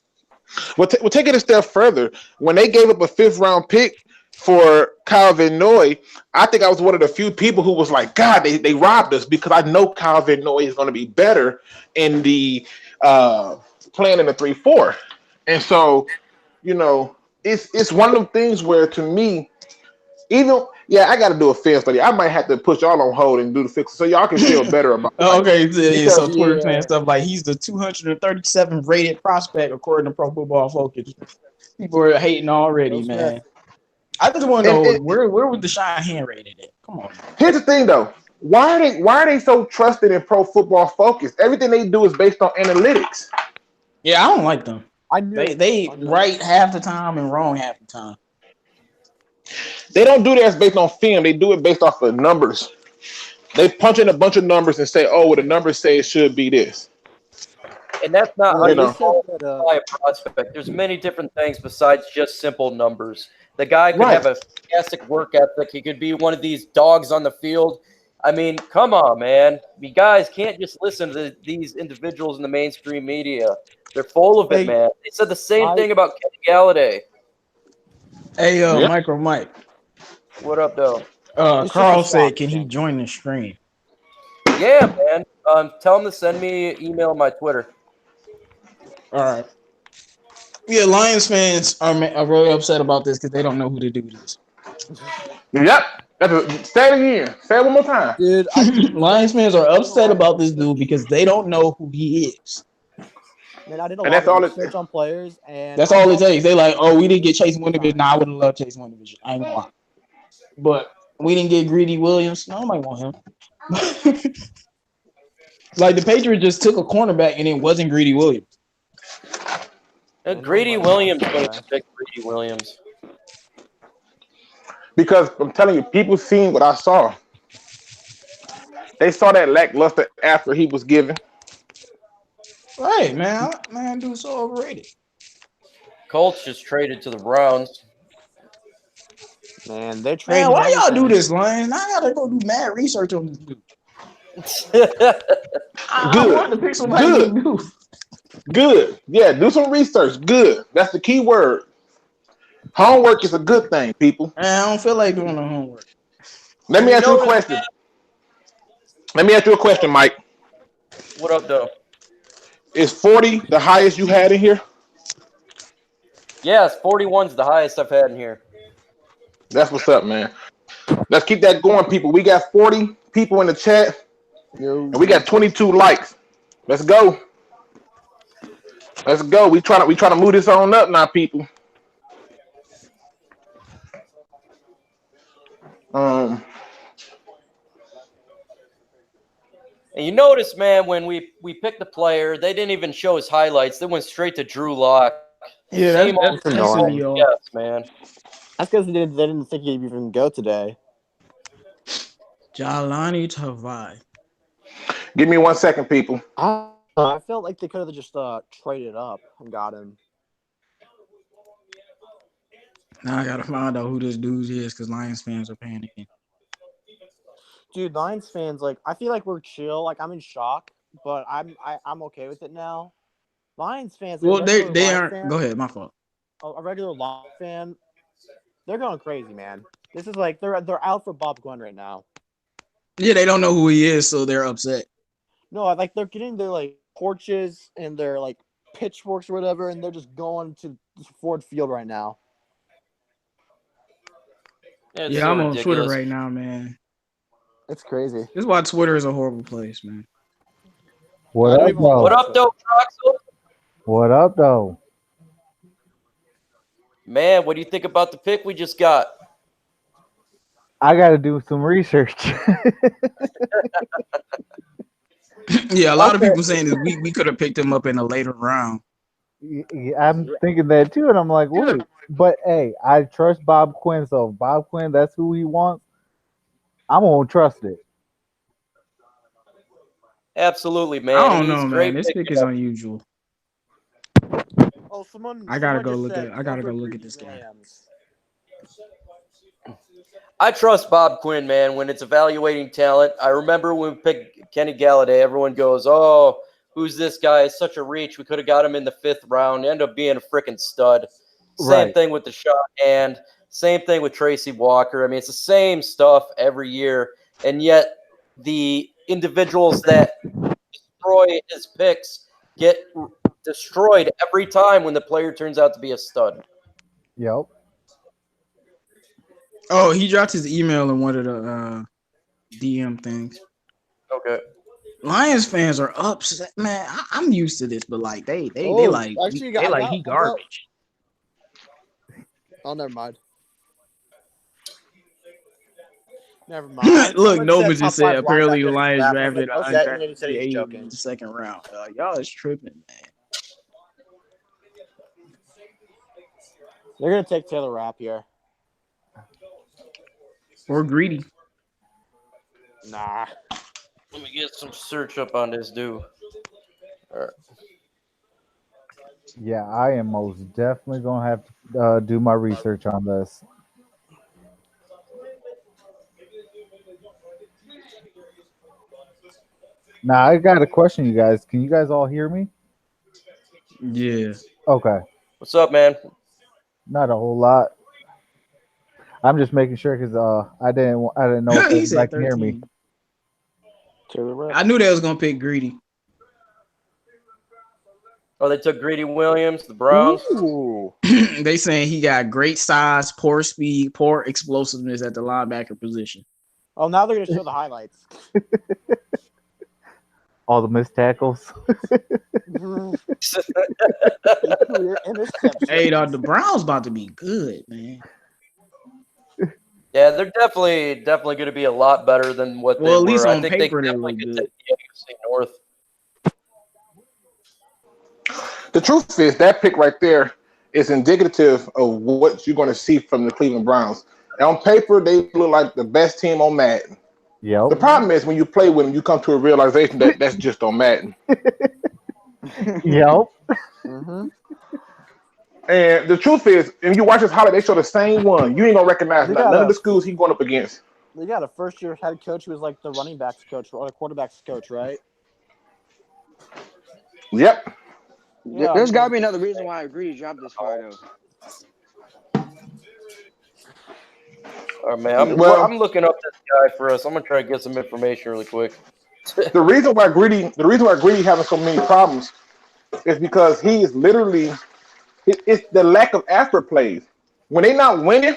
We'll take it a step further. When they gave up a fifth round pick for Kyle Van Noy, I think I was one of the few people who was like, God, they robbed us because I know Kyle Van Noy is going to be better in the playing in the 3-4. And so, it's one of them things where to me, I got to do a film study. I might have to put y'all on hold and do the fix so y'all can feel better about it. Okay, yeah, so Twitter Yeah. saying stuff like he's the 237th rated prospect according to Pro Football Focus. People are hating already, Will Smith. man. I just want to know And- where was Deshaun Hand rated at? Come on. Here's the thing, though. Why are they so trusted in Pro Football Focus? Everything they do is based on analytics. Yeah, I don't like them. I knew They right half the time and wrong half the time. They don't do that based on film. They do it based off of numbers. They punch in a bunch of numbers and say, "Oh, well, the numbers say it should be this." And that's not how Well, you they said that, qualify a prospect. There's many different things besides just simple numbers. The guy could Right. have a fantastic work ethic. He could be one of these dogs on the field. I mean, come on, man. You guys can't just listen to these individuals in the mainstream media. They're full of it, Hey, man. They said the same thing about Kenny Galladay. Hey, Yeah. Micro Mike. What up, though? It's Carl just a said, shock, "Can he man. join the stream?" Yeah, man. Tell him to send me an email on my Twitter. All right. Yeah, Lions fans are really upset about this because they don't know who to do this. Yep. Say it again. Say it one more time. Dude, Lions fans are upset about this dude because they don't know who he is. man, I did a And lot that's of all it- research on players, and That's all it takes. They like, oh, we didn't get Chase Winovich. Nah, I would have loved Chase Winovich. I ain't gonna lie. But we didn't get Greedy Williams. Nobody want him. Like the Patriots just took a cornerback and it wasn't Greedy Williams. Greedy Williams going to pick Greedy Williams. Because I'm telling you, people seen what I saw. They saw that lackluster after he was given. Right, man, dude's so overrated. Colts just traded to the Browns. man, they're trading. Man, why y'all do everything. this, Lions? I gotta go do mad research on this dude. I Good. want to pick somebody Good. new. Good. Yeah, do some research. Good. That's the key word. Homework is a good thing, people. Man, I don't feel like doing the homework. Let me ask you a question. Let me ask you a question, Mike. What up, though? Is 40 the highest you had in here? Yes, 41's the highest I've had in here. That's what's up, man. Let's keep that going, people. We got 40 people in the chat, and we got 22 likes. Let's go. Let's go. We trying to move this on up now, people. And you notice, man, when we picked the player, they didn't even show his highlights. They went straight to Drew Lock. Yeah, Same that's old annoying. yes, man. That's because they didn't think he'd even go today. Jalani Tavai. Give me 1 second, people. I felt like they could have just traded up and got him. Now I gotta find out who this dude is because Lions fans are panicking. Dude, Lions fans, like, I feel like we're chill. Like, I'm in shock, but I'm okay with it now. Lions fans, like, Well, a they regular Lions aren't. fan- Go ahead, my fault. A regular Lions fan, they're going crazy, man. This is like they're out for Bob Glenn right now. Yeah, they don't know who he is, so they're upset. No, like they're getting their like torches and their like pitchforks or whatever, and they're just going to Ford Field right now. It's Yeah, so I'm on ridiculous. Twitter right now, man. It's crazy. This is why Twitter is a horrible place, man. What up, though? What up, though, Troxel? What up, though? Man, what do you think about the pick we just got? I got to do some research. Yeah, a lot of people saying that we could have picked him up in a later round. I'm thinking that too, and I'm like, wait. But hey, I trust Bob Quinn, so if Bob Quinn, that's who he wants, I'm gonna trust it. Absolutely, man. I don't and know, he's man. great This pick is unusual. Oh, someone. I gotta someone go just look said at. I gotta go Gilbert look at Greedy this guy. Williams. I trust Bob Quinn, man, when it's evaluating talent. I remember when we picked Kenny Galladay, everyone goes, oh, who's this guy? It's such a reach. We could have got him in the 5th round. Ended up being a freaking stud. Same Right. thing with the shot hand. Same thing with Tracy Walker. I mean, it's the same stuff every year. And yet the individuals that destroy his picks get destroyed every time when the player turns out to be a stud. Yep. Oh, he dropped his email in one of the DM things. Okay. Lions fans are upset, man. I'm used to this, but like they Oh, like actually, they I like got- he I got- garbage. Oh, never mind. Never mind. Look, Someone Nova said just top said 5 apparently the linebackers in Lions draft. I was drafted like, an okay, and then he said undrafted he was free joking. in the 2nd round. Y'all is tripping, man. They're gonna take Taylor Rapp here. Or greedy. Nah. Let me get some search up on this dude. All right. Yeah, I am most definitely gonna have to do my research on this. Now, I got a question, you guys. Can you guys all hear me? Yeah. Okay, What's up, man? not a whole lot. I'm just making sure because I didn't know if He everybody said can hear me. 13. Taylor Rapp. I knew they was gonna pick greedy. Oh, they took Greedy Williams, the Browns. Ooh. They saying he got great size, poor speed, poor explosiveness at the linebacker position. Oh, now they're gonna show the highlights. All the missed tackles. Clear interception. Hey, dog, the Browns about to be good, man. Yeah, they're definitely going to be a lot better than what Well, at they least were. I on think paper they definitely look could good. take the NFC North. The truth is that pick right there is indicative of what you're going to see from the Cleveland Browns. And on paper, they look like the best team on Madden. Yep. The problem is when you play with them, you come to a realization that that's just on Madden. Yep. Mm-hmm. And the truth is, if you watch this highlight, they show the same one. You ain't gonna recognize They none got of a- the schools he's going up against. They got a first-year head coach who was like the running backs coach or the quarterbacks coach, right? Yep. Yeah, There's got to be another reason why I agree to drop this far, though. All right, man. I'm looking up this guy for us. I'm gonna try to get some information really quick. The reason why Greedy having so many problems is because he is literally it's the lack of effort plays. When they not winning,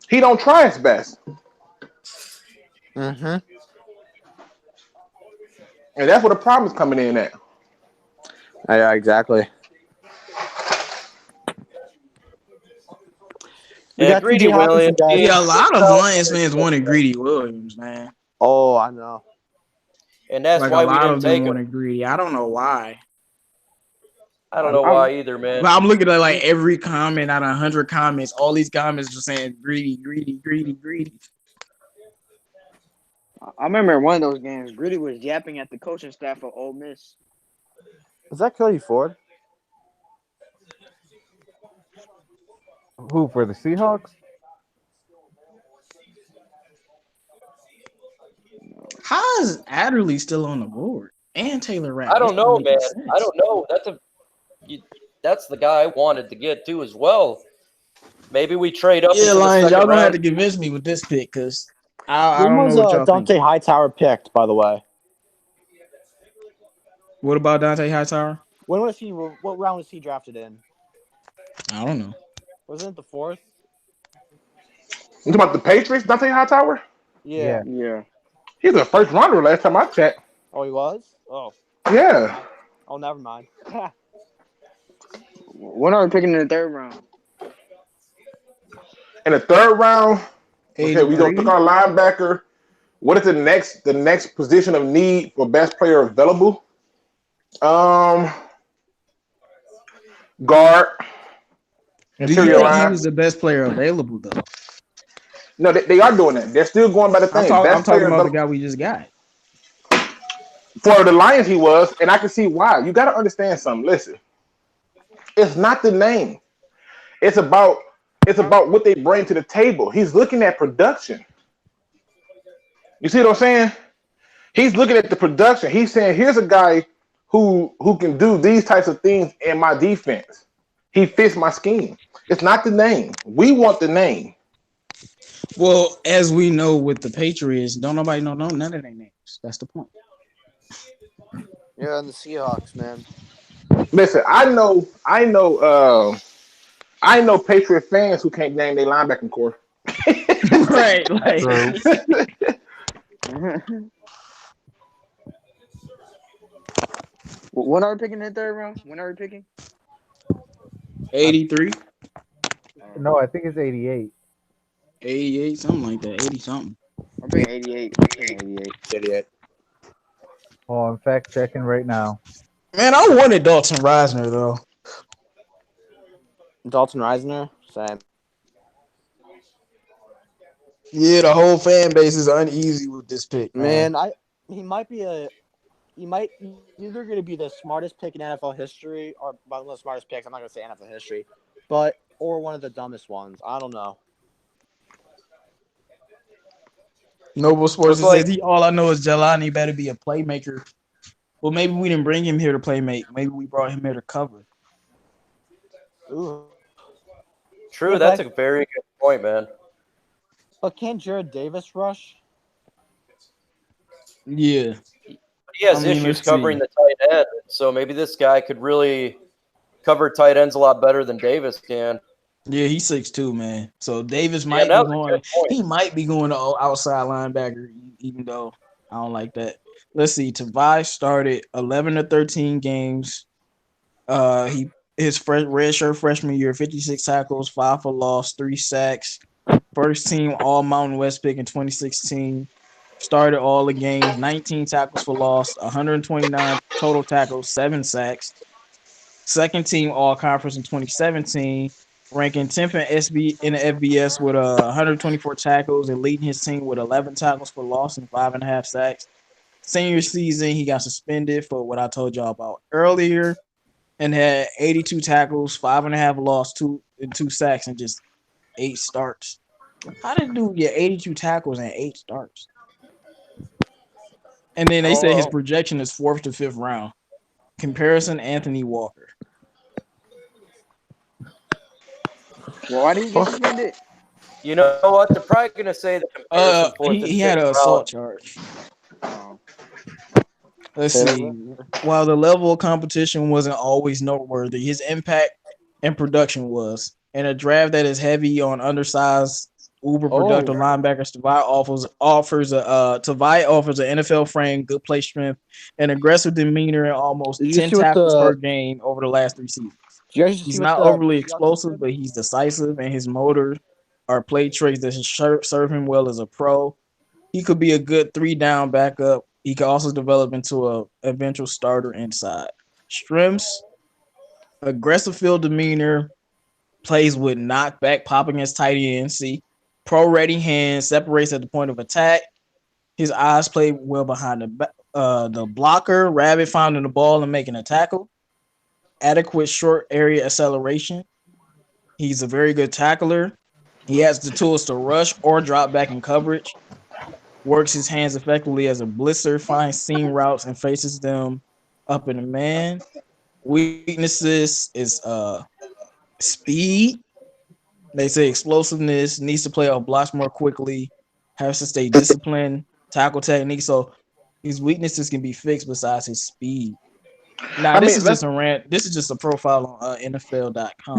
he don't try his best. Mm-hmm. And that's where the problem is coming in at. Yeah, exactly. We got Greedy TJ Hawkinson, Williams. guys. Yeah, a lot of Lions fans wanted Greedy Williams, man. Oh, I know. And that's Like why a we lot didn't of take them him. wanted Greedy. I don't know why. I don't know why either, man. But I'm looking at like every comment out of 100 comments. All these comments are saying greedy, greedy, greedy, greedy. I remember one of those games, Gritty was yapping at the coaching staff of Ole Miss. Is that Cody Ford? Who for the Seahawks? How is Adderley still on the board? And Taylor Rapp? I don't This know, don't make man. sense. I don't know. That's the guy I wanted to get to as well. Maybe we trade up. Yeah, into the Lions, second y'all gonna have round. to convince me with this pick because I When don't was know what y'all Dante think. Hightower picked, by the way? What about Dante Hightower? When was he? What round was he drafted in? I don't know. Wasn't it the 4th? You talking about the Patriots, Dante Hightower? Yeah. Yeah. He's a first rounder last time I checked. Oh, he was? Oh. Yeah. Oh, never mind. What are we picking in the third round? In the third round, okay, we gonna 83. pick our linebacker. What is the next position of need for best player available? Guard, Do you interior think he line. was the best player available though? No, they are doing that. They're still going by the thing. I'm Best talking player about the guy we just got. for the Lions, he was, and I can see why. You got to understand something. Listen, it's not the name. It's about what they bring to the table. He's looking at production. You see what I'm saying? He's looking at the production. He's saying, here's a guy who can do these types of things in my defense. He fits my scheme. It's not the name. We want the name. Well, as we know with the Patriots, don't nobody know none of their names. That's the point. Yeah, and the Seahawks, man. Listen, I know Patriot fans who can't name their linebacking core. Right, like When are we picking in the third round? When are we picking? 83, No, I think it's 88. 88, something like that, 80 something. I'm picking 88. I'm picking 88. 88. Oh, I'm fact checking right now. Man, I wanted Dalton Reisner though. Dalton Reisner, same. Yeah, the whole fan base is uneasy with this pick, man. Man, he might either going to be the smartest pick in NFL history, or one of the smartest picks. I'm not going to say NFL history, or one of the dumbest ones. I don't know. Noble Sports Looks says all I know is Jelani better be a playmaker. Well, maybe we didn't bring him here to playmate. Maybe we brought him here to cover. Ooh. True, that's a very good point, man. But can Jared Davis rush? Yeah. He has I mean, issues let's covering see. the tight end, so maybe this guy could really cover tight ends a lot better than Davis can. Yeah, he's 6'2", man. So Davis Yeah, might that be was a going. good point. He might be going to outside linebacker, even though I don't like that. Let's see. Tavai started 11 to 13 games. His redshirt freshman year, 56 tackles, 5 for loss, 3 sacks. First team All Mountain West pick in 2016. Started all the games, 19 tackles for loss, 129 total tackles, 7 sacks. Second team All Conference in 2017, ranking 10th in the FBS with 124 tackles and leading his team with 11 tackles for loss and 5.5 sacks. Senior season, he got suspended for what I told y'all about earlier, and had 82 tackles, 5.5 loss, 2 sacks, and just 8 starts. How did dude get 82 tackles and 8 starts? And then they say his projection is 4th to 5th round. Comparison: Anthony Walker. Well, why did he get suspended? You know what? They're probably going to say the comparison fourth and He had an fifth assault round. charge. Let's see. While the level of competition wasn't always noteworthy, his impact and production was. In a draft that is heavy on undersized, uber productive linebackers, Tavai offers an NFL frame, good play strength, and aggressive demeanor, and almost 10 tackles per game over the last 3 seasons. He's not overly explosive, but he's decisive, and his motor are play traits that should serve him well as a pro. He could be a good 3-down backup. He could also develop into a eventual starter inside. Strengths: aggressive field demeanor, plays with knockback, popping his tight end. See, pro ready hands, separates at the point of attack. His eyes play well behind the blocker, rabbit finding the ball and making a tackle. Adequate short area acceleration. He's a very good tackler. He has the tools to rush or drop back in coverage. Works his hands effectively as a blitzer, finds seam routes and faces them up in the man. Weaknesses is speed. They say explosiveness, needs to play off blocks more quickly, has to stay disciplined, tackle technique. So his weaknesses can be fixed besides his speed. Now, this is just a rant. This is just a profile on NFL.com.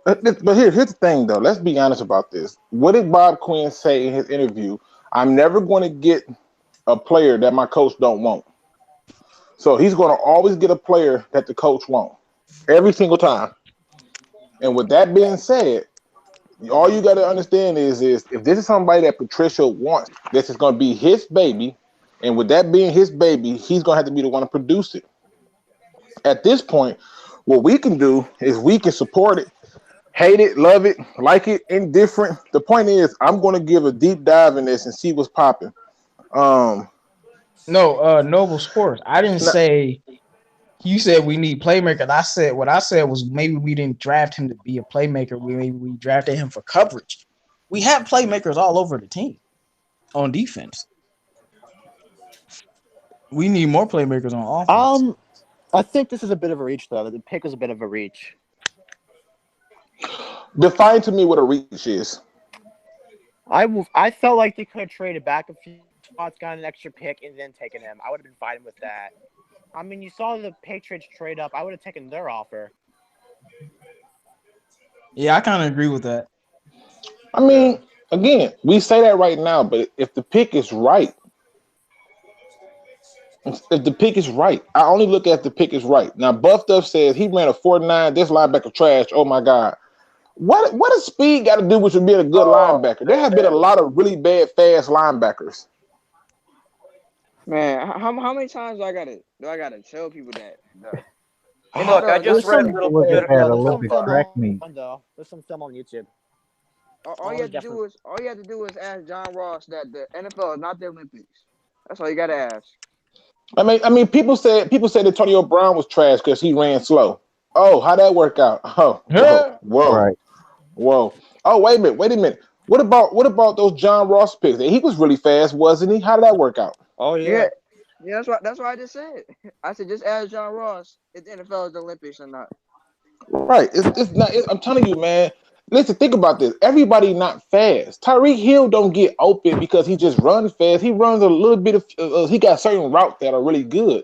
But here's the thing, though. Let's be honest about this. What did Bob Quinn say in his interview? I'm never going to get a player that my coach don't want. So he's going to always get a player that the coach wants every single time. And with that being said, all you got to understand is if this is somebody that Patricia wants, this is going to be his baby. And with that being his baby, he's going to have to be the one to produce it. At this point, what we can do is we can support it, hate it, love it, like it, indifferent. The point is, I'm going to give a deep dive in this and see what's popping. No, Noble Sports. I didn't No. say. You said we need playmakers. I said what I said was maybe we didn't draft him to be a playmaker. Maybe we drafted him for coverage. We have playmakers all over the team on defense. We need more playmakers on offense. I think this is a bit of a reach, though. The pick is a bit of a reach. Define to me what a reach is. I felt like they could have traded back a few spots, got an extra pick, and then taken him. I would have been fine with that. I mean, you saw the Patriots trade up. I would have taken their offer. Yeah, I kind of agree with that. I mean, again, we say that right now, but if the pick is right, I only look at the pick is right. Now, Buffed Up says he ran a 4.9. This linebacker trash. Oh my God. What does speed got to do with you being a good linebacker? There have been a lot of really bad, fast linebackers. Man, how many times do I gotta tell people that? Hey, look, I just read a little bit. There's some film on YouTube. All you have to do is ask John Ross that the NFL is not the Olympics. That's all you gotta ask. I mean, people said Antonio Brown was trash because he ran slow. Oh, how'd that work out? Oh, whoa. Right. Whoa. Oh, wait a minute. What about those John Ross picks? He was really fast, wasn't he? How did that work out? Oh yeah. Yeah, that's what I just said. I said just ask John Ross if the NFL is the Olympics or not. Right. It's not. I'm telling you, man. Listen, think about this. Everybody not fast. Tyreek Hill don't get open because he just runs fast. He runs a little bit of. He got certain routes that are really good.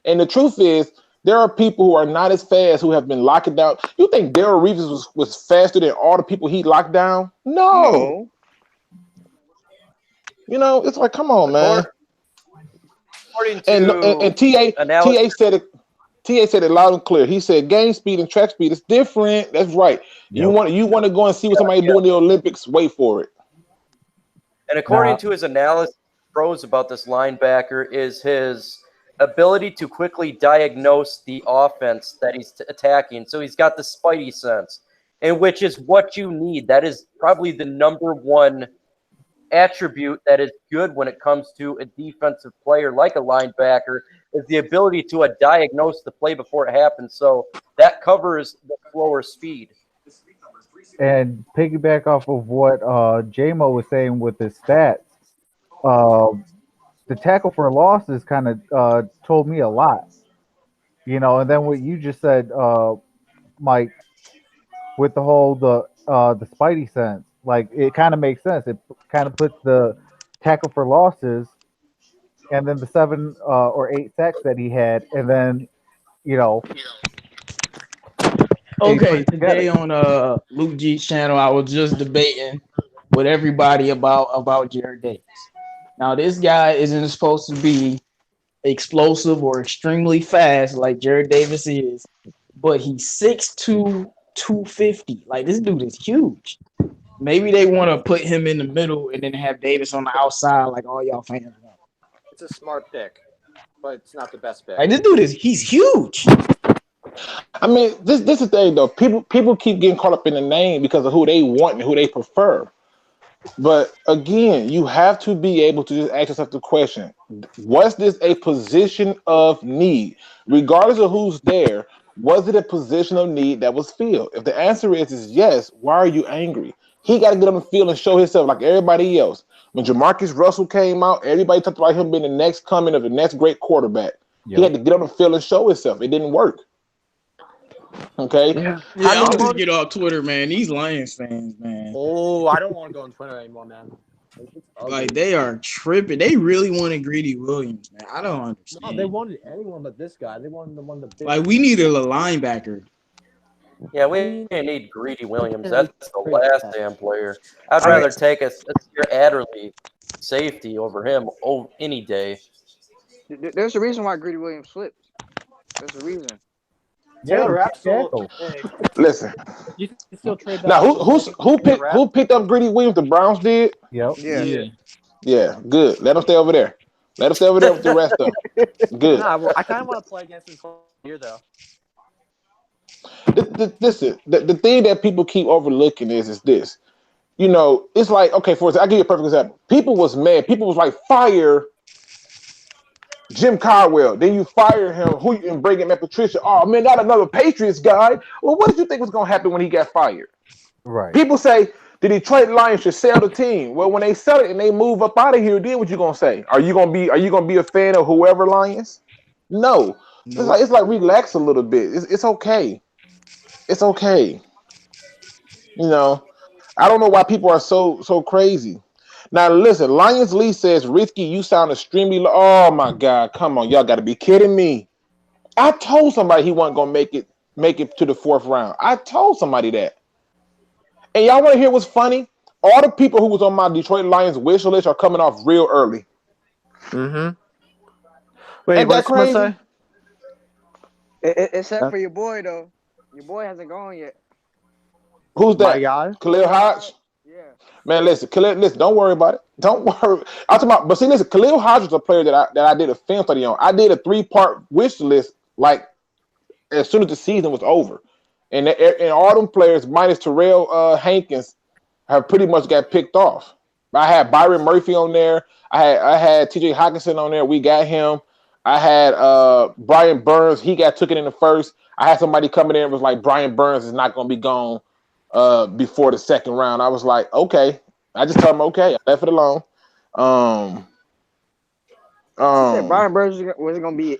And the truth is, there are people who are not as fast who have been locked down. You think Darrell Reeves was faster than all the people he locked down? No. You know, it's like, come on, man. According to and TA said it. TA said it loud and clear. He said game speed and track speed is different. That's right. Yep. You want to go and see what somebody do in the Olympics, wait for it. And according to his analysis, pros about this linebacker is his ability to quickly diagnose the offense that he's attacking. So he's got the spidey sense, and which is what you need. That is probably the number one attribute that is good when it comes to a defensive player like a linebacker, is the ability to diagnose the play before it happens. So that covers the slower speed. And piggyback off of what J-Mo was saying with his stats, the tackle for losses kind of told me a lot. You know, and then what you just said, Mike, with the whole the spidey sense, like it kind of makes sense. It kind of puts the tackle for losses, and then the 7 or 8 sacks that he had, and then Okay, today on Luke G's channel, I was just debating with everybody about Jared Davis. Now, this guy isn't supposed to be explosive or extremely fast like Jared Davis is, but he's 6'2", 250. Like, this dude is huge. Maybe they want to put him in the middle and then have Davis on the outside like all y'all fans want. It's a smart pick, but it's not the best pick. Like, this dude he's huge. I mean, this is the thing, though. People keep getting caught up in the name because of who they want and who they prefer. But again, you have to be able to just ask yourself the question, was this a position of need? Regardless of who's there, was it a position of need that was filled? If the answer is yes, why are you angry? He got to get on the field and show himself like everybody else. When Jamarcus Russell came out, everybody talked about him being the next coming of the next great quarterback. Yep. He had to get on the field and show himself. It didn't work. Okay. Yeah, I'm gonna get off Twitter, man. These Lions fans, man. Oh, I don't want to go on Twitter anymore, man. Like, they are tripping. They really wanted Greedy Williams, man. I don't understand. No, they wanted anyone but this guy. They wanted the one the big. Like, we needed a linebacker. Yeah, we need Greedy Williams. That's the last damn player. I'd rather take a Adderley safety over him any day. There's a reason why Greedy Williams flipped. There's a reason. Taylor Yeah, Rapp still. tackle. Hey, Listen, you can still trade back. now for a second for Taylor Rapp? who picked up Greedy Williams? The Browns did. Yep. Yeah. Yeah, good. Let them stay over there. Let them stay over there with the rest of them. Good. Nah, I kind of want to play against him here though. Listen, the thing that people keep overlooking is this. You know, it's like, okay, for example, I'll give you a perfect example. People was mad. People was like, fire Jim Caldwell. Then you fire him. Who you and bring in Matt Patricia? Oh man, not another Patriots guy. Well, what did you think was gonna happen when he got fired? Right. People say the Detroit Lions should sell the team. Well, when they sell it and they move up out of here, then what you gonna say? Are you gonna be a fan of whoever Lions? No. Nope. It's like relax a little bit. It's okay. It's okay. You know, I don't know why people are so crazy. Now listen, Lions Lee says, Risky, you sound extremely low. Oh my God, come on, y'all got to be kidding me. I told somebody he wasn't gonna make it to the 4th round. I told somebody that. And y'all want to hear what's funny? All the people who was on my Detroit Lions wish list are coming off real early. Mm-hmm. Wait, Ain't what that did someone crazy? say? Except for your boy though. Your boy hasn't gone yet. Who's My that? guy. Khalil Hodge? Yeah. Man, listen, don't worry about it. Don't worry. I'm talking about, but see, listen, Khalil Hodge was a player that I did a film study on. I did a 3-part wish list like as soon as the season was over, and all them players minus Terrell Hankins have pretty much got picked off. I had Byron Murphy on there. I had T.J. Hawkinson on there. We got him. I had Brian Burns. He got took it in the first. I had somebody coming in and was like, Brian Burns is not going to be gone before the 2nd round. I was like, okay. I just told him okay. I left it alone. You said Brian Burns was gonna be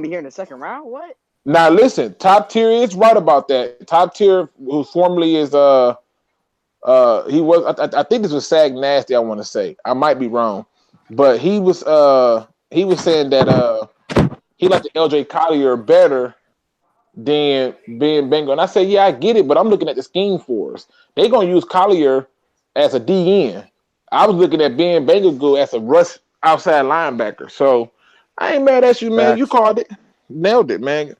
here in the 2nd round. What? Now listen, Top Tier is right about that. Top Tier, who formerly is he was I think this was Sag Nasty. I want to say I might be wrong, but he was saying that he liked the LJ Collier better than Ben Bengal. And I said, yeah, I get it, but I'm looking at the scheme for us. They're gonna use Collier as a DN. I was looking at Ben Bengal as a rush outside linebacker. So I ain't mad at you, man. Facts. You called it, nailed it, man.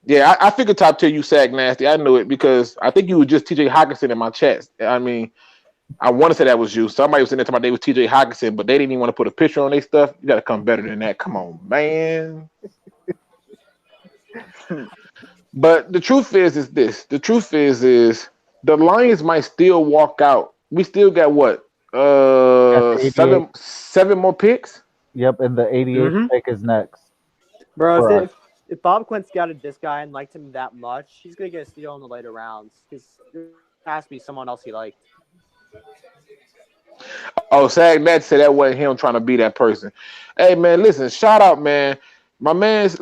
Yeah, I figured Top Tier you Sag Nasty. I knew it because I think you were just TJ Hawkinson in my chat. I mean, I want to say that was you. Somebody was in there talking about they was TJ Hawkinson, but they didn't even want to put a picture on their stuff. You got to come better than that. Come on, man. But the truth is this. The truth is the Lions might still walk out. We still got what? Seven more picks? Yep, and the 88th Mhm. pick is next. Bro, For us. if Bob Quinn scouted this guy and liked him that much, he's gonna get a steal in the later rounds because there has to be someone else he liked. Oh, Sag Nat said that wasn't him trying to be that person. Hey man, listen, shout out, man. My man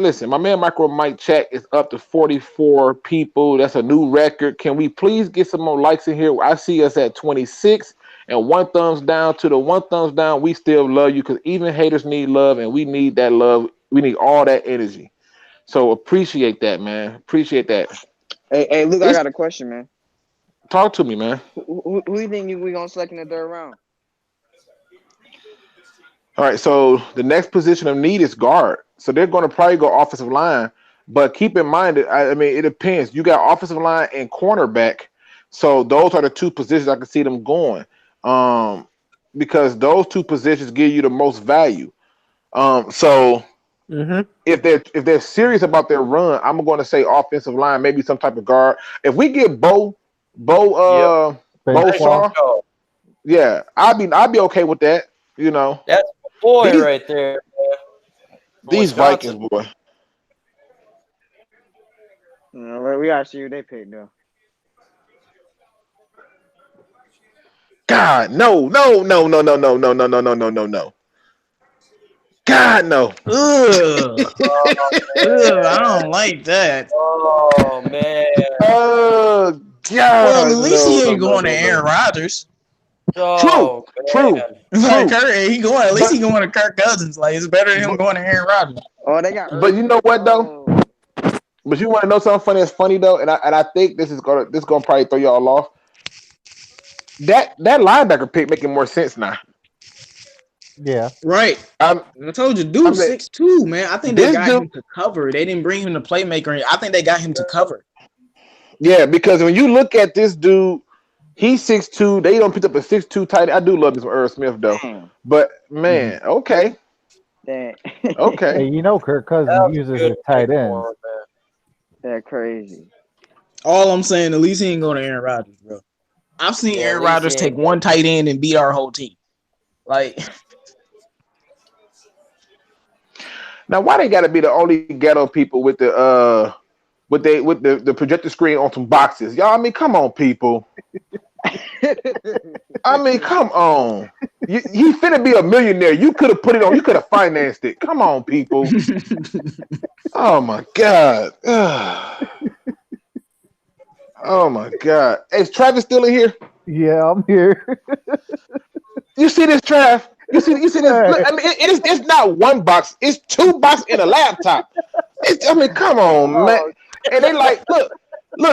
Micro Mike chat is up to 44 people. That's a new record. Can we please get some more likes in here? I see us at 26 and 1 thumbs down. To the 1 thumbs down, we still love you because even haters need love and we need that love. We need all that energy. So appreciate that, man. Appreciate that. Hey, Luke, I got a question, man. Talk to me, man. Who do you think we gonna select in the 3rd round? All right, so the next position of need is guard. So they're going to probably go offensive line. But keep in mind that I mean it depends. You got offensive line and cornerback. So those are the 2 positions I can see them going. Because those 2 positions give you the most value. So if they're serious about their run, I'm going to say offensive line, maybe some type of guard. If we get Bo Shaw, yeah, I'd be okay with that. You know, That's my boy right there. These Wisconsin. Vikings, boy. We gotta see who they pick though. God, no. God, no. Ugh. I don't like that. Oh man. Oh God. Well, at least he ain't going to Aaron Rodgers. Oh, True. Like Kirk, he going. At least he going to Kirk Cousins. Like it's better than him going to Aaron Rodgers. Oh, they got. But you know what though? But you want to know something funny? It's funny though, and I think this is gonna probably throw y'all off. That linebacker pick making more sense now. Yeah. Right. I'm, I told you, dude, I'm like, 6'2", man. I think they this got dude, him to cover. They didn't bring him to playmaker. I think they got him to cover. yeah, because when you look at this dude, he's 6'2". They don't pick up a 6'2" tight end. I do love this from Irv Smith though, Damn. but man, okay, Damn. okay. Hey, you know Kirk Cousins That was a uses good his tight pick, ends. Warren, man. That crazy. All I'm saying, at least he ain't going to Aaron Rodgers, bro. I've seen Yeah, Aaron at least Rodgers he take ain't one tight end and beat our whole team. Like, Now, why they got to be the only ghetto people with the the projector screen on some boxes? Y'all, I mean, come on, people. I mean, come on. He finna be a millionaire. You could have put it on. You could have financed it. Come on, people. Oh my god. Oh my god. Hey, is Travis still in here? Yeah, I'm here. You see this, Trav? You see this? I mean, it's not one box. It's two boxes in a laptop. I mean, come on, man. And they like, look,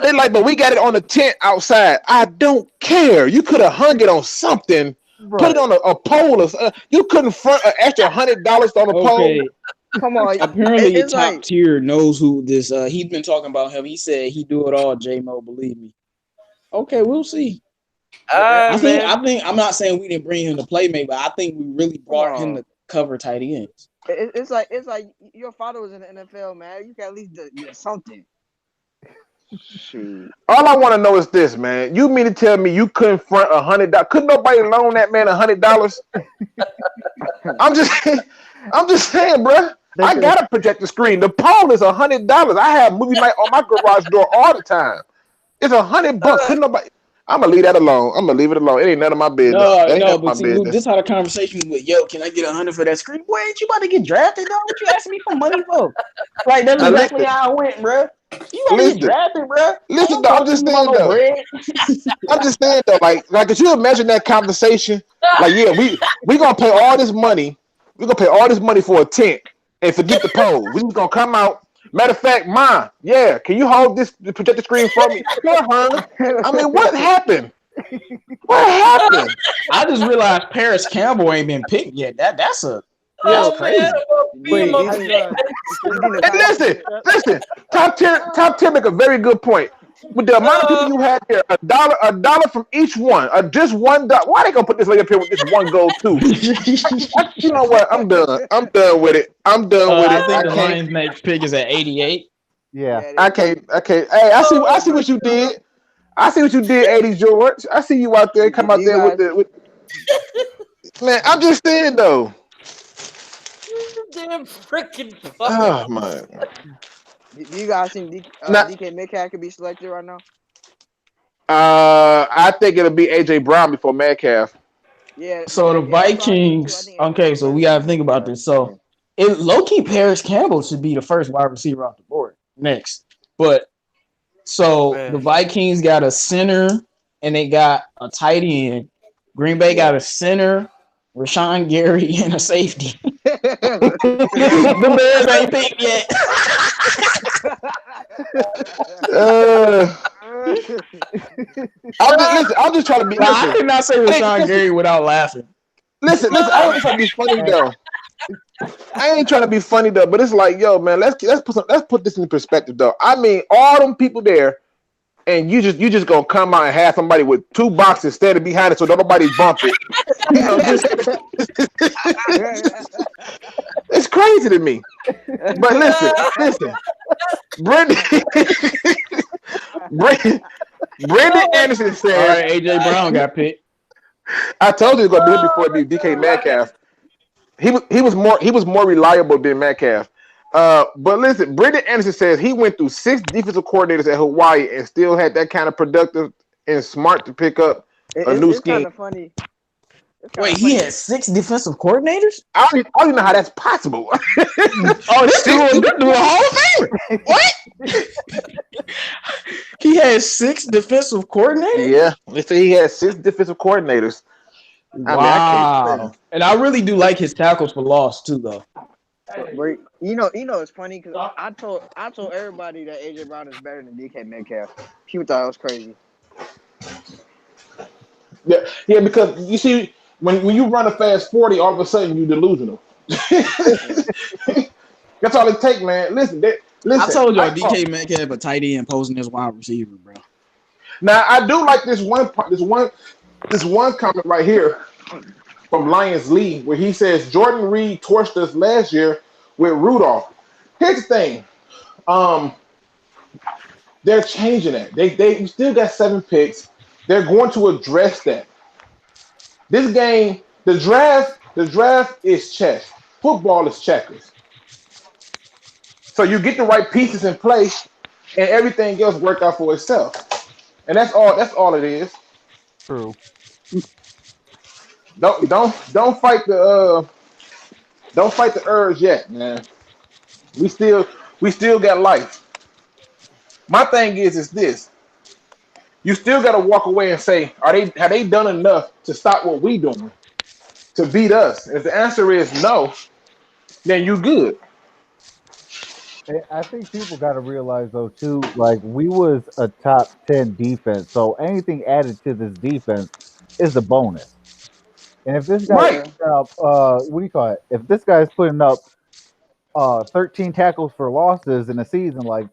they like, but we got it on the tent outside. I don't care. You could have hung it on something. Put it on a pole. Or, you couldn't front an extra $100 on a pole. Come on. apparently It's top like, tier knows who this. He's been talking about him. He said he do it all. J-Mo, believe me. Okay, we'll see. I think I'm not saying we didn't bring him to play, but I think we really brought him to cover tight ends. it's like your father was in the NFL, man. You can at least do something. Shoot. All I want to know is this, man. You mean to tell me you couldn't front $100? Couldn't nobody loan that man $100? I'm just saying, bro. I got to project the screen. The pole is $100. I have movie night on my garage door all the time. It's $100. Couldn't nobody? I'm gonna leave that alone. I'm gonna leave it alone. It ain't none of my business. No, but see, Luke, this had a conversation with, yo, can I get $100 for that screen? Boy, ain't you about to get drafted, dog? What you asking me for money for? Like, that's exactly how I went, bro. You about to get drafted, bro? Listen, though, I'm just saying, though. I'm just saying, though, like, could you imagine that conversation? Like, yeah, we gonna pay all this money. We gonna pay all this money for a tent and forget the pole. We just gonna come out. Matter of fact, Mom, yeah, can you hold this projector screen for me? Sure, hon. I mean, what happened? What happened? I just realized Paris Campbell ain't been picked yet. That's crazy. Wait, listen. Top 10 make a very good point. With the amount of people you had there, a dollar from each one, just $1. Why they gonna put this lady up here with just one gold too? You know what? I'm done. I'm done with it. I think the Lions next pick is at 88. Yeah. I can't. Hey, I see what you did. I see what you did, 80 George. I see you out there. Come out there with man. I'm just saying though. Damn freaking fuck. Oh my. Do you guys think DK Metcalf could be selected right now? I think it'll be AJ Brown before Metcalf. Yeah. So the Vikings. Okay, so we gotta think about this. So low-key Paris Campbell should be the first wide receiver off the board next. But so the Vikings got a center and they got a tight end. Green Bay got a center, Rashawn Gary, and a safety. The Bears ain't picked yet. I'm just trying to be. I did not say Rashawn Gary without laughing. Listen. I ain't trying to be funny though. I ain't trying to be funny though, but it's like, yo, man, let's put this in perspective though. I mean, all them people there, and you just gonna come out and have somebody with two boxes standing behind it so nobody bump it. You know, it's crazy to me. But listen, Brendan Anderson said, all right, AJ Brown got picked. I told you it's gonna be him before it be DK Metcalf. He was more reliable than Metcalf. But listen, Brendan Anderson says he went through 6 defensive coordinators at Hawaii and still had that kind of productive and smart to pick up a new scheme. Kind of funny. Wait, he had 6 defensive coordinators? I don't even know how that's possible. This dude a Hall of Famer. What? He had 6 defensive coordinators? Yeah, they say he had 6 defensive coordinators. Wow. And I really do like his tackles for loss too, though. You know, it's funny because I told everybody that AJ Brown is better than DK Metcalf. People thought I was crazy. Yeah, because you see, when you run a fast 40, all of a sudden you delusional. That's all it takes, man. Listen, I told y'all DK Metcalf a tight end posing as wide receiver, bro. Now I do like this one comment right here from Lions Lee where he says Jordan Reed torched us last year with Rudolph. Here's the thing. They're changing it. They still got 7 picks. They're going to address that. This game, the draft is chess. Football is checkers. So you get the right pieces in place, and everything else work out for itself. And that's all it is. True. Don't fight the urge yet, man. We still got life. My thing is this. You still got to walk away and say, have they done enough to stop what we doing to beat us? And if the answer is no, then you good. I think people got to realize though too, like we was a top 10 defense, so anything added to this defense is a bonus. And if this guy Right. up, what do you call it? If this guy's putting up 13 tackles for losses in a season, like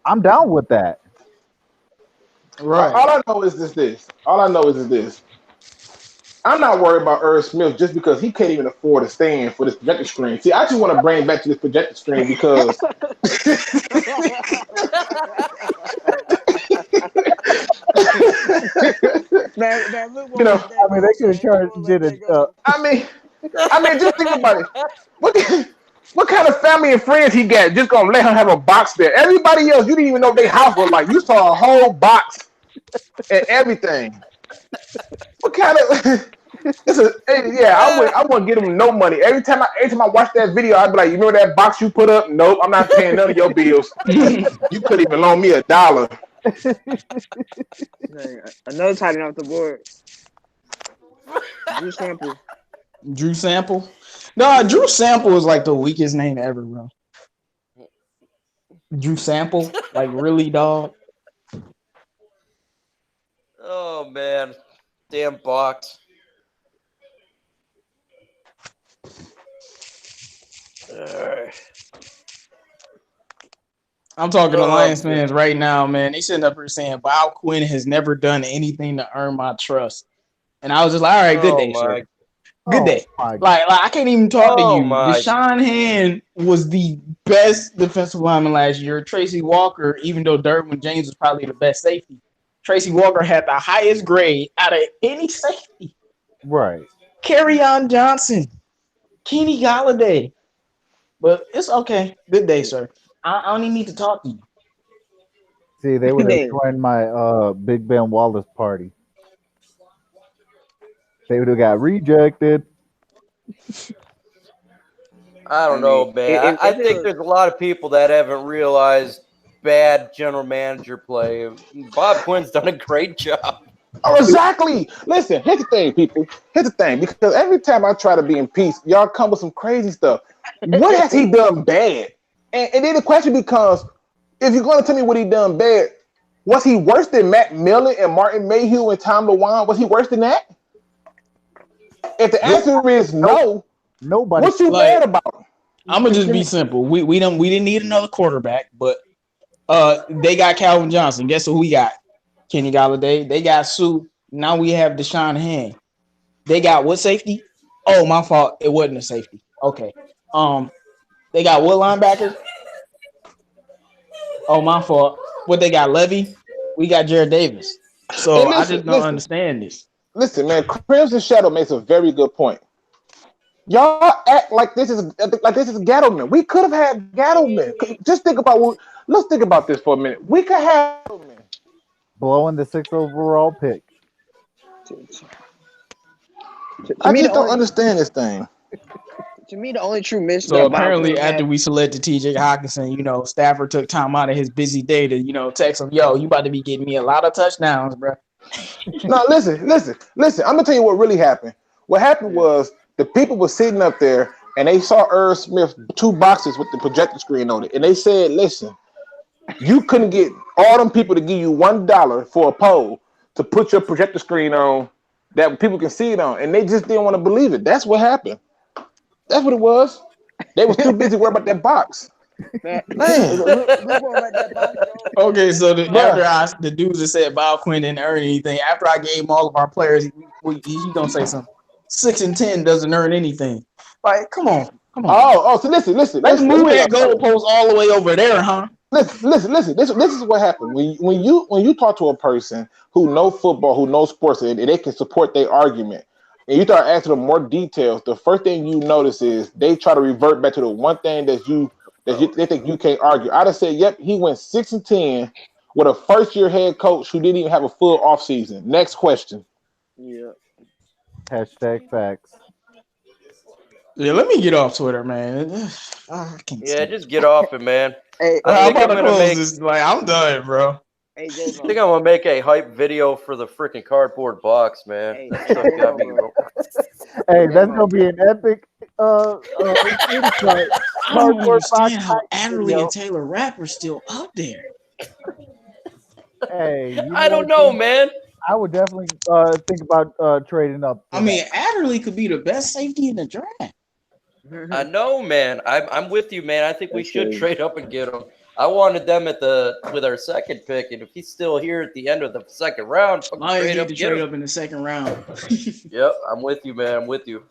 I'm down with that. Right. All I know is this. I'm not worried about Irv Smith just because he can't even afford to stand for this projector screen. See, I just want to bring back to this projector screen because man, look you know, I mean, they could have charged did it. I mean, just think about it. What kind of family and friends he got just gonna let him have a box there? Everybody else, you didn't even know their house was like. You saw a whole box and everything. What kind of? I wouldn't give him no money. Every time I watch that video, I'd be like, you remember that box you put up? Nope, I'm not paying none of your bills. You couldn't even loan me $1. Another tight end off the board. Drew Sample. No, Drew Sample is like the weakest name ever, bro. Drew Sample, like really, dog. Oh man, damn box. I'm talking to Lions fans right now, man. They sitting up here saying Bob Quinn has never done anything to earn my trust, and I was just like, all right, good day, sir. Good day. Like I can't even talk to you. Deshaun Hand was the best defensive lineman last year. Tracy Walker, even though Derwin James was probably the best safety, Tracy Walker had the highest grade out of any safety. Right. Kerryon Johnson, Kenny Golladay. But it's okay. Good day, sir. I don't even need to talk to you. See, they would have joined my Big Ben Wallace party. They would have got rejected. I don't know, man. I think there's a lot of people that haven't realized bad general manager play. Bob Quinn's done a great job. Oh, exactly. Listen, here's the thing, people. Here's the thing, because every time I try to be in peace, y'all come with some crazy stuff. What has he done bad? And then the question becomes, if you're going to tell me what he done bad, was he worse than Matt Millen and Martin Mayhew and Tom LeWan? Was he worse than that? If the answer is no, nobody. What you mad about? I'm gonna just be simple. We didn't need another quarterback, but they got Calvin Johnson. Guess who we got? Kenny Golladay. They got Sue. Now we have Deshaun Hand. They got what safety? Oh, my fault. It wasn't a safety. Okay. They got what linebacker? Oh, my fault. What they got? Levy. We got Jared Davis. So I just don't understand this. Listen, man. Crimson Shadow makes a very good point. Y'all act like this is Gettleman. We could have had Gettleman. Just think about let's think about this for a minute. We could have Gettleman. Blowing the 6th overall pick. I just don't understand this thing. To me, the only true miss. So apparently, after we selected T.J. Hawkinson, Stafford took time out of his busy day to, text him, "Yo, you about to be getting me a lot of touchdowns, bro." No, listen. I'm gonna tell you what really happened. What happened was the people were sitting up there and they saw Irv Smith 2 boxes with the projector screen on it, and they said, "Listen, you couldn't get all them people to give you $1 for a poll to put your projector screen on that people can see it on, and they just didn't want to believe it. That's what happened. That's what it was. They was too busy worried about that box. Man, Man. who gonna let that box go? Okay, so Bruh. after the dudes that said Bob Quinn didn't earn anything, after I gave him all of our players, he gonna say something. 6-10 doesn't earn anything. Like, come on. So listen. Let's move that goalpost all the way over there, huh? Listen. This is what happened when you talk to a person who knows football, who knows sports, and they can support their argument, and you start asking them more details. The first thing you notice is they try to revert back to the one thing they think you can't argue. I'd have said, yep, he went 6-10 with a first-year head coach who didn't even have a full offseason. Next question. Yeah. Hashtag facts. Yeah, let me get off Twitter, man. I can't Yeah, stand just get off it, man. Hey, I I'm think about I'm to gonna close make. this. Like, I'm done, bro. hey, I J-Mo. think I'm gonna make a hype video for the freaking cardboard box, man. Hey, That hey, stuff got me. J-Mo, Hey, that's J-Mo. gonna be an epic I don't cardboard box understand how hype Adderley video. and Taylor Rapp are still up there. Hey, you know I don't what, know, King? man. I would definitely think about trading up. I mean, Adderley could be the best safety in the draft. I know, man. I'm with you, man. I think we That's should crazy. trade up and get him. I wanted them with our second pick, and if he's still here at the end of the second round, fucking Lions trade need up, to get trade him. up in the second round. Yep, I'm with you, man. I'm with you.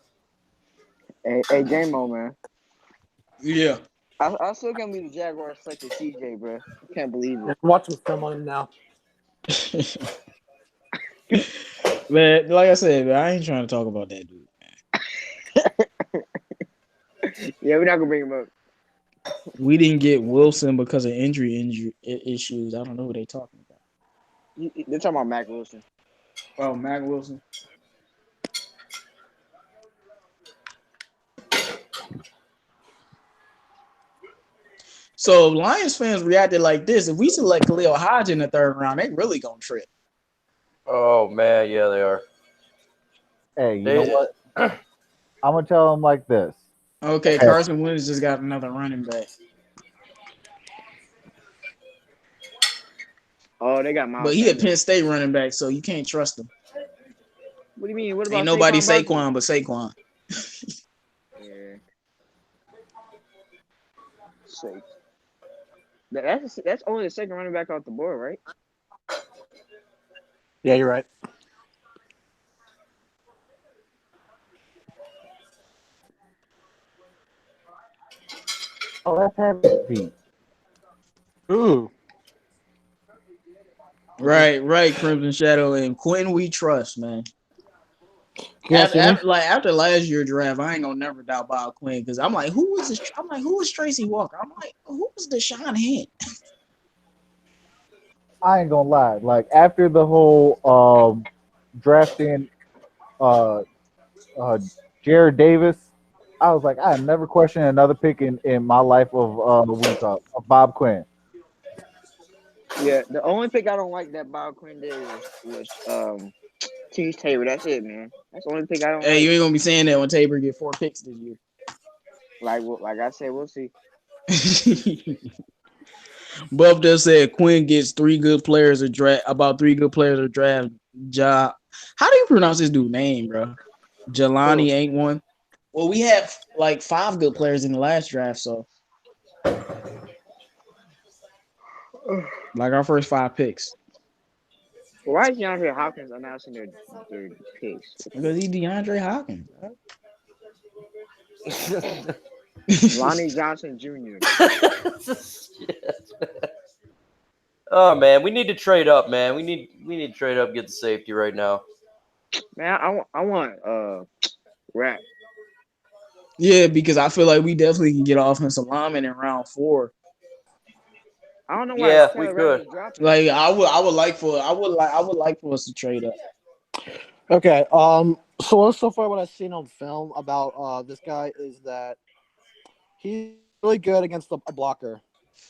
Hey, J-Mo, man. Yeah. I still can't believe the Jaguars selected CJ, bro. I can't believe it. Watch some film on him now. Man, like I said, man, I ain't trying to talk about that dude. Yeah, we're not gonna bring him up. We didn't get Wilson because of injury issues. I don't know what they talking about. They're talking about Mac Wilson. Oh, Mac Wilson. So if Lions fans reacted like this, if we select Khalil Hodge in the third round, they really gonna trip. Oh man, yeah, they are. Hey, you know what? I'm gonna tell them like this. Okay, Carson Wentz just got another running back. Oh, they got Miles. But he a Sanders. Penn State running back, so you can't trust him. What do you mean? What about Ain't nobody Saquon but Saquon. Yeah. Safe. That's only the second running back off the board, right? Yeah, you're right. Oh, that's heavy. Ooh. Right, Crimson Shadow and Quinn we trust, man. Yeah, After last year's draft, I ain't gonna never doubt Bob Quinn because I'm like, who was this? I'm like, who was Tracy Walker? I'm like, who was Deshaun Hint? I ain't gonna lie. Like after the whole drafting Jared Davis, I was like, I had never questioned another pick in my life of Bob Quinn. Yeah, the only pick I don't like that Bob Quinn did was Tease Tabor. That's it, man. That's the only pick I don't Hey, like. you ain't gonna be saying that when Tabor get 4 picks this year. Like I said, we'll see. Buff just said Quinn gets 3 good players of draft. About 3 good players of draft. How do you pronounce this dude's name, bro? Jelani ain't one. Well, we have like 5 good players in the last draft, so like our first 5 picks. Why is DeAndre Hopkins announcing their picks? Because he's DeAndre Hopkins, bro. Lonnie Johnson Jr. Oh man, we need to trade up, man. We need to trade up, get the safety right now. Man, I want Rap. Yeah, because I feel like we definitely can get offensive lineman in round 4. I don't know why. Yeah, we could. Like I would like for us to trade up. Okay. So far, what I've seen on film about this guy is that he's really good against a blocker.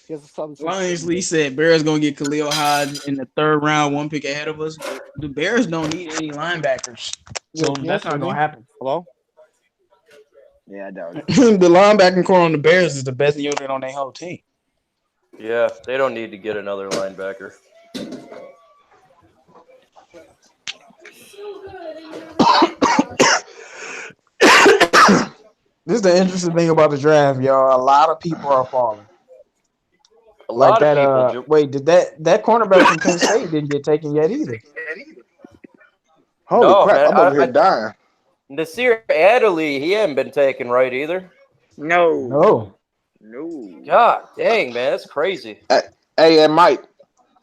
He has some Lions Lee said Bears gonna get Khalil Hodge in the 3rd round, 1 pick ahead of us. The Bears don't need any linebackers, so that's not gonna happen. Hello. Yeah, I doubt it. The linebacking core on the Bears is the best unit on their whole team. Yeah, they don't need to get another linebacker. This is the interesting thing about the draft, y'all. A lot of people are falling. A Like lot of that. people. Wait, did that cornerback from Penn State didn't get taken yet either? Holy No, crap! man. I'm over here dying. Nasir Adderley, he hadn't been taken right either. No. God dang, man, that's crazy. Hey, and Mike,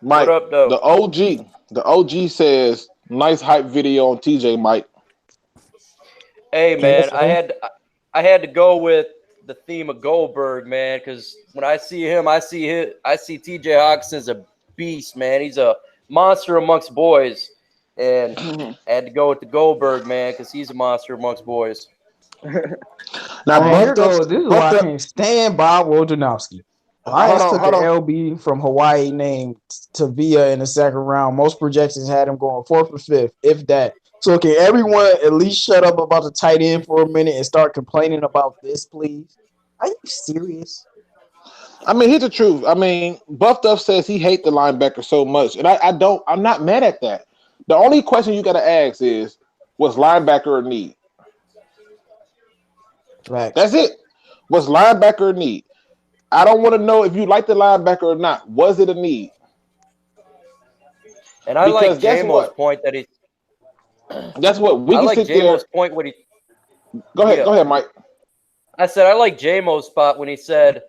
What up, though? the OG says nice hype video on TJ, Mike. Hey, man, KSO? I had to go with the theme of Goldberg, man, because when I see him, I see TJ Hawkinson's a beast, man. He's a monster amongst boys, and I had to go with the Goldberg, man, because he's a monster amongst boys. Now, Here goes. This is why I can't stand Bob Wojnarowski. Lions took an LB from Hawaii named Tavia in the second round. Most projections had him going 4th or 5th, if that. So can everyone at least shut up about the tight end for a minute and start complaining about this, please? Are you serious? I mean, here's the truth. I mean, Buffed Up says he hates the linebacker so much, and I'm not mad at that. The only question you got to ask is, was linebacker a need? Right. That's it. Was linebacker a need? I don't want to know if you like the linebacker or not. Was it a need? And I like J-Mo's point that he. That's what we can sit there. Point when he. Go ahead, Mike. I said I like J-Mo's spot when he said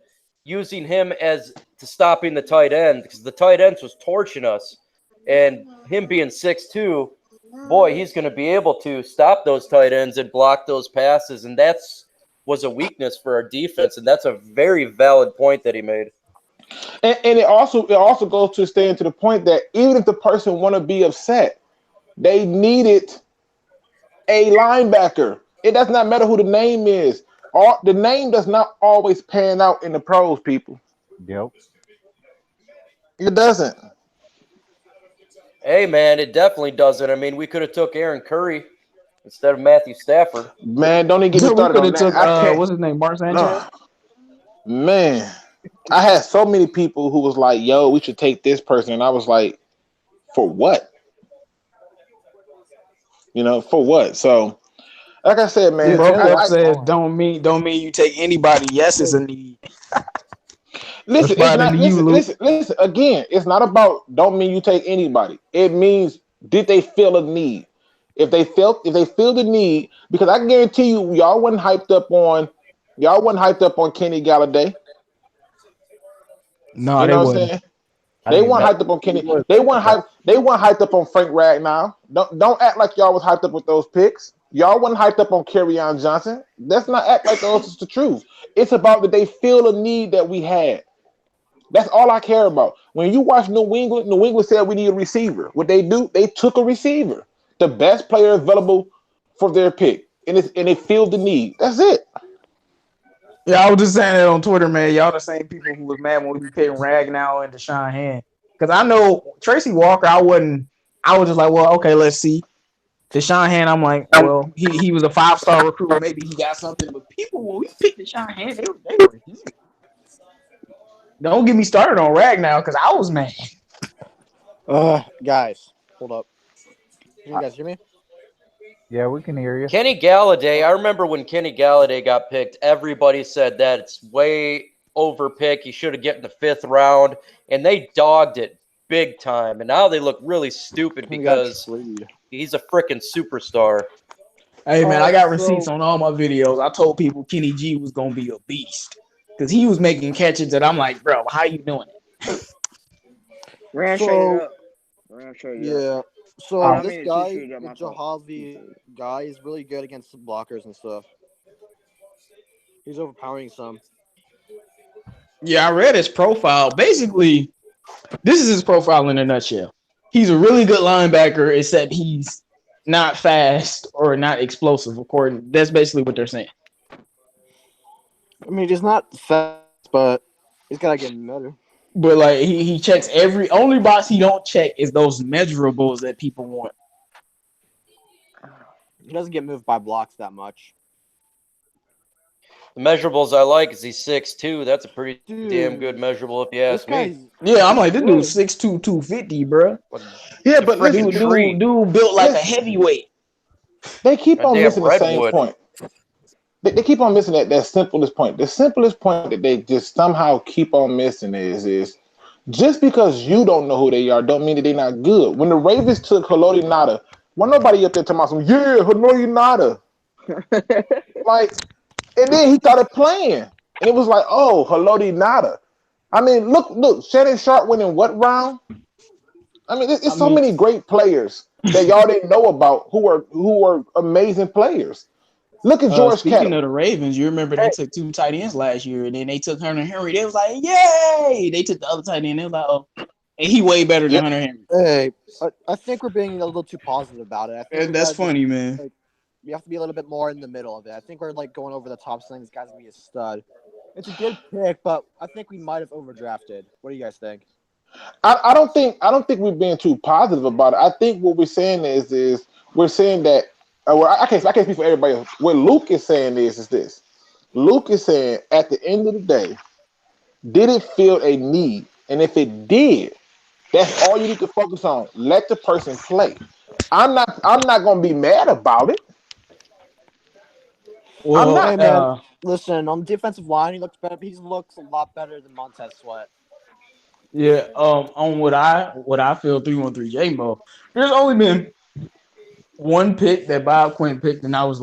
using him as to stopping the tight end because the tight ends was torching us, and him being 6'2", boy, he's going to be able to stop those tight ends and block those passes, and was a weakness for our defense, and that's a very valid point that he made. And it also goes to stand to the point that even if the person want to be upset, they needed a linebacker. It does not matter who the name is. The name does not always pan out in the pros, people. Yep. It doesn't. Hey, man, it definitely doesn't. I mean, we could have took Aaron Curry instead of Matthew Stafford. Man, don't even get me started on that. What's his name? Mark Sanchez? Man, I had so many people who was like, yo, we should take this person. And I was like, for what? For what? So, like I said, man. I said, don't mean you take anybody. Yes, it's a need. Listen, again, it's not about don't mean you take anybody. It means did they feel a need? If they feel the need, because I can guarantee you, y'all wasn't hyped up on Kenny Galladay. No, they wasn't. They weren't hyped up on Kenny. They weren't hyped up on Frank Ragnow. Don't act like y'all was hyped up with those picks. Y'all wasn't hyped up on Kerryon Johnson. Let's not act like those is the truth. It's about that they feel a need that we had. That's all I care about. When you watch New England said we need a receiver. What they do, they took a receiver, the best player available for their pick, and they feel the need. That's it. Yeah, I was just saying that on Twitter, man. Y'all the same people who was mad when we picked Ragnow and Deshaun Hand. Because I know Tracy Walker, I was just like, well, okay, let's see. Deshaun Hand, I'm like, well, he was a 5-star recruit. Maybe he got something. But people, when we picked Deshaun Hand, they were here. Don't get me started on Ragnow because I was mad. Guys, hold up. Can you guys hear me? Yeah, we can hear you. Kenny Galladay, I remember when Kenny Galladay got picked, everybody said that it's way overpick. He should have get in the 5th round, and they dogged it big time. And now they look really stupid because he's a freaking superstar. Hey, man, I got receipts on all my videos. I told people Kenny G was going to be a beast because he was making catches that I'm like, bro, how you doing it? Yeah. So this guy, the Jahavi guy, is really good against the blockers and stuff. He's overpowering some. Yeah, I read his profile. Basically, this is his profile in a nutshell. He's a really good linebacker, except he's not fast or not explosive. That's basically what they're saying. I mean, he's not fast, but he's gotta get better. But like he checks only box he don't check is those measurables that people want. He doesn't get moved by blocks that much. The measurables I like is he's 6'2". That's a pretty damn good measurable if you ask me. Yeah, I'm like, this dude's 6'2", 250, bro. Yeah, but dude built like a heavyweight. They keep on missing the same point. they keep on missing that simplest point. The simplest point that they just somehow keep on missing is just because you don't know who they are, don't mean that they're not good. When the Ravens took Haloti Nada, well, nobody up there talking about some, yeah, Haloti Nada. Like, and then he started playing. And it was like, oh, Haloti Nada. I mean, look, Shannon Sharp went in what round? I mean, it's so many great players that y'all didn't know about who were amazing players. Look at George Speaking Kittle. of the Ravens, you remember they took 2 tight ends last year, and then they took Hunter Henry. They was like, yay! They took the other tight end. They was like, oh, and he way better than Hunter Henry. Hey, I think we're being a little too positive about it. I think And that's funny, man. Like, we have to be a little bit more in the middle of it. I think we're like going over the top, saying this guy's gonna be a stud. It's a good pick, but I think we might have overdrafted. What do you guys think? I don't think we're being too positive about it. I think what we're saying is we're saying that well, I can't speak for everybody else. What Luke is saying is this. Luke is saying at the end of the day, did it feel a need? And if it did, that's all you need to focus on. Let the person play. I'm not gonna be mad about it. Well, I'm not. Hey man, listen, on the defensive line, he looks better. He looks a lot better than Montez Sweat. Yeah, on what I feel 313 J-Mo, there's only been one pick that Bob Quinn picked, and I was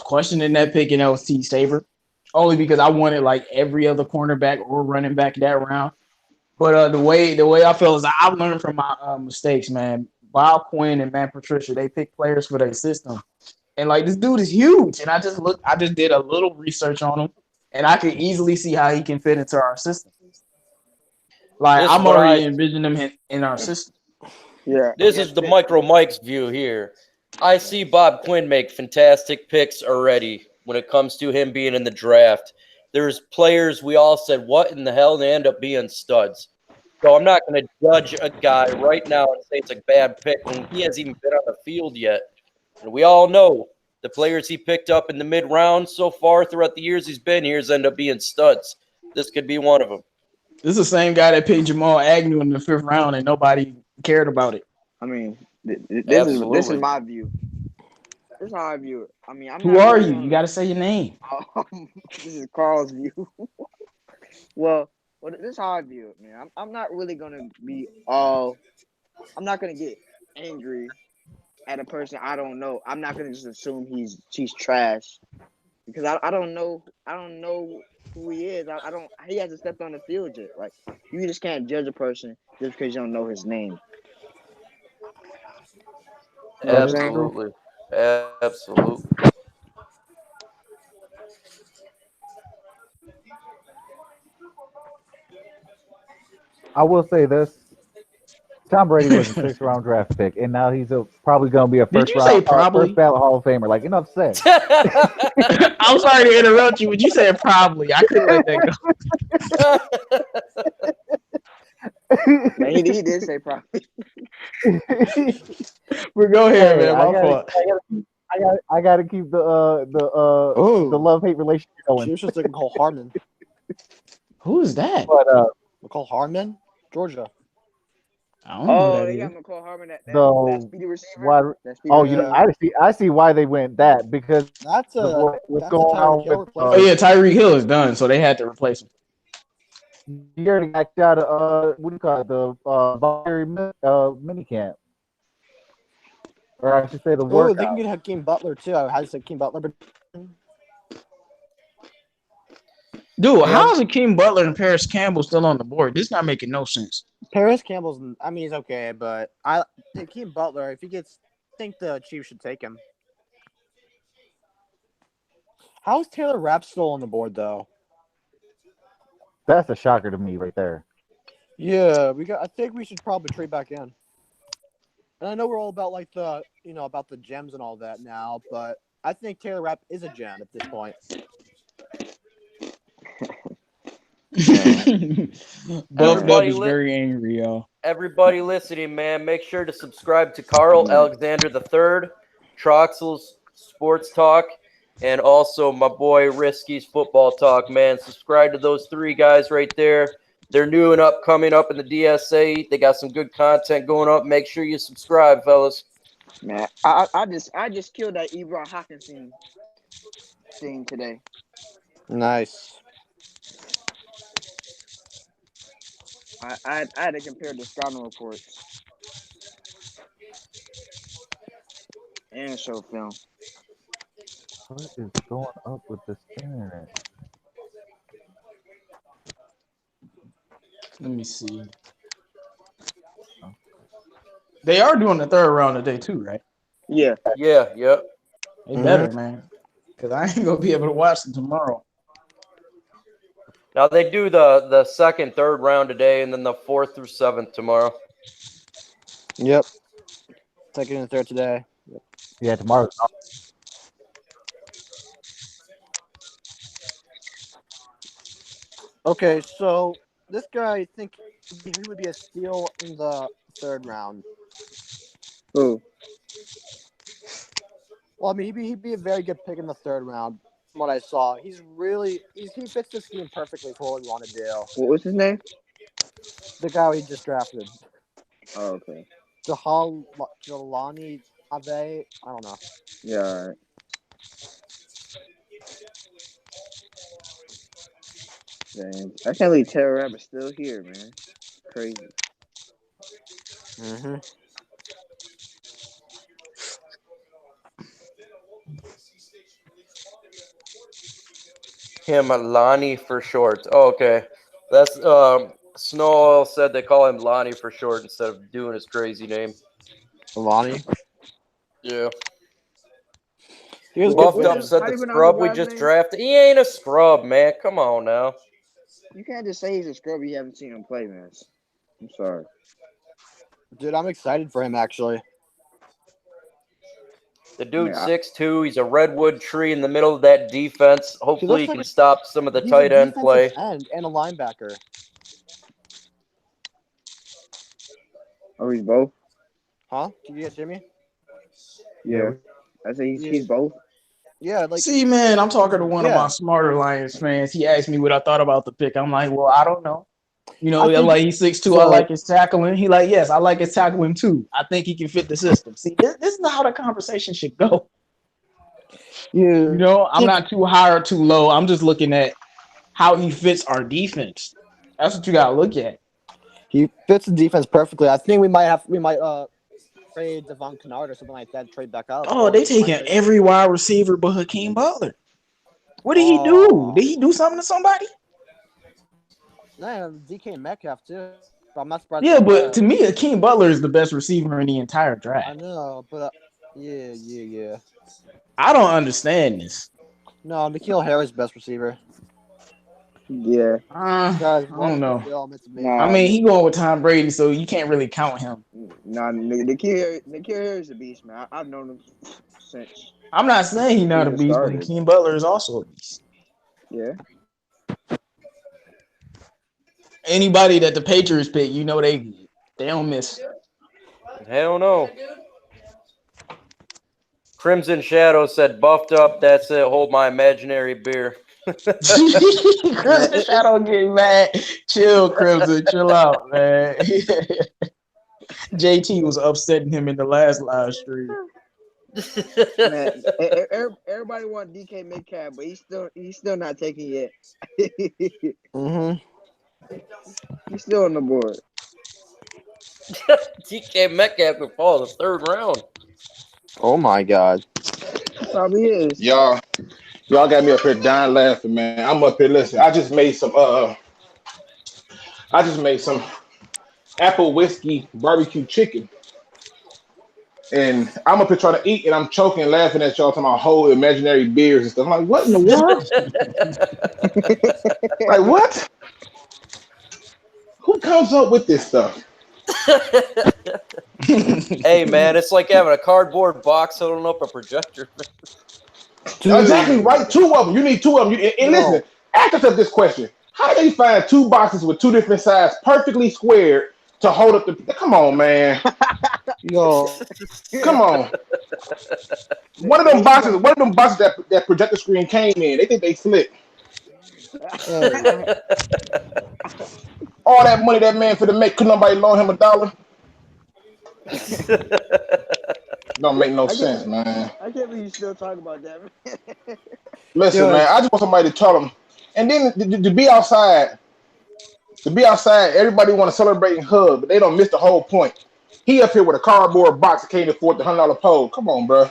questioning that pick, and that was T. Saber, only because I wanted like every other cornerback or running back that round. But the way I feel is I've learned from my mistakes, man. Bob Quinn and Matt Patricia, they pick players for their system, and like this dude is huge, and I just did a little research on him, and I could easily see how he can fit into our system. Like I'm already envisioning him in our system. Yeah. This is the Micro Mike's view here. I see Bob Quinn make fantastic picks already when it comes to him being in the draft. There's players we all said, what in the hell? And they end up being studs. So I'm not going to judge a guy right now and say it's a bad pick when he hasn't even been on the field yet. And we all know the players he picked up in the mid-round so far throughout the years he's been here has ended up being studs. This could be one of them. This is the same guy that picked Jamal Agnew in the 5th round and nobody cared about it. I mean, this is my view. This is how I view it. I mean, Who are you? You got to say your name. This is Carl's view. well, this is how I view it, man. I'm not really gonna be all. I'm not gonna get angry at a person I don't know. I'm not gonna just assume she's trash because I don't know. I don't know who he is. I don't. He hasn't stepped on the field yet. Like you just can't judge a person just because you don't know his name. You know Absolutely. Absolutely. I will say this: Tom Brady was a 6th round draft pick, and now he's probably going to be a first ballot Hall of Famer. Like enough said. I'm sorry to interrupt you, but you said probably. I couldn't let that go. Man, he did say probably. But go ahead, man. My fault. I gotta keep the love-hate relationship going. She was just like Nicole Harmon. Who is that? But Nicole Harmon, Georgia. I don't know who that they is. got Nicole Harmon, that speedy receiver. I see why they went that because that's what's going on with. Tyreek Hill is done, so they had to replace him. You already got out of what do you call it, the voluntary minicamp, or I should say the workout. They can get Hakeem Butler too. I had to say Hakeem Butler, but dude, how is Hakeem Butler and Paris Campbell still on the board? This is not making no sense. Paris Campbell's, I mean, he's okay, but Hakeem Butler, if he gets, I think the Chiefs should take him. How's Taylor Rapp still on the board though? That's a shocker to me right there. Yeah, I think we should probably trade back in. And I know we're all about like the about the gems and all that now, but I think Taylor Rapp is a gem at this point. Buff is very angry, y'all. Everybody listening, man, make sure to subscribe to Carl Alexander III, Troxel's Sports Talk, and also my boy Risky's Football Talk, man. Subscribe to those 3 guys right there. They're new and coming up in the DSA. They got some good content going up. Make sure you subscribe, fellas. Man, I just killed that Ebron Hawkinson thing today. Nice. I had to compare the scouting reports and show film. What is going up with this internet? Let me see. They are doing the third round today too, right? Yeah. Yeah, yep. They better, man. Because I ain't gonna be able to watch them tomorrow. Now they do the second, third round today, and then the 4th through 7th tomorrow. Yep. Second and third today. Yep. Yeah, tomorrow. Okay, so this guy, I think he would be a steal in the third round. Who? Well, I mean, he'd be a very good pick in the third round. From what I saw, he fits the scheme perfectly for what we want to do. What's his name? The guy we just drafted, Oh, okay. Jelani Ave. I don't know. Yeah, all right. Man, I can't believe Terror Rabbit's still here, man. Crazy. Mm-hmm. Him Lonnie for short. Oh, okay. That's Snow Oil said they call him Lonnie for short instead of doing his crazy name. Lonnie. Yeah. He was Buffed good up vision. said How do the you pronounce scrub the we guy's just name? drafted. He ain't a scrub, man. Come on now. You can't just say he's a scrub. You haven't seen him play, man. I'm sorry. Dude, I'm excited for him actually. The dude's Yeah, 6'2". He's a redwood tree in the middle of that defense. Hopefully, he like can stop some of the He's tight a end play. defensive end and a linebacker. Oh, he's both? Huh? Did you guys hear me? Yeah. I say he's both. Yeah, like See, man, I'm talking to one of my smarter Lions fans. He asked me what I thought about the pick. I'm like, well, I don't know. You know, like he's 6'2". I like his tackling. He like, yes, I like his tackling too. I think he can fit the system. See, this is how the conversation should go. You know, I'm not too high or too low. I'm just looking at how he fits our defense. That's what you gotta look at. He fits the defense perfectly. I think we might trade Devon Kennard or something like that, trade back up. Oh, they taking every wide receiver but Hakeem Butler. What did he do? Did he do something to somebody? No, DK Metcalf too. But I'm not surprised. Yeah, but to me, Hakeem Butler is the best receiver in the entire draft. I know, but yeah. I don't understand this. No, N'Keal Harris best receiver. Yeah. I don't know. Nah, I mean, he going with Tom Brady, so you can't really count him. Nah, N'Keal Harris is a beast, man. I've known him since. I'm not saying he's not a beast, but Hakeem Butler is also a beast. Yeah. Anybody that the Patriots pick, you know they don't miss. Hell no. Crimson Shadow said, buffed up. That's it. Hold my imaginary beer. Crimson Shadow getting mad. Chill, Crimson. Chill out, man. JT was upsetting him in the last live stream. Man, everybody want DK Metcalf, but he's still not taking yet. He's still on the board. DK Metcalf will fall in the third round. Oh my God. Probably is. Y'all got me up here dying laughing, man. I'm up here. Listen, I just made some apple whiskey barbecue chicken. And I'm up here trying to eat, and I'm choking, laughing at y'all talking about whole imaginary beers and stuff. I'm like, what in the world? Like, what? Who comes up with this stuff? Hey, man, it's like having a cardboard box holding up a projector. Exactly right. Two of them. You need two of them. And listen, ask yourself this question. How do they find two boxes with two different sizes, perfectly squared, to hold up the... Come on, man. Yo. Come on. One of them boxes that projector screen came in, they think they slick. All that money that man for the make, could nobody loan him $1? Don't make no I sense, can't. man. I can't believe you still talk about that. Man. Listen, Yo, man. I just want somebody to tell them. And then to be outside, everybody want to celebrate and hug, but they don't miss the whole point. He up here with a cardboard box that can't afford the $100 pole. Come on, bro.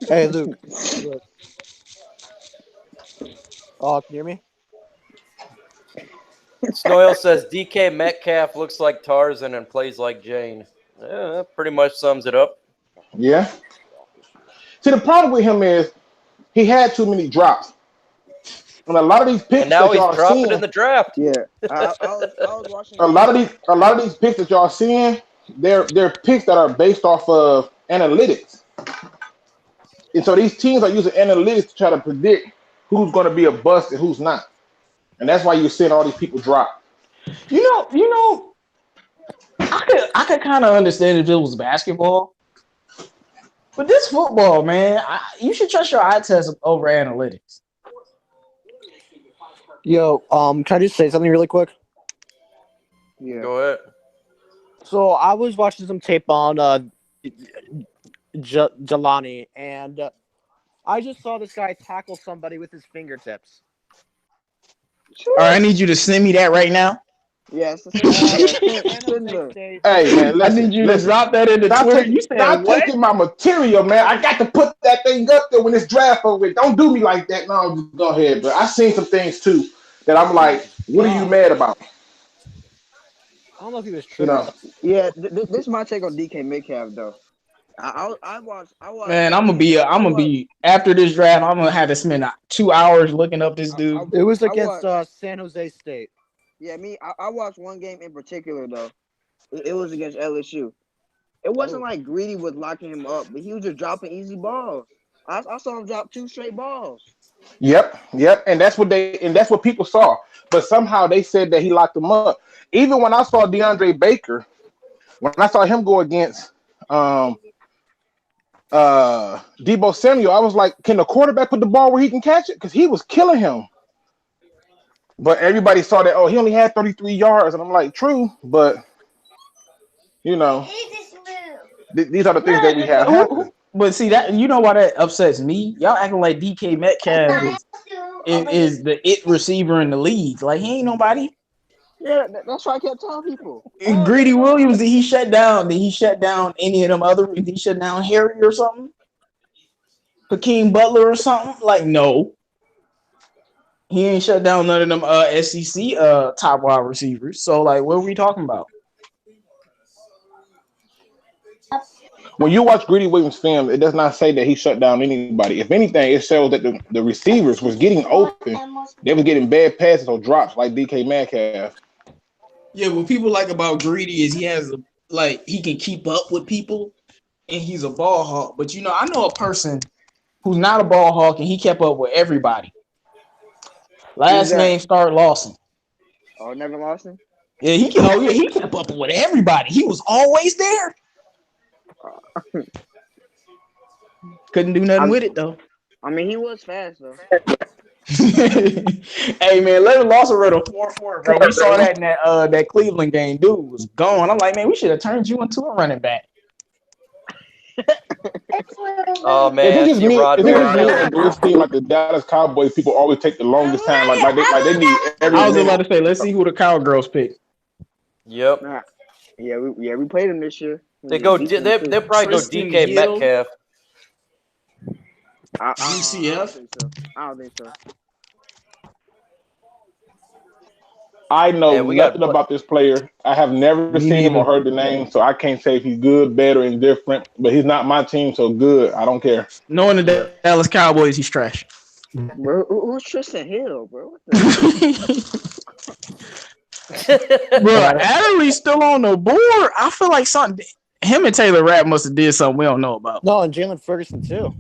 hey, Luke. Look. Oh, can you hear me? Snoil says DK Metcalf looks like Tarzan and plays like Jane. Yeah, that pretty much sums it up. Yeah. See, the problem with him is he had too many drops. And a lot of these And picks now that he's y'all are dropping seeing, in the draft. Yeah, I was watching. a lot of these picks that y'all are seeing, they're picks that are based off of analytics. And so these teams are using analytics to try to predict who's going to be a bust and who's not. And that's why you're seeing all these people drop. You know, I could kind of understand if it was basketball, but this football, man, you should trust your eye test over analytics. Yo, can I just say something really quick? Yeah. Go ahead. So I was watching some tape on Jelani, and I just saw this guy tackle somebody with his fingertips. All right, I need you to send me that right now. Yes. San Send Jose the. State. Hey, man, I need you to drop that into Twitter. You said stop what? taking my material, man. I got to put that thing up there when this draft over with. Don't do me like that. No, just go ahead. But I seen some things, too, that I'm like, what are you mad about? I don't know if he was You tripping. know? Yeah, this is my take on DK Metcalf though. I watched. Man, I'm gonna be after this draft. I'm gonna have to spend 2 hours looking up this dude. It was I against watched. San Jose State. Yeah, I watched one game in particular though. It was against LSU. It wasn't like Greedy was locking him up, but he was just dropping easy balls. I saw him drop 2 straight balls. Yep. And that's what people saw. But somehow they said that he locked them up. Even when I saw DeAndre Baker, when I saw him go against Debo Samuel, I was like, can the quarterback put the ball where he can catch it? Because he was killing him. But everybody saw that, he only had 33 yards. And I'm like, true, but you know, these are the things that we have happen. But see that you know why that upsets me? Y'all acting like DK Metcalf is the it receiver in the league. Like he ain't nobody. Yeah, that's why I kept telling people. Greedy Williams, did he shut down? Did he shut down any of them other? Did he shut down Harry or something? Hakeem Butler or something? Like no, he ain't shut down none of them SEC top wide receivers. So like, what are we talking about? When you watch Greedy Williams' film, it does not say that he shut down anybody. If anything, it shows that the receivers was getting open. They were getting bad passes or drops like DK Metcalf. Yeah, what people like about Greedy is he can keep up with people and he's a ball hawk. But you know, I know a person who's not a ball hawk and he kept up with everybody. Last name start Lawson. Oh, Nevin Lawson? Yeah, he kept up with everybody. He was always there. Couldn't do nothing with it though. I mean, he was fast though. Hey man, Leonard Lawson wrote a 4-4, bro. We saw that in that Cleveland game. Dude was gone. I'm like, man, we should have turned you into a running back. Oh Is man, it I just see me? Rod Is it just me, Barrett. or do it seem like the Dallas Cowboys people always take the longest time? Like they need every I was minute. about to say, let's see who the Cowgirls pick. Yep. Yeah, we played him this year. They go. They'll probably Tristan go DK Hill. Metcalf. UCF. I don't think so. I know Man, we got nothing about this player. I have never Me seen him or neither. heard the name, so I can't say if he's good, bad, or indifferent. But he's not my team, so good. I don't care. Knowing the Dallas Cowboys, he's trash. Bro, who's Tristan Hill, bro? What Bro, Adderley's still on the board. I feel like something. Him and Taylor Rapp must have did something we don't know about. No, and Jalen Ferguson too.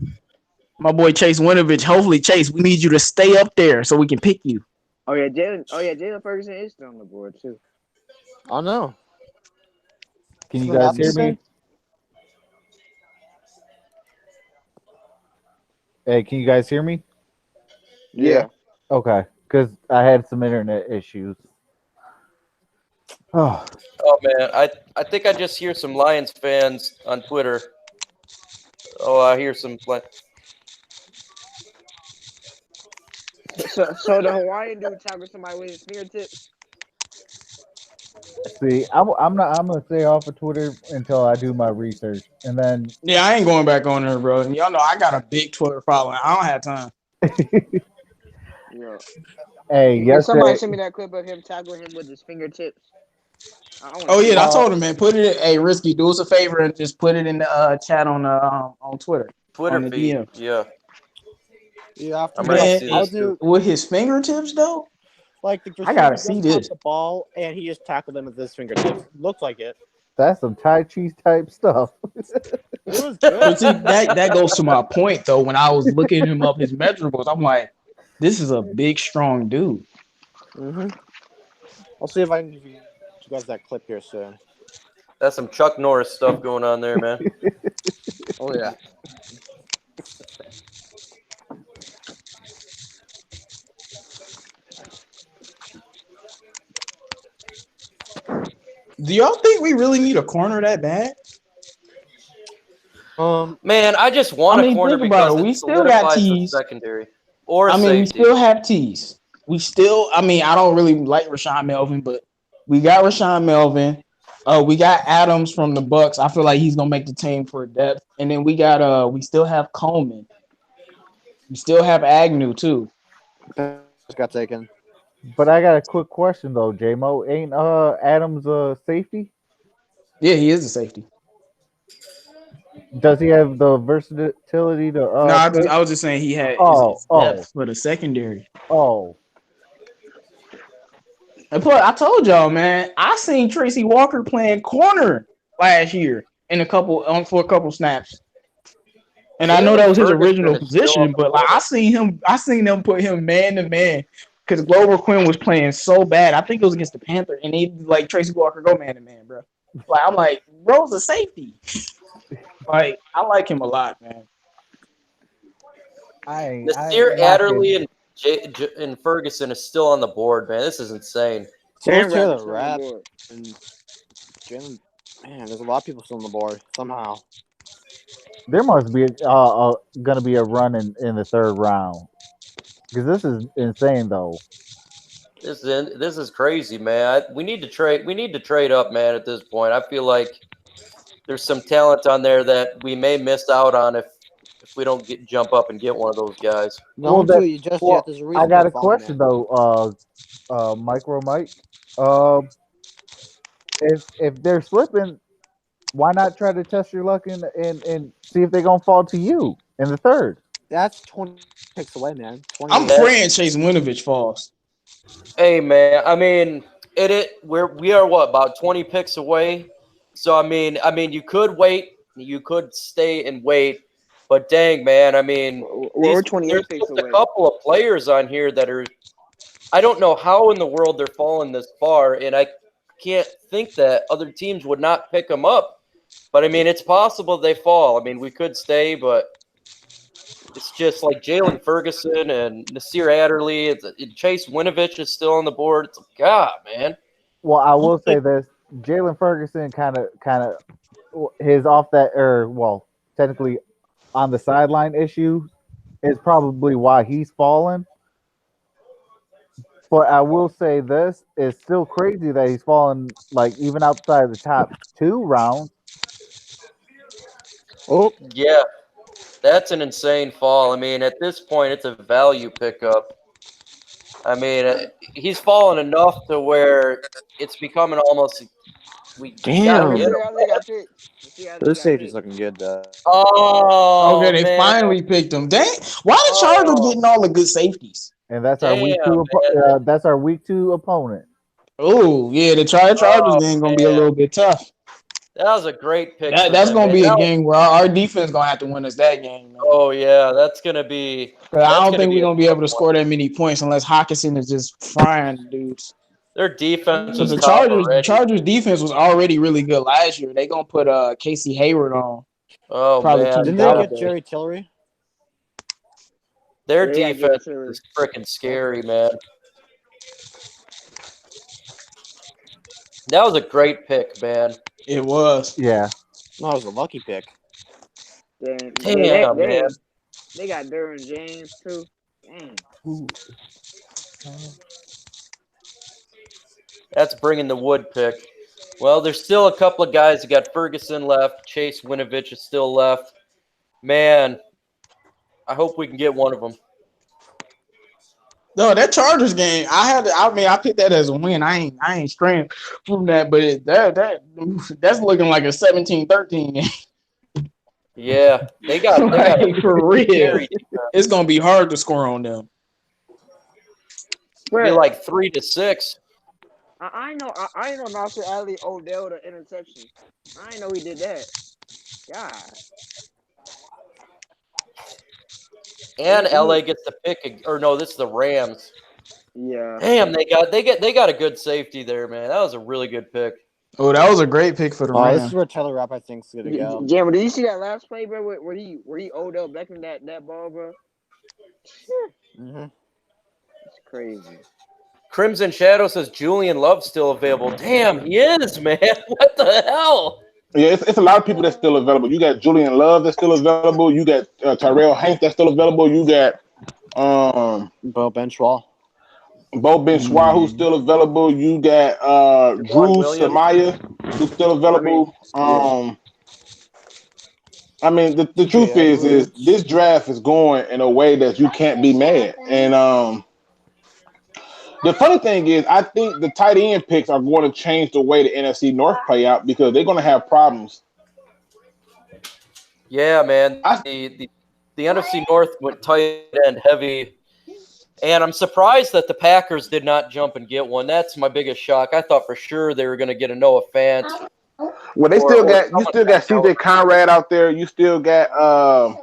My boy Chase Winovich. Hopefully, Chase, we need you to stay up there so we can pick you. Oh yeah, Jalen Ferguson is still on the board too. I know. Can you guys hear me? Hey, can you guys hear me? Yeah. Okay, because I had some internet issues. Oh, Oh man, I think I just hear some Lions fans on Twitter. Oh, I hear some. So the Hawaiian dude tackled somebody with his fingertips. see, I'm not. I'm gonna stay off of Twitter until I do my research, and then Yeah, I ain't going back on there, bro. Y'all know I got a big Twitter following. I don't have time. Yeah. hey, Can somebody yesterday, send me that clip of him tackling him with his fingertips? I want to Oh see yeah, I that. told him, man. Put it. Hey, Risky, do us a favor and just put it in the chat on Twitter, Twitter on the feed. DM. Yeah, Yeah, I'm after ready to Man, see I'll this too. do with his fingertips though, like the I gotta receiver see just caught this. the ball and he just tackled him with his fingertips. Looked like it. that's some Tai Chi type stuff. It was But good. see, that goes to my point though. When I was looking him up his measurables, I'm like, this is a big, strong dude. Mm-hmm. I'll see if I can give you guys that clip here soon. That's some Chuck Norris stuff going on there, man. Oh yeah. Do y'all think we really need a corner that bad? Man, I just want I a mean, corner think about because it. it We still got solidifies the T's. secondary or a I mean, we safety. still have T's. We still, I mean, I don't really like Rashawn Melvin, but we got Rashawn Melvin. We got Adams from the Bucks. I feel like he's gonna make the team for depth. And then we still have Coleman. We still have Agnew too. Just got taken. But I got a quick question though, JMO. Ain't Adams a safety? Yeah, he is a safety. Does he have the versatility to No, play? I was just saying he had Oh, it's oh, depth for the secondary. oh. And plus, I told y'all, man, I seen Tracy Walker playing corner last year in for a couple snaps. And I know that Jalen was his Ferguson original is still on position, the but like board. I seen them put him man to man because Glover Quinn was playing so bad. I think it was against the Panther, and he like Tracy Walker go man to man, bro. Like I'm like, bro's a safety. Like I like him a lot, man. I Nasir ain't Adderley knocking. and Ferguson is still on the board, man. This is insane. So And let's hear the Rabbit's on the raps board. and Jalen. Man, there's a lot of people still on the board somehow. There must be gonna be a run in the third round because this is insane though. This is crazy, man. We need to trade. We need to trade up, man. At this point, I feel like there's some talent on there that we may miss out on if we don't jump up and get one of those guys. Well, Don't do that it just yet. well, There's a I reason got they're a falling question in. though. Micro Mike. Uh, if they're slipping, why not try to test your luck and see if they're gonna fall to you in the third? That's 20 picks away, man. I'm 28. praying Chase Winovich falls. Hey, man. I mean, we are what, about 20 picks away. So I mean, you could wait. You could stay and wait. But dang, man. I mean, We're there's 28 picks just a away. couple of players on here that are. I don't know how in the world they're falling this far, and I can't think that other teams would not pick them up. But I mean, it's possible they fall. I mean, we could stay, but it's just like Jalen Ferguson and Nasir Adderley. Chase Winovich is still on the board. It's like, God, man. Well, I will say this: Jalen Ferguson kind of his off that or well, technically on the sideline issue is probably why he's fallen. But I will say this: it's still crazy that he's fallen like even outside the top 2 rounds. Oh, Yeah, that's an insane fall. I mean, at this point, it's a value pickup. I mean, he's fallen enough to where it's becoming almost we gotta Let's get damn. see him. how they got picked. Let's see how they Their got safety's picked. looking good, though. Okay, Oh they man, finally picked him. Dang, why the Chargers oh getting all the good safeties? And that's our week damn, two. man, That's our week 2 opponent. Oh yeah, the Chargers oh game gonna be a man, little bit tough. that was a great pick for That's them, gonna man. be a game where our defense gonna have to win us that game, man. Oh yeah, that's gonna be 'Cause I don't think we're a gonna be tough able to one. score that many points unless Hawkinson is just frying dudes. Their defense Because was the tough Chargers already. defense was already really good last year. They gonna put Casey Hayward on Oh probably man, Kenny Didn't they get Galladay. Jerry Tillery? their Yeah, they got Jerry defense Tillery. is freaking scary, man. That was a great pick, man. It was. Yeah. That was a lucky pick. Damn, man. They got Derwin James too. Dang. That's bringing the wood pick. Well, there's still a couple of guys. You got Ferguson left. Chase Winovich is still left. Man, I hope we can get one of them. No, that Chargers game, I picked that as a win. I ain't straying from that, but that's looking like a 17-13 game. Yeah, they got Like, for real. It's gonna be hard to score on them. Be like 3-6. I know Nasir Ali Odell the interception. I didn't know he did that. God. And LA gets the pick, or no, this is the Rams. Yeah. Damn, they got a good safety there, man. That was a really good pick. Oh, that was a great pick for the This Rams. is where Taylor Rapp, I think, is gonna go. Yeah, but did you see that last play, bro? Where he Odell Beckham that ball, bro? Mm-hmm. It's crazy. Crimson Shadow says Julian Love's still available. Damn, he is, man. What the hell? Yeah, it's a lot of people that's still available. You got Julian Love that's still available. You got Tyrell Hanks that's still available. You got Bo Benchwall. Bo Benchois who's still available. You got Drew Williams. Samaya who's still available. I mean, the truth is this draft is going in a way that you can't be mad. And the funny thing is, I think the tight end picks are going to change the way the NFC North play out because they're going to have problems. Yeah, man. The NFC North went tight end heavy. And I'm surprised that the Packers did not jump and get one. That's my biggest shock. I thought for sure they were going to get a Noah Fant. Well, you still got CJ Conrad out there. You still got a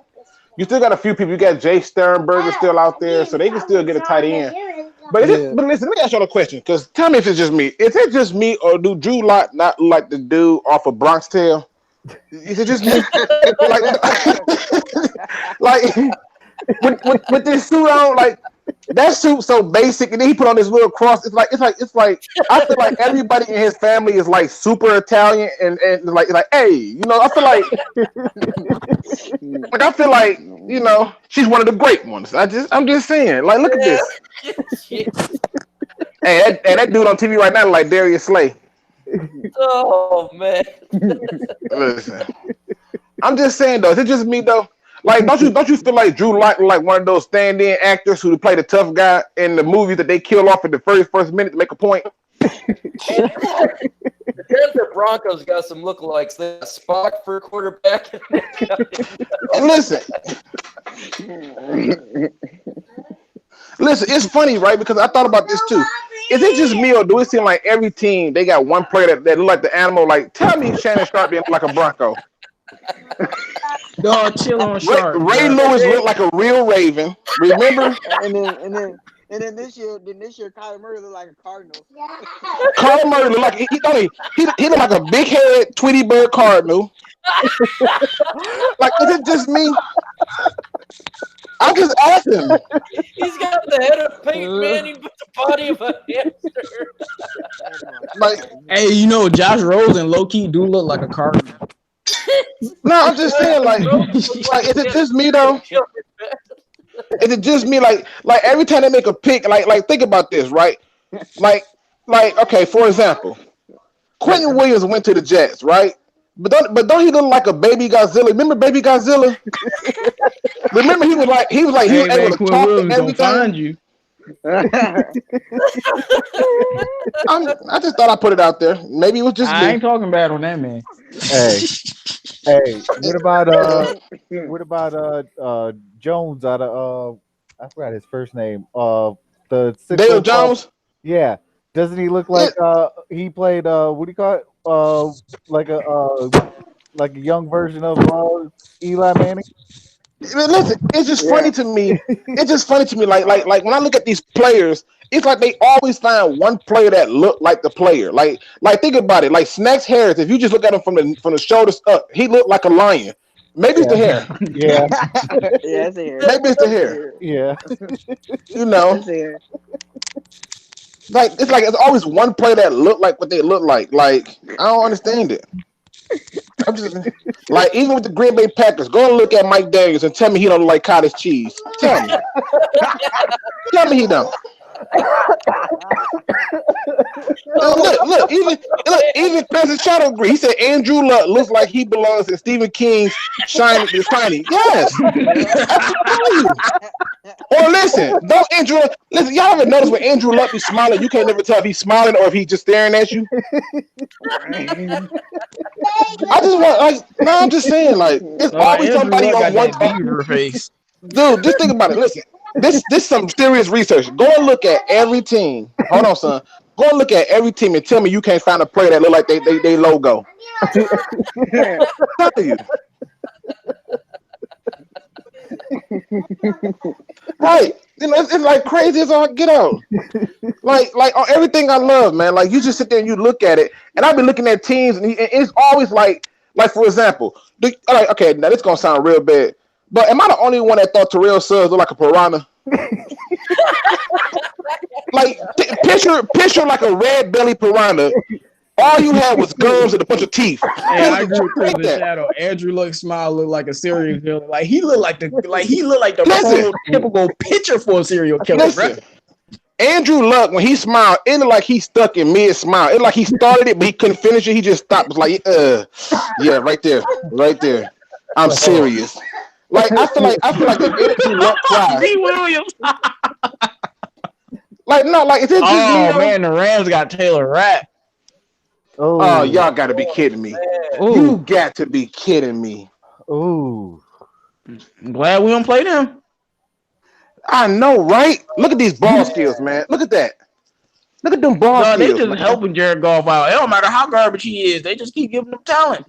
few people. You got Jay Sternberger still out there, so they can still get a tight end. But listen, let me ask y'all a question. Because tell me if it's just me. Is it just me, or do Drew Lock not look like the dude off of Bronx Tale? Is it just me? like with this suit on, like that suit so basic, and then he put on this little cross. It's like I feel like everybody in his family is like super Italian and like hey, you know, I feel like you know, she's one of the great ones. I'm just saying, like, look at this. Hey, that dude on TV right now like Darius Slay. Oh man. Listen, I'm just saying though, is it just me though? Like, don't you feel like Drew Lock like one of those stand-in actors who play the tough guy in the movie that they kill off in the first minute to make a point? The Denver Broncos got some lookalikes. They got Spock for quarterback. And listen, it's funny, right? Because I thought about this too. Is it just me, or do it seem like every team they got one player that look like the animal? Like, tell me Shannon Sharp didn't look like a Bronco. Dog, chill on Sharp. Ray Lewis looked like a real Raven. Remember? And then this year Kyler Murray looked like a Cardinal. Kyler Murray looked like he looked like a big head Tweety Bird Cardinal. Like, is it just me? I'm just asking. He's got the head of Peyton Manning, but the body of a hamster. Like, hey, you know, Josh Rosen low key do look like a Cardinal. No, I'm just saying, like, is it just me though? Is it just me? Like every time they make a pick, like think about this, right? Like, okay, for example, Quentin Williams went to the Jets, right? But don't he look like a baby Godzilla? Remember baby Godzilla? Remember he was able to talk and everything. Find you. I just thought I'd put it out there. Maybe it was just me. I ain't talking bad on that man. Hey, what about Jones out of I forgot his first name. The Dale Jones? Yeah. Doesn't he look like he played what do you call it? Like a young version of Eli Manning? Listen, it's just funny to me. It's just funny to me. Like when I look at these players, it's like they always find one player that looked like the player. Like think about it. Like Snacks Harris, if you just look at him from the shoulders up, he looked like a lion. Maybe it's the hair. Yeah. Yeah, it's the hair. Maybe it's the hair. Yeah. You know. Like it's always one player that look like what they look like. Like I don't understand it. I'm just like even with the Green Bay Packers, go and look at Mike Daniels and tell me he don't look like cottage cheese. Tell me. Tell me he don't. Even President Shadow agree. He said Andrew Luck looks like he belongs in Stephen King's Shining. Yes, that's what Or listen, don't Andrew. Listen, y'all ever notice when Andrew Luck be smiling, you can't never tell if he's smiling or if he's just staring at you. I just want no, I'm just saying it's always Andrew somebody Luck on got one that beaver face. Dude, just think about it. Listen, this some serious research. Go and look at every team. Hold on, son. Go and look at every team and tell me you can't find a player that look like they logo. Tell you. Right. It's like crazy as all get out. Like on everything I love, man. Like you just sit there and you look at it, and I've been looking at teams, and it's always like for example, okay, now this gonna sound real bad, but am I the only one that thought Terrell Suggs looked like a piranha? Like picture like a red belly piranha. All you had was gums and a bunch of teeth. Hey, I agree with Chris the Shadow. Andrew Luck's smile looked like a serial killer. Like he looked like the prototypical picture for a serial killer. Listen, Andrew Luck, when he smiled, it looked like he stuck in mid smile. It looked like he started it, but he couldn't finish it. He just stopped. It was like, yeah, right there. I'm serious. Like I feel like if Andrew Luck cried. D. Williams. Is it just me? Man, the Rams got Taylor Rapp. Oh, y'all got to be kidding me. Ooh. You got to be kidding me. Ooh. I'm glad we don't play them. I know, right? Look at these ball skills, man. Look at that. Look at them ball skills. They just helping Jared Goff out. It don't matter how garbage he is. They just keep giving him talent.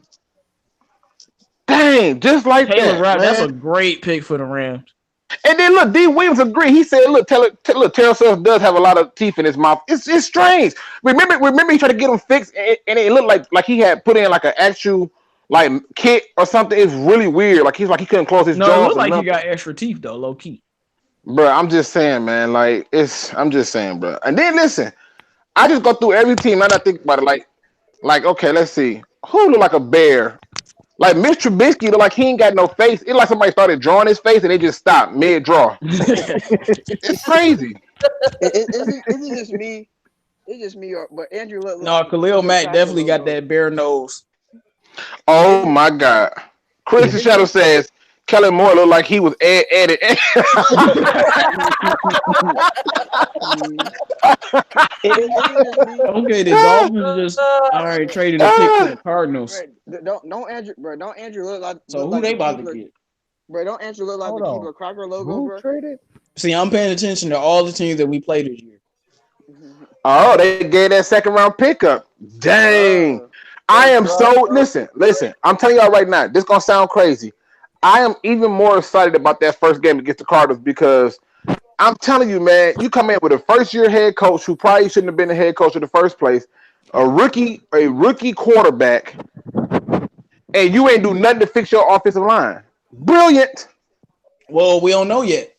Dang, just like Taylor Rapp, that's a great pick for the Rams. And then look, D. Williams agreed. He said, "Look, Terrell Suggs does have a lot of teeth in his mouth. It's strange. Remember, he tried to get him fixed, and it looked like he had put in like an actual kit or something. It's really weird. Like he couldn't close his jaws. No, it looked like he got extra teeth though, low key. Bro, I'm just saying, man. I'm just saying, bro. And then listen, I just go through every team. And I think about it, okay, let's see who look like a bear. Like Mitch Trubisky look like he ain't got no face. It's like somebody started drawing his face and they just stopped mid-draw. It's crazy. Is it just me? It's just me, but Andrew look. No, Khalil Mack definitely got that bear nose. Oh my God! Chris the Shadow says Kellen Moore looked like he was added. Okay, the Dolphins just traded a pick to the Cardinals. Don't Andrew look like? So who they about to get? Bro, don't Andrew look like the Keebler Crocker logo, Who bro? traded? See, I'm paying attention to all the teams that we played this year. Oh, they gave that second round pickup. Dang. I am so listen. I'm telling y'all right now, this gonna sound crazy. I am even more excited about that first game against the Cardinals because I'm telling you, man, you come in with a first-year head coach who probably shouldn't have been the head coach in the first place, a rookie quarterback, and you ain't do nothing to fix your offensive line. Brilliant. Well, we don't know yet.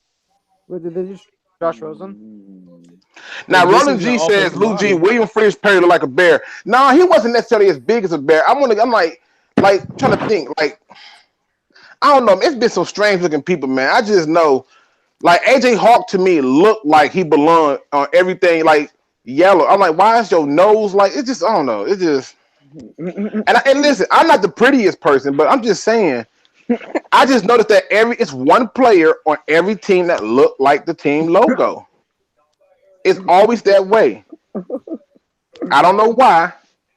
Wait, did they just Josh Rosen? Now, Roland G says Lou G, William Freeze Perry look like a bear. No, he wasn't necessarily as big as a bear. I'm like trying to think. I don't know. It's been some strange looking people, man. I just know, AJ Hawk to me looked like he belonged on everything, yellow. I'm like, why is your nose it's just, I don't know. It's just, and listen, I'm not the prettiest person, but I'm just saying, I just noticed that it's one player on every team that looked like the team logo. It's always that way. I don't know why,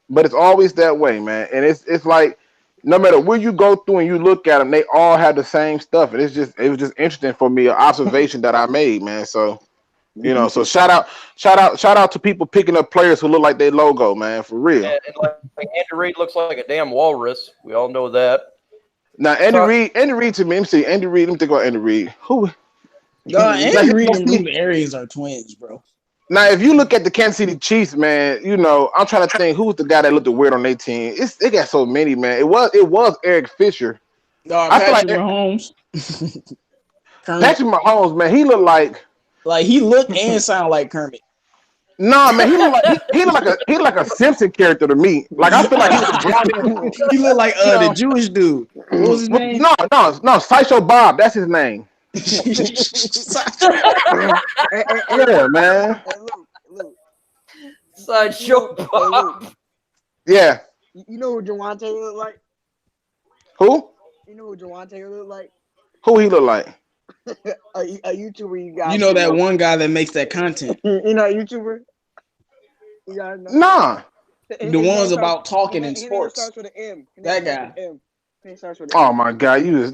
but it's always that way, man. And it's like, no matter where you go through and you look at them, they all have the same stuff. And it was just interesting for me, an observation that I made, man. So, so shout out to people picking up players who look like their logo, man, for real. Yeah, and like Andy Reid looks like a damn walrus. We all know that. Now, Andy Reid to me, let me see. Andy Reid, let me think about Andy Reid. Who? Andy Reid and Bruce Arians are twins, bro. Now, if you look at the Kansas City Chiefs, man, I'm trying to think who's the guy that looked weird on their team. They got so many, man. It was Eric Fisher. Patrick Mahomes. Patrick Mahomes, man, he looked like he looked and sound like Kermit. Nah, man, he look like a Simpson character to me. Like I feel like he was brought in. He look like You know, the Jewish dude. What was his name? No, Sideshow Bob. That's his name. Yeah, man. Hey, Luke. Sideshow Hey, Bob. Luke. Yeah. You know who Jawan Taylor look like? Who? You know who Jawan Taylor look like? Who he look like? a YouTuber you guys. You know that one guy that makes that content. You know a YouTuber? You guys know? Nah. The ones about talking in sports. Starts with an M. That guy. It starts with an Oh M. my God, you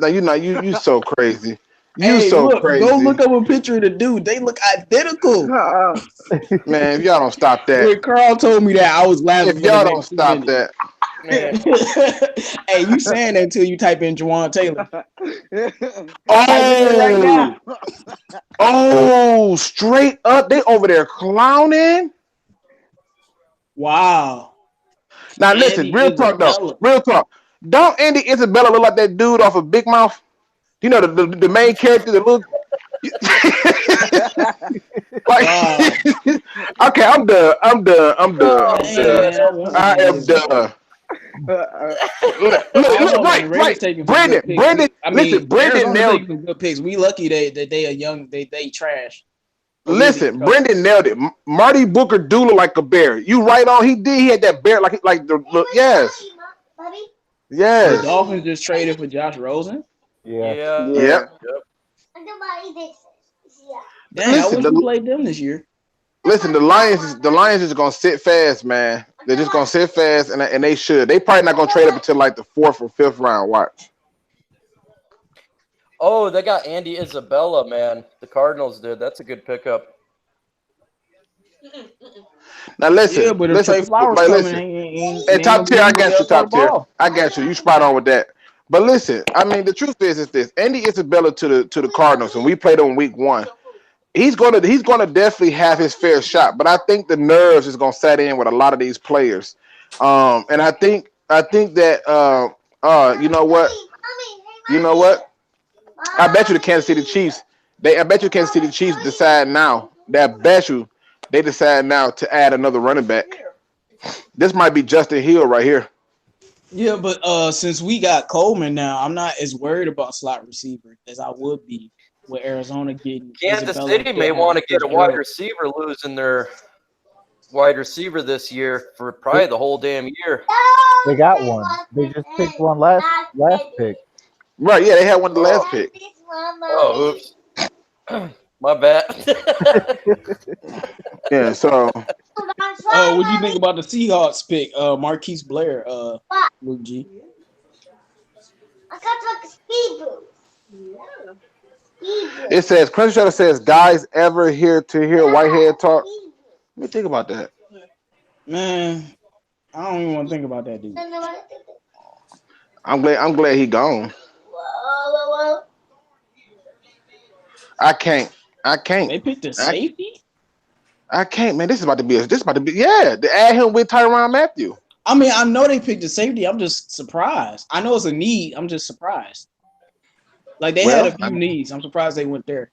so crazy. You Hey, so look, crazy. go look up a picture of the dude. They look identical. Man, if y'all don't stop that. When Carl told me that, I was laughing. If y'all don't stop that. Hey, you saying that until you type in Jawan Taylor. Oh, straight up. They over there clowning. Wow. Now listen, Andy real talk Isabella. though. Real talk. Don't Andy Isabella look like that dude off of Big Mouth? You know the main character that look like okay, I'm done. I am done. Look, right. Brandon, listen, Brandon nailed some good picks. We lucky that they are young, they trash. Listen, Brendan nailed it. Marty Booker do look like a bear. You right on. He did. He had that bear like the look. Yes. Yes. The Dolphins just traded for Josh Rosen. Yeah. Yep. Dang, I wish we played them this year. Listen, the Lions is gonna sit fast, man. They're just gonna sit fast, and they should. They probably not gonna trade up until like the 4th or 5th round. Watch. Oh, they got Andy Isabella, man. The Cardinals did. That's a good pickup. Now listen, yeah, but if Trey Flowers coming, hey, top tier, I got you. Top tier, I got you. You spot on with that. But listen, I mean, the truth is this: Andy Isabella to the Cardinals, and we played on week 1. He's gonna definitely have his fair shot. But I think the nerves is gonna set in with a lot of these players, and I think that you know what? I bet you the Kansas City Chiefs. I bet you Kansas City Chiefs decide now. They decide now to add another running back. This might be Justin Hill right here. Yeah, but since we got Coleman now, I'm not as worried about slot receiver as I would be with Arizona getting. Kansas City may want to get a wide receiver, losing their wide receiver this year for probably the whole damn year. They got one. They just picked one last pick. Right, yeah, they had one the last pick. Oh, oops. My bad. Yeah, so. What do you think about the Seahawks pick? Marquise Blair, Luke G. It says, Crenshaw says, guys ever here to hear Whitehead talk? Let me think about that. Man, I don't even want to think about that dude. I'm glad he gone. I can't. They picked a safety? I can't, man. This is about to be yeah. To add him with Tyrann Mathieu. I mean, I know they picked a safety. I'm just surprised. I know it's a need. I'm just surprised. Like they had a few needs. I'm surprised they went there.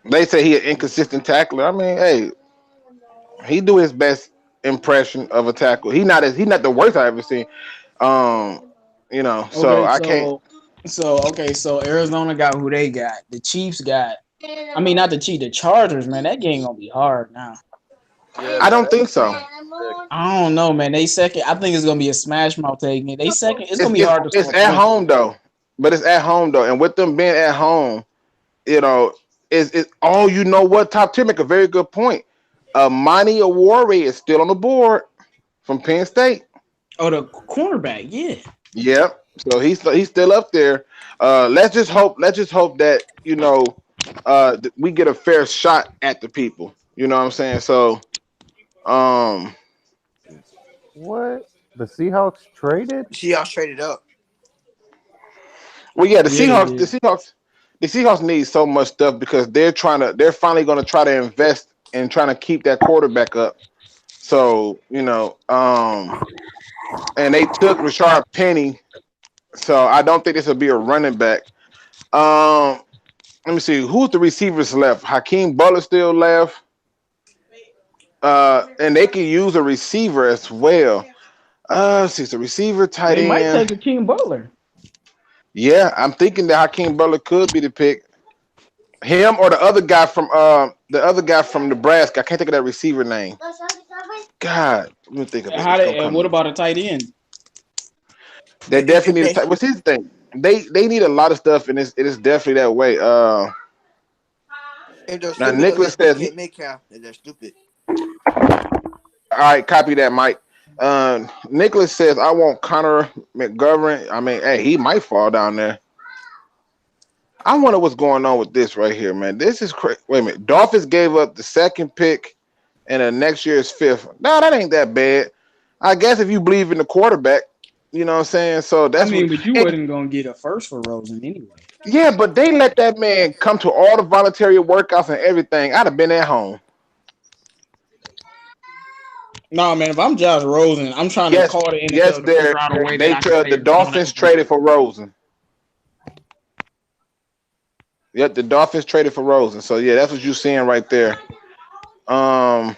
They say he an inconsistent tackler. I mean, hey, he do his best impression of a tackle. He not the worst I ever seen. You know, so I can't. So Arizona got who they got. The Chiefs got. I mean, not the Chiefs, the Chargers. Man, that game gonna be hard now. Yeah, I don't think so. I don't know, man. They second. I think it's gonna be a smash mouth taking it. They second. It's gonna be hard to. It's at home though, and with them being at home, you know, is oh, you know what? Top 10 make a very good point. Monty Awore is still on the board from Penn State. Oh, the cornerback, yeah. Yep. So he's still up there. Let's just hope that, you know, we get a fair shot at the people. You know what I'm saying? So, what? The Seahawks traded? Seahawks traded up. Well, yeah, the Seahawks need so much stuff because they're finally going to try to invest in trying to keep that quarterback up. So, you know, and they took Rashard Penny. So I don't think this will be a running back. let me see who's the receivers left. Hakeem Butler still left. And they can use a receiver as well. See, it's a receiver, tight They might end. take a King Butler. Yeah, I'm thinking that Hakeem Butler could be the pick. Him or the other guy from Nebraska. I can't think of that receiver name. God, let me think of it. How It's gonna they? come What to me. about a tight end? They definitely need a what's his thing? They need a lot of stuff, and it is definitely that way. If they're Now stupid, they'll Nicholas get says, DK Metcalf. If they're stupid. all right, copy that, Mike. Nicholas says, I want Connor McGovern. I mean, hey, he might fall down there. I wonder what's going on with this right here, man. This is crazy. Wait a minute. Dolphins gave up the second pick and the next year's fifth. No, that ain't that bad. I guess if you believe in the quarterback, you know what I'm saying? So I that's what. mean, but you And wasn't gonna get a first for Rosen anyway. yeah, but they let that man come to all the voluntary workouts and everything. I'd have been at home. No, man. If I'm Josh Rosen, I'm trying to Yes, call the yes, NFL to figure out a way that I can the pay someone Dolphins else money. traded for Rosen. Yep, the Dolphins traded for Rosen. So yeah, that's what you're seeing right there. Um,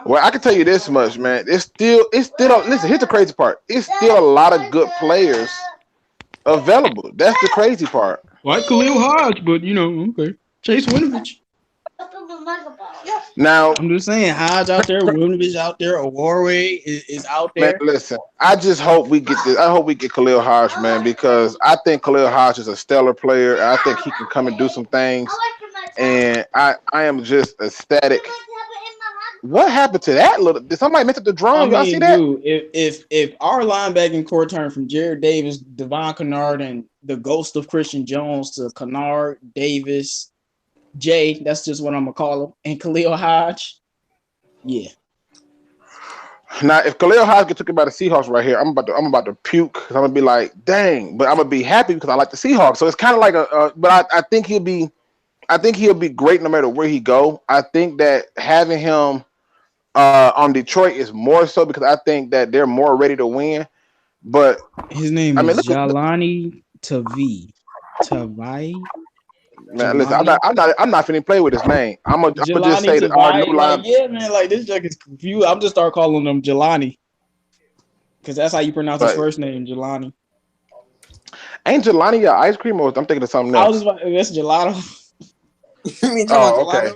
well, I can tell you this much, man. It's still. Listen, here's the crazy part. It's still a lot of good players available. That's the crazy part. Like Khalil Hodge, but okay. Chase Winovich. Now, I'm just saying, Hodge out there, Winovich out there, Awarway is out man, there. listen. I just hope we get this. I hope we get Khalil Hodge, man, because I think Khalil Hodge is a stellar player. I think he can come and do some things, and I am just ecstatic. What happened to that little? Did somebody mess up the I drum? Y'all see mean, that? dude, if our linebacking core turned from Jared Davis, Devon Kennard, and the ghost of Christian Jones to Kennard, Davis, Jay, that's just what I'm gonna call him, and Khalil Hodge, yeah. Now, if Khalil Hodge get taken by the Seahawks right here, I'm about to puke because I'm gonna be like, dang, but I'm gonna be happy because I like the Seahawks. So it's kind of like but I think he'll be great no matter where he go. I think that having him on Detroit is more so because I think that they're more ready to win. But His name I mean, is look, Jalani Tavai. man, listen, I'm not finna play with his name. I'm gonna just Jelani say that our new Tavai, like, line. yeah, man, like this junk is confused. I'm just start calling him Jelani because that's how you pronounce his But first name, Jelani. ain't Jelani a ice cream, or I'm thinking of something I was else? just about, that's gelato. You mean talking Oh, about okay.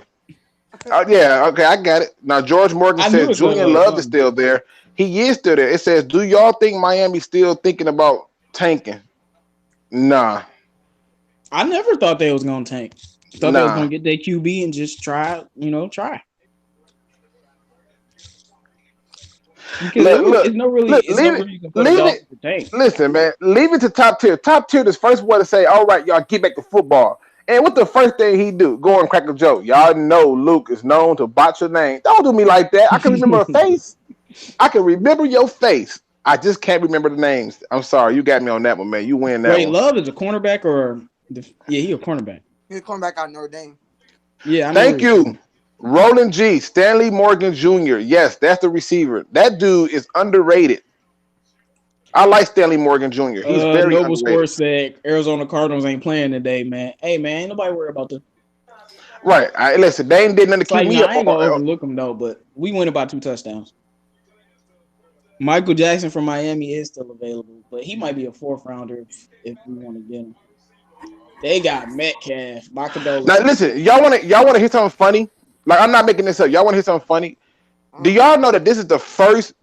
gelato? Yeah, okay, I got it. Now George Morgan I knew says it started Julian with Love is something. still there. He is still there. It says, do y'all think Miami's still thinking about tanking? Nah. I never thought they was gonna tank. Thought they was Nah. gonna get their QB and just try. Because it's no leave reason for the it. Dolphins to tank. Listen, man, leave it to top tier. Top tier is first one to say, all right, y'all get back to football. And what the first thing he do? Go and crack a joke. Y'all know Luke is known to botch your name. Don't do me like that. I can remember a face. I can remember your face. I just can't remember the names. I'm sorry. You got me on that one, man. You win that Wait, one. Love is a cornerback he a cornerback. He's coming back out Notre Dame. Yeah, I know. Thank you. Roland G. Stanley Morgan Jr. Yes, that's the receiver. That dude is underrated. I like Stanley Morgan Jr. He's very Noble underrated. Sports said Arizona Cardinals ain't playing today, man. Hey, man, ain't nobody worry about them. Right. Listen, they ain't did nothing to It's like, keep me up. I ain't gonna overlook them though, but we win by 2 touchdowns. Michael Jackson from Miami is still available, but he might be a 4th rounder if we want to get him. They got Metcalf. My condolences. Now listen, y'all want to hear something funny? Like, I'm not making this up. Y'all want to hear something funny? Do y'all know that this is the first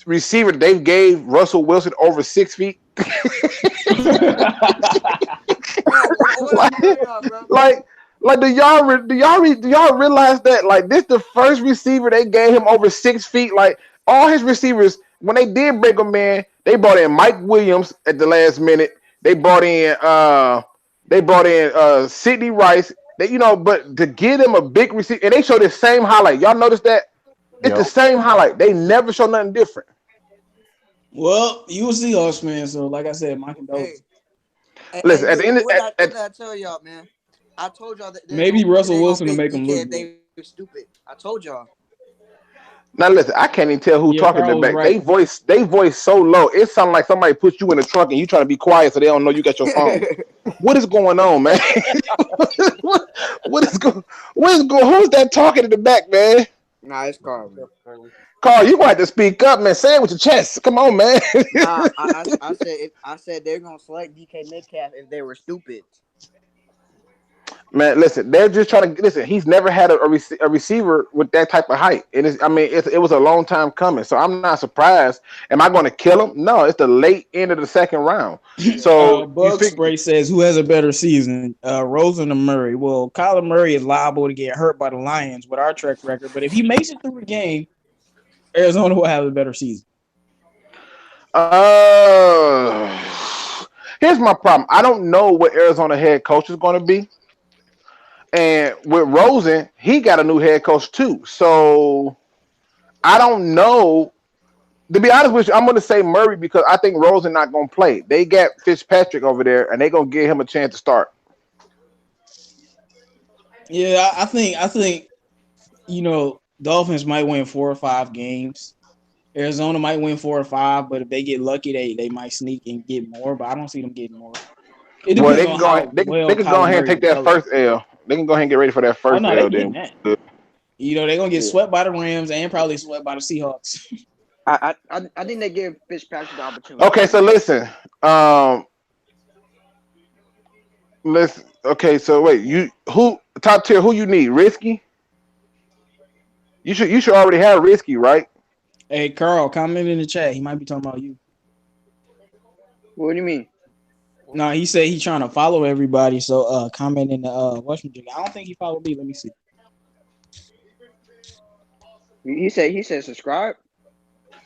receiver they gave Russell Wilson over 6 feet? Like, do y'all realize that? Like, this the first receiver they gave him over 6 feet. Like, all his receivers, when they did break them, man, they brought in Mike Williams at the last minute. They brought in Sidney Rice. But to give him a big receiver, and they show the same highlight. Y'all notice that? It's the same highlight. They never show nothing different. Well, you a Seahawks fan, so like I said, my condolences. Listen, at the end, what did I tell y'all, man? I told y'all that maybe Russell Wilson to make them look good. they were stupid. I told y'all. Now listen, I can't even tell who Yeah, talking in the Carl was back. right. They voice so low. It sounds like somebody put you in the trunk and you trying to be quiet so they don't know you got your phone. What is going on, man? what, what is going? Who's that talking in the back, man? Nah, it's Carl, man. Carl, you gonna have to speak up, man. Say it with your chest. Come on, man. Nah, I said they're gonna select DK Metcalf if they were stupid. Man, listen, they're just trying to listen. He's never had a receiver with that type of height, and it was a long time coming. So I'm not surprised. Am I going to kill him? No, it's the late end of the second round. So Bug Spray says who has a better season, Rosen or Murray? Well, Kyler Murray is liable to get hurt by the Lions with our track record, but if he makes it through the game, Arizona will have a better season. Here's my problem. I don't know what Arizona head coach is going to be. And with Rosen, he got a new head coach too. So I don't know. To be honest with you, I'm going to say Murray because I think Rosen not going to play. They got Fitzpatrick over there, and they're going to give him a chance to start. Yeah, I think Dolphins might win 4 or 5 games. Arizona might win 4 or 5, but if they get lucky, they might sneak and get more. But I don't see them getting more. It depends They can go ahead and take that first L. They can go ahead and get ready for that first L. Then they're gonna get swept by the Rams and probably swept by the Seahawks. I think they give Fitzpatrick the opportunity. Okay, so listen. Okay, so wait, who top tier? Who you need? Risky? You should already have Risky, right? Hey, Carl, comment in the chat. He might be talking about you. What do you mean? No, he said he's trying to follow everybody. So comment in the Washington. I don't think he followed me. Let me see. He said subscribe.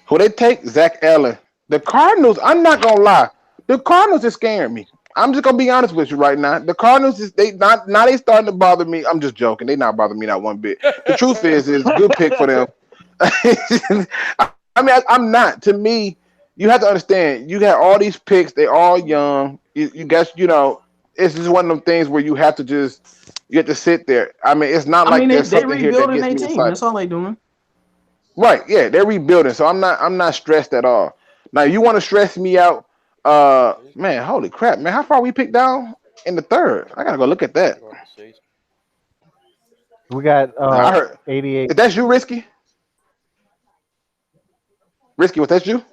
Who they take? Zach Allen. The Cardinals. I'm not gonna lie. The Cardinals is scaring me. I'm just gonna be honest with you right now. The Cardinals they starting to bother me. I'm just joking. They not bothering me not one bit. The truth is good pick for them. I mean, I'm not. To me, you have to understand. You got all these picks. They all young. You guys, it's just one of them things where you have to sit there. I mean, it's not like there's something here that gets me excited. That's all they doing. Right? Yeah, they're rebuilding. So I'm not stressed at all. Now, you want to stress me out? Man, holy crap, man! How far we picked down in the third? I gotta go look at that. We got I heard 88. Is that you, Risky? Risky, was that you?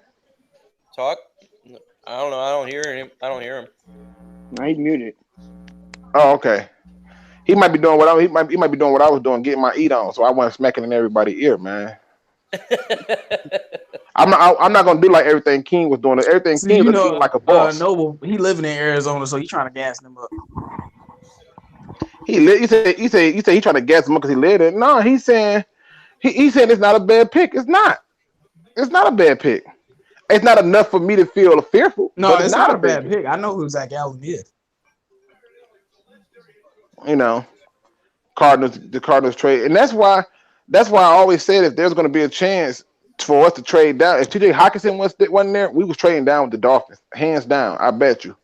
Talk? I don't know. I don't hear him. No, he's muted. Oh, okay. He might be doing what he might be doing what I was doing, getting my eat on. So I wasn't smacking in everybody's ear, man. I'm not gonna do like everything King was doing. Everything King was like a boss. Noble, he living in Arizona, so he trying to gas them up. You said he trying to gas him up because he lived it. No, he's saying it's not a bad pick. It's not. It's not a bad pick. It's not enough for me to feel fearful. No, it's not a bad pick. I know who Zach Allen is. The Cardinals trade, and that's why I always said if there's going to be a chance for us to trade down, if TJ Hockenson wasn't there, we was trading down with the Dolphins, hands down. I bet you.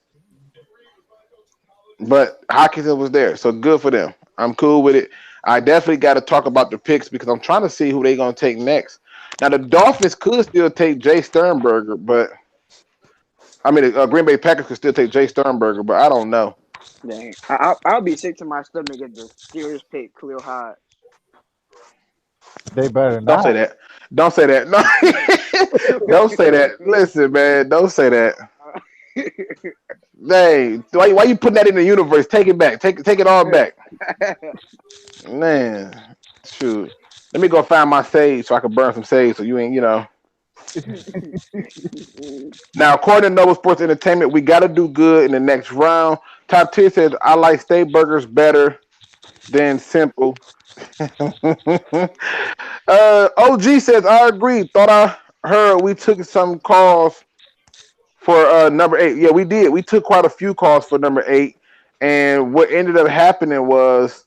But Hockenson was there, so good for them. I'm cool with it. I definitely got to talk about the picks because I'm trying to see who they're going to take next. Now the Dolphins could still take Jay Sternberger, but I mean the Green Bay Packers could still take Jay Sternberger, but I don't know. Dang, I'll be sick to my stomach if the Steelers pick Khalil Hodge. They better not. Don't say that. Don't say that. No, don't say that. Listen, man, don't say that. Hey, why you putting that in the universe? Take it back. Take it all back. Man, shoot. Let me go find my sage so I can burn some sage so you ain't, Now, according to Noble Sports Entertainment, we got to do good in the next round. Top 10 says, I like steak burgers better than simple. OG says, I agree. Thought I heard we took some calls for number 8. Yeah, we did. We took quite a few calls for number 8. And what ended up happening was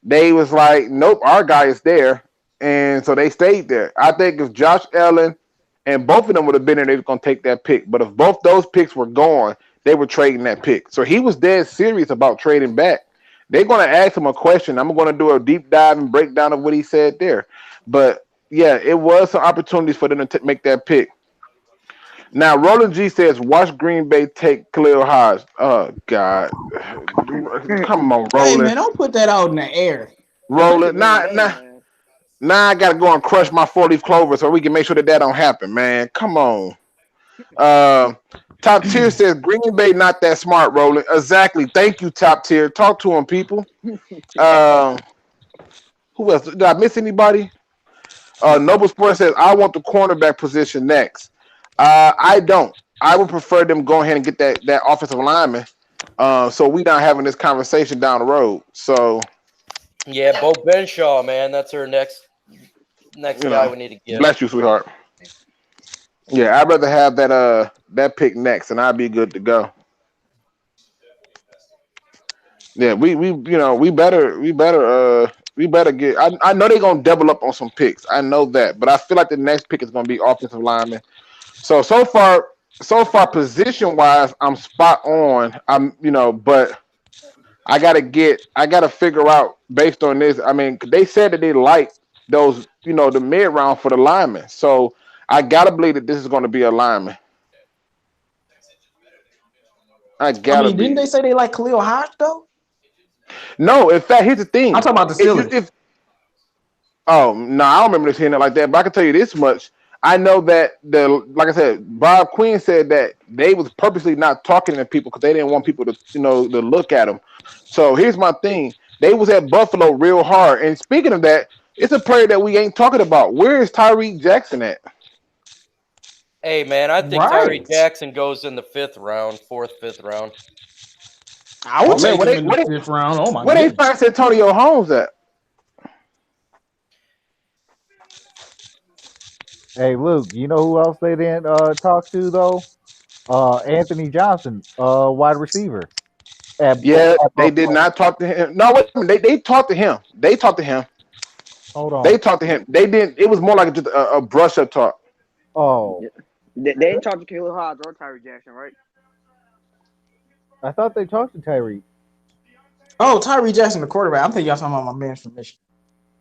they was like, nope, our guy is there. And so they stayed there. I think if Josh Allen and both of them would have been there, they were going to take that pick. But if both those picks were gone, they were trading that pick. So he was dead serious about trading back. They're going to ask him a question. I'm going to do a deep dive and breakdown of what he said there. But Yeah, it was some opportunities for them to make that pick. Now, Roland G says, watch Green Bay take Khalil Hodge. Oh, God. Come on, Hey man, Roland. don't put that out in the air. Hey, look at Roland. Green Nah, Bay, nah. man. Now I got to go and crush my 4-leaf clover so we can make sure that don't happen, man. Come on. Uh, Top Tier says, Green Bay not that smart, Roland. Exactly. Thank you, Top Tier. Talk to him, people. Uh, who else? Did I miss anybody? Noble Sports says, I want the cornerback position next. I don't. I would prefer them go ahead and get that offensive lineman. So we not having this conversation down the road. So Yeah, Bo Benshaw, man, that's our next guy we need to get. bless you, sweetheart. Yeah, I'd rather have that pick next, and I'd be good to go. Yeah, we better get. I know they're gonna double up on some picks. I know that, but I feel like the next pick is gonna be offensive lineman. So far, position wise, I'm spot on. But I gotta figure out based on this. I mean, they said that they like those, the mid round for the linemen. So I gotta believe that this is gonna be a lineman. I I gotta mean, didn't be. they say they like Khalil Hodge though? No, in fact, here's the I'm thing. talking about the If you Steelers. if Oh no, I don't remember this hearing it like that. But I can tell you this much: I know that like I said, Bob Quinn said that they was purposely not talking to people because they didn't want people to, to look at them. So here's my thing: they was at Buffalo real hard. And speaking of that, it's a player that we ain't talking about. Where is Tyreek Jackson at? Hey, man, I think Tyree Right. Jackson goes in the 5th round. I Oh would man, take him in the 5th round. Oh my where they goodness. find Antonio Holmes at? Hey, Luke, you know who else they didn't talk to though? Anthony Johnson, wide receiver Yeah, at they did Buffalo. not talk to him. No, wait a minute. They talked to him. They talked to him. Hold They on. talked to him. They didn't. It was more like just a brush up talk. Oh, Yeah. They ain't talked to Khalil Hodge or Tyree Jackson, right? I thought they talked to Tyreek. Oh, Tyree Jackson, the quarterback. I'm thinking y'all talking about my man from Michigan.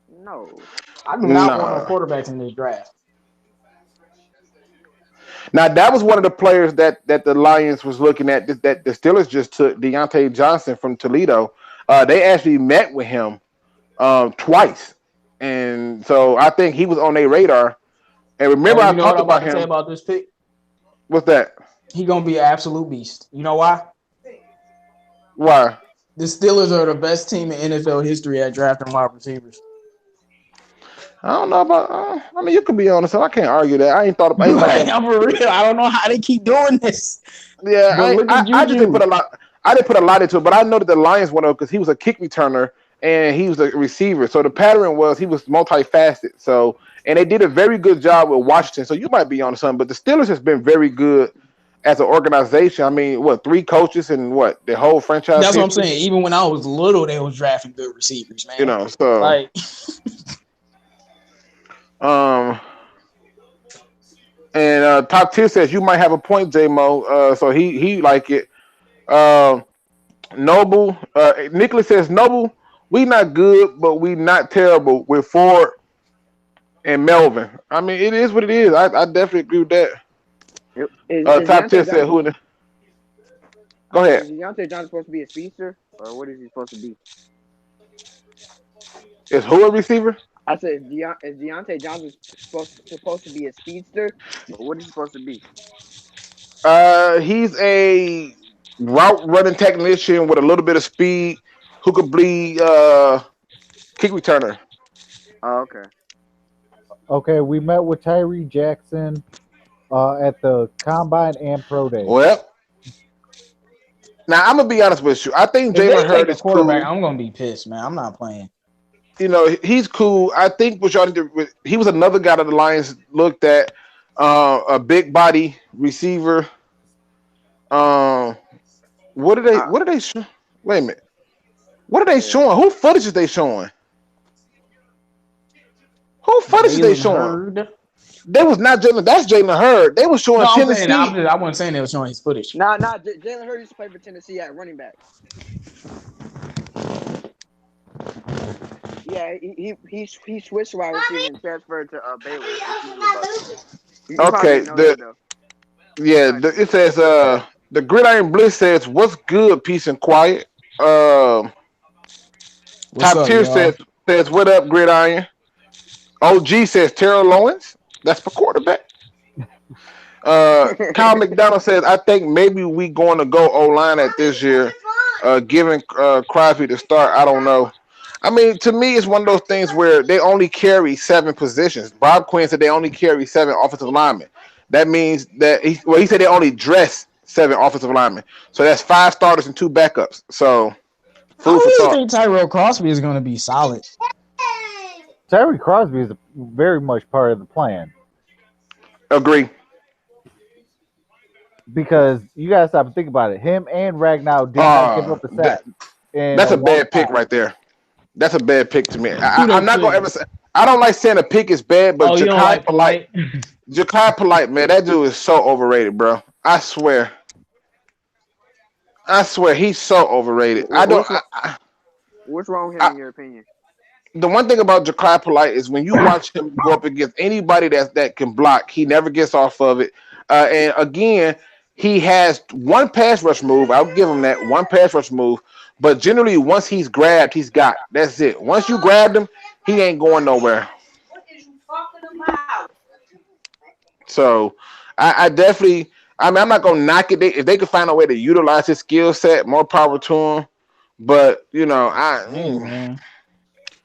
No. I do not want no Nah. quarterbacks in this draft. Now that was one of the players that the Lions was looking at. That the Steelers just took Deontay Johnson from Toledo. They actually met with him twice, and so I think he was on their radar. And remember, Oh, I you know what talked I'm about about to say him. about this pick? What's that? He gonna be an absolute beast. You know why? Why? The Steelers are the best team in NFL history at drafting wide receivers. I don't know about. I mean, you could be honest. So I can't argue that. I ain't thought about. I ain't thought Like, that. I'm for real. I don't know how they keep doing this. Yeah, But look at I just didn't put Juju. a lot. I didn't put a lot into it, but I know that the Lions went up because he was a kick returner and he was a receiver. So the pattern was he was multifaceted. So and they did a very good job with Washington. So you might be on something, but the Steelers has been very good as an organization. I mean, what 3 coaches and what the whole franchise That's what I'm history. saying. Even when I was little, they was drafting good receivers, man. So Like, um. And Top Tier says you might have a point, J Mo. So he like it. Um. Noble, Nicholas says, Noble, we not good, but we not terrible with Ford and Melvin. I mean, it is what it is. I definitely agree with that. Is Top tier Deontay said, Johnson, go ahead. is Deontay Johnson supposed to be a speedster, or what is he supposed to be? Is who a receiver? I said, is Deontay Johnson supposed to be a speedster, or what is he supposed to be? He's a route running technician with a little bit of speed who could be kick returner. Oh, okay. Okay, we met with Tyree Jackson at the combine and pro day. Well, now I'm gonna be honest with you. I think if Jalen they take Hurd a is quarterback, cool. I'm gonna be pissed, man. I'm not playing. He's cool. I think what y'all need to, he was another guy that the Lions looked at, a big body receiver. What are they? What are they? Wait a minute. What are they showing? Who footage is they showing? Who footage is they Jalen showing? Hurd. They was not Jalen. That's Jalen Hurd. They was showing No, I'm saying Tennessee. I wasn't saying they were showing his footage. Nah. Jalen Hurd used to play for Tennessee at running back. Yeah, he switched wide receiver and transferred to Baylor a season ago. You probably Okay, didn't know that though. it says the Gridiron Bliss says what's good, peace and quiet. What's Top up, tier y'all? says what up, Gridiron. OG says Terrell Lawrence. That's for quarterback. Kyle McDonald says I think maybe we going to go O line at this year. Giving Crosby to start, I don't know. I mean, to me, it's one of those things where they only carry 7 positions. Bob Quinn said they only carry 7 offensive linemen. That means that he said they only dress 7 offensive linemen. So that's 5 starters and 2 backups. So I food for really thought. think Tyrell Crosby is going to be solid. Terry Crosby is very much part of the plan Agree. because you gotta stop and think about it. Him and Ragnow did not give up a sack in That's a a long bad pick time. right there. That's a bad pick to me. Who they I'm not gonna pick? ever say. I don't like saying a pick is bad, but Oh, you don't like Polite? Ja'Kai Polite, man, that dude is so overrated, bro. I swear he's so overrated. What's wrong with him in your opinion? The one thing about Ja'Kai Polite is when you watch him go up against anybody that can block, he never gets off of it. And again, he has one pass rush move. I'll give him that one pass rush move. But generally, once he's grabbed, he's got. That's it. Once you grabbed him, he ain't going nowhere. So I definitely. I mean, I'm not gonna knock it. If they could find a way to utilize his skill set, more power to him. But you know, Hey, man.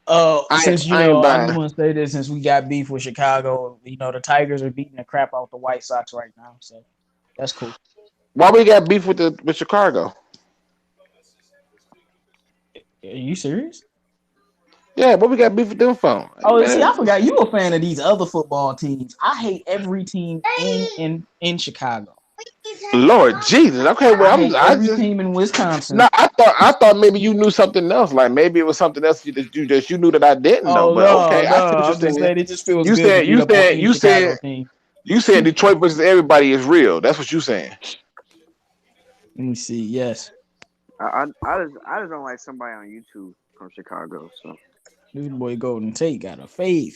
I Since ain't I just buying. want to say this, since we got beef with Chicago, the Tigers are beating the crap out the White Sox right now, so that's cool. Why we got beef with Chicago? Are you serious? Yeah, what we got beef with them for? Oh, see, I Man, forgot you a fan of these other football teams. I hate every team in Chicago. Lord Jesus. Okay, I well hate I every just team in no. Wisconsin. I thought maybe you knew something else. Like maybe it was something else that you knew that I didn't know. Oh But okay, no, I see what you're I'm just saying. saying it just feels You good to said beat you up on said any you Chicago said team. you said Detroit versus everybody is real. That's what you saying. Let me see. Yes, I just don't like somebody on YouTube from Chicago. So this boy Golden Tate got a fade.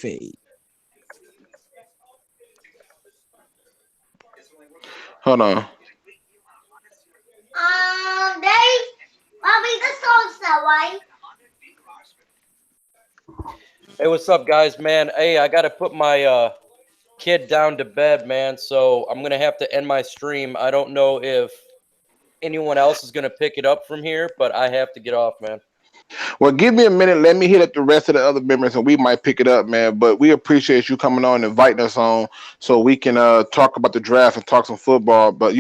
Hold on. Daddy, Mommy, the song's not right. Hey, what's up, guys, man? Hey, I got to put my kid down to bed, man, so I'm going to have to end my stream. I don't know if anyone else is going to pick it up from here, but I have to get off, man. Well, give me a minute. Let me hit up the rest of the other members, and we might pick it up, man. But we appreciate you coming on, and inviting us on, so we can talk about the draft and talk some football. But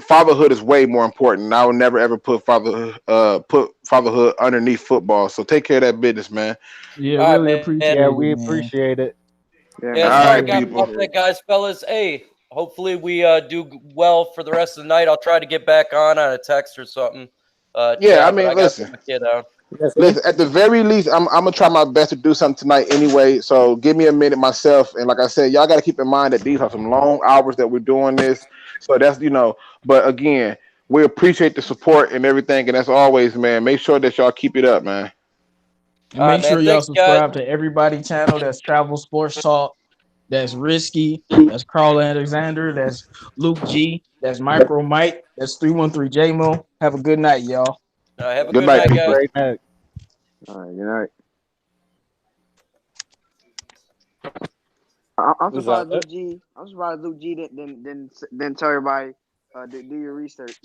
fatherhood is way more important. And I will never ever put fatherhood underneath football. So take care of that business, man. Yeah, All right, really man. appreciate Yeah, it, we man. appreciate it. yeah, Yeah, man, All sorry right, really got people. about appreciate that, it. guys, fellas. Hey, hopefully we do well for the rest of the night. I'll try to get back on a text or something. Yeah, I But mean, I got to listen. put my kid down. Listen, at the very least, I'm gonna try my best to do something tonight anyway. So give me a minute myself. And like I said, y'all got to keep in mind that these are some long hours that we're doing this. So that's. But again, we appreciate the support and everything. And as always, man, make sure that y'all keep it up, man. And All right, make man. sure y'all Thanks, guys. subscribe to everybody channel. That's Travel Sports Talk. That's Risky. That's Carl Alexander. That's Luke G. That's Micro Mike. That's 313 JMO. Have a good night, y'all. Have a Good good night, night, Have a guys. people. great night. All right, good night. I'm Who's that? surprised Luke G. I'm surprised Luke G didn't tell everybody to do your research.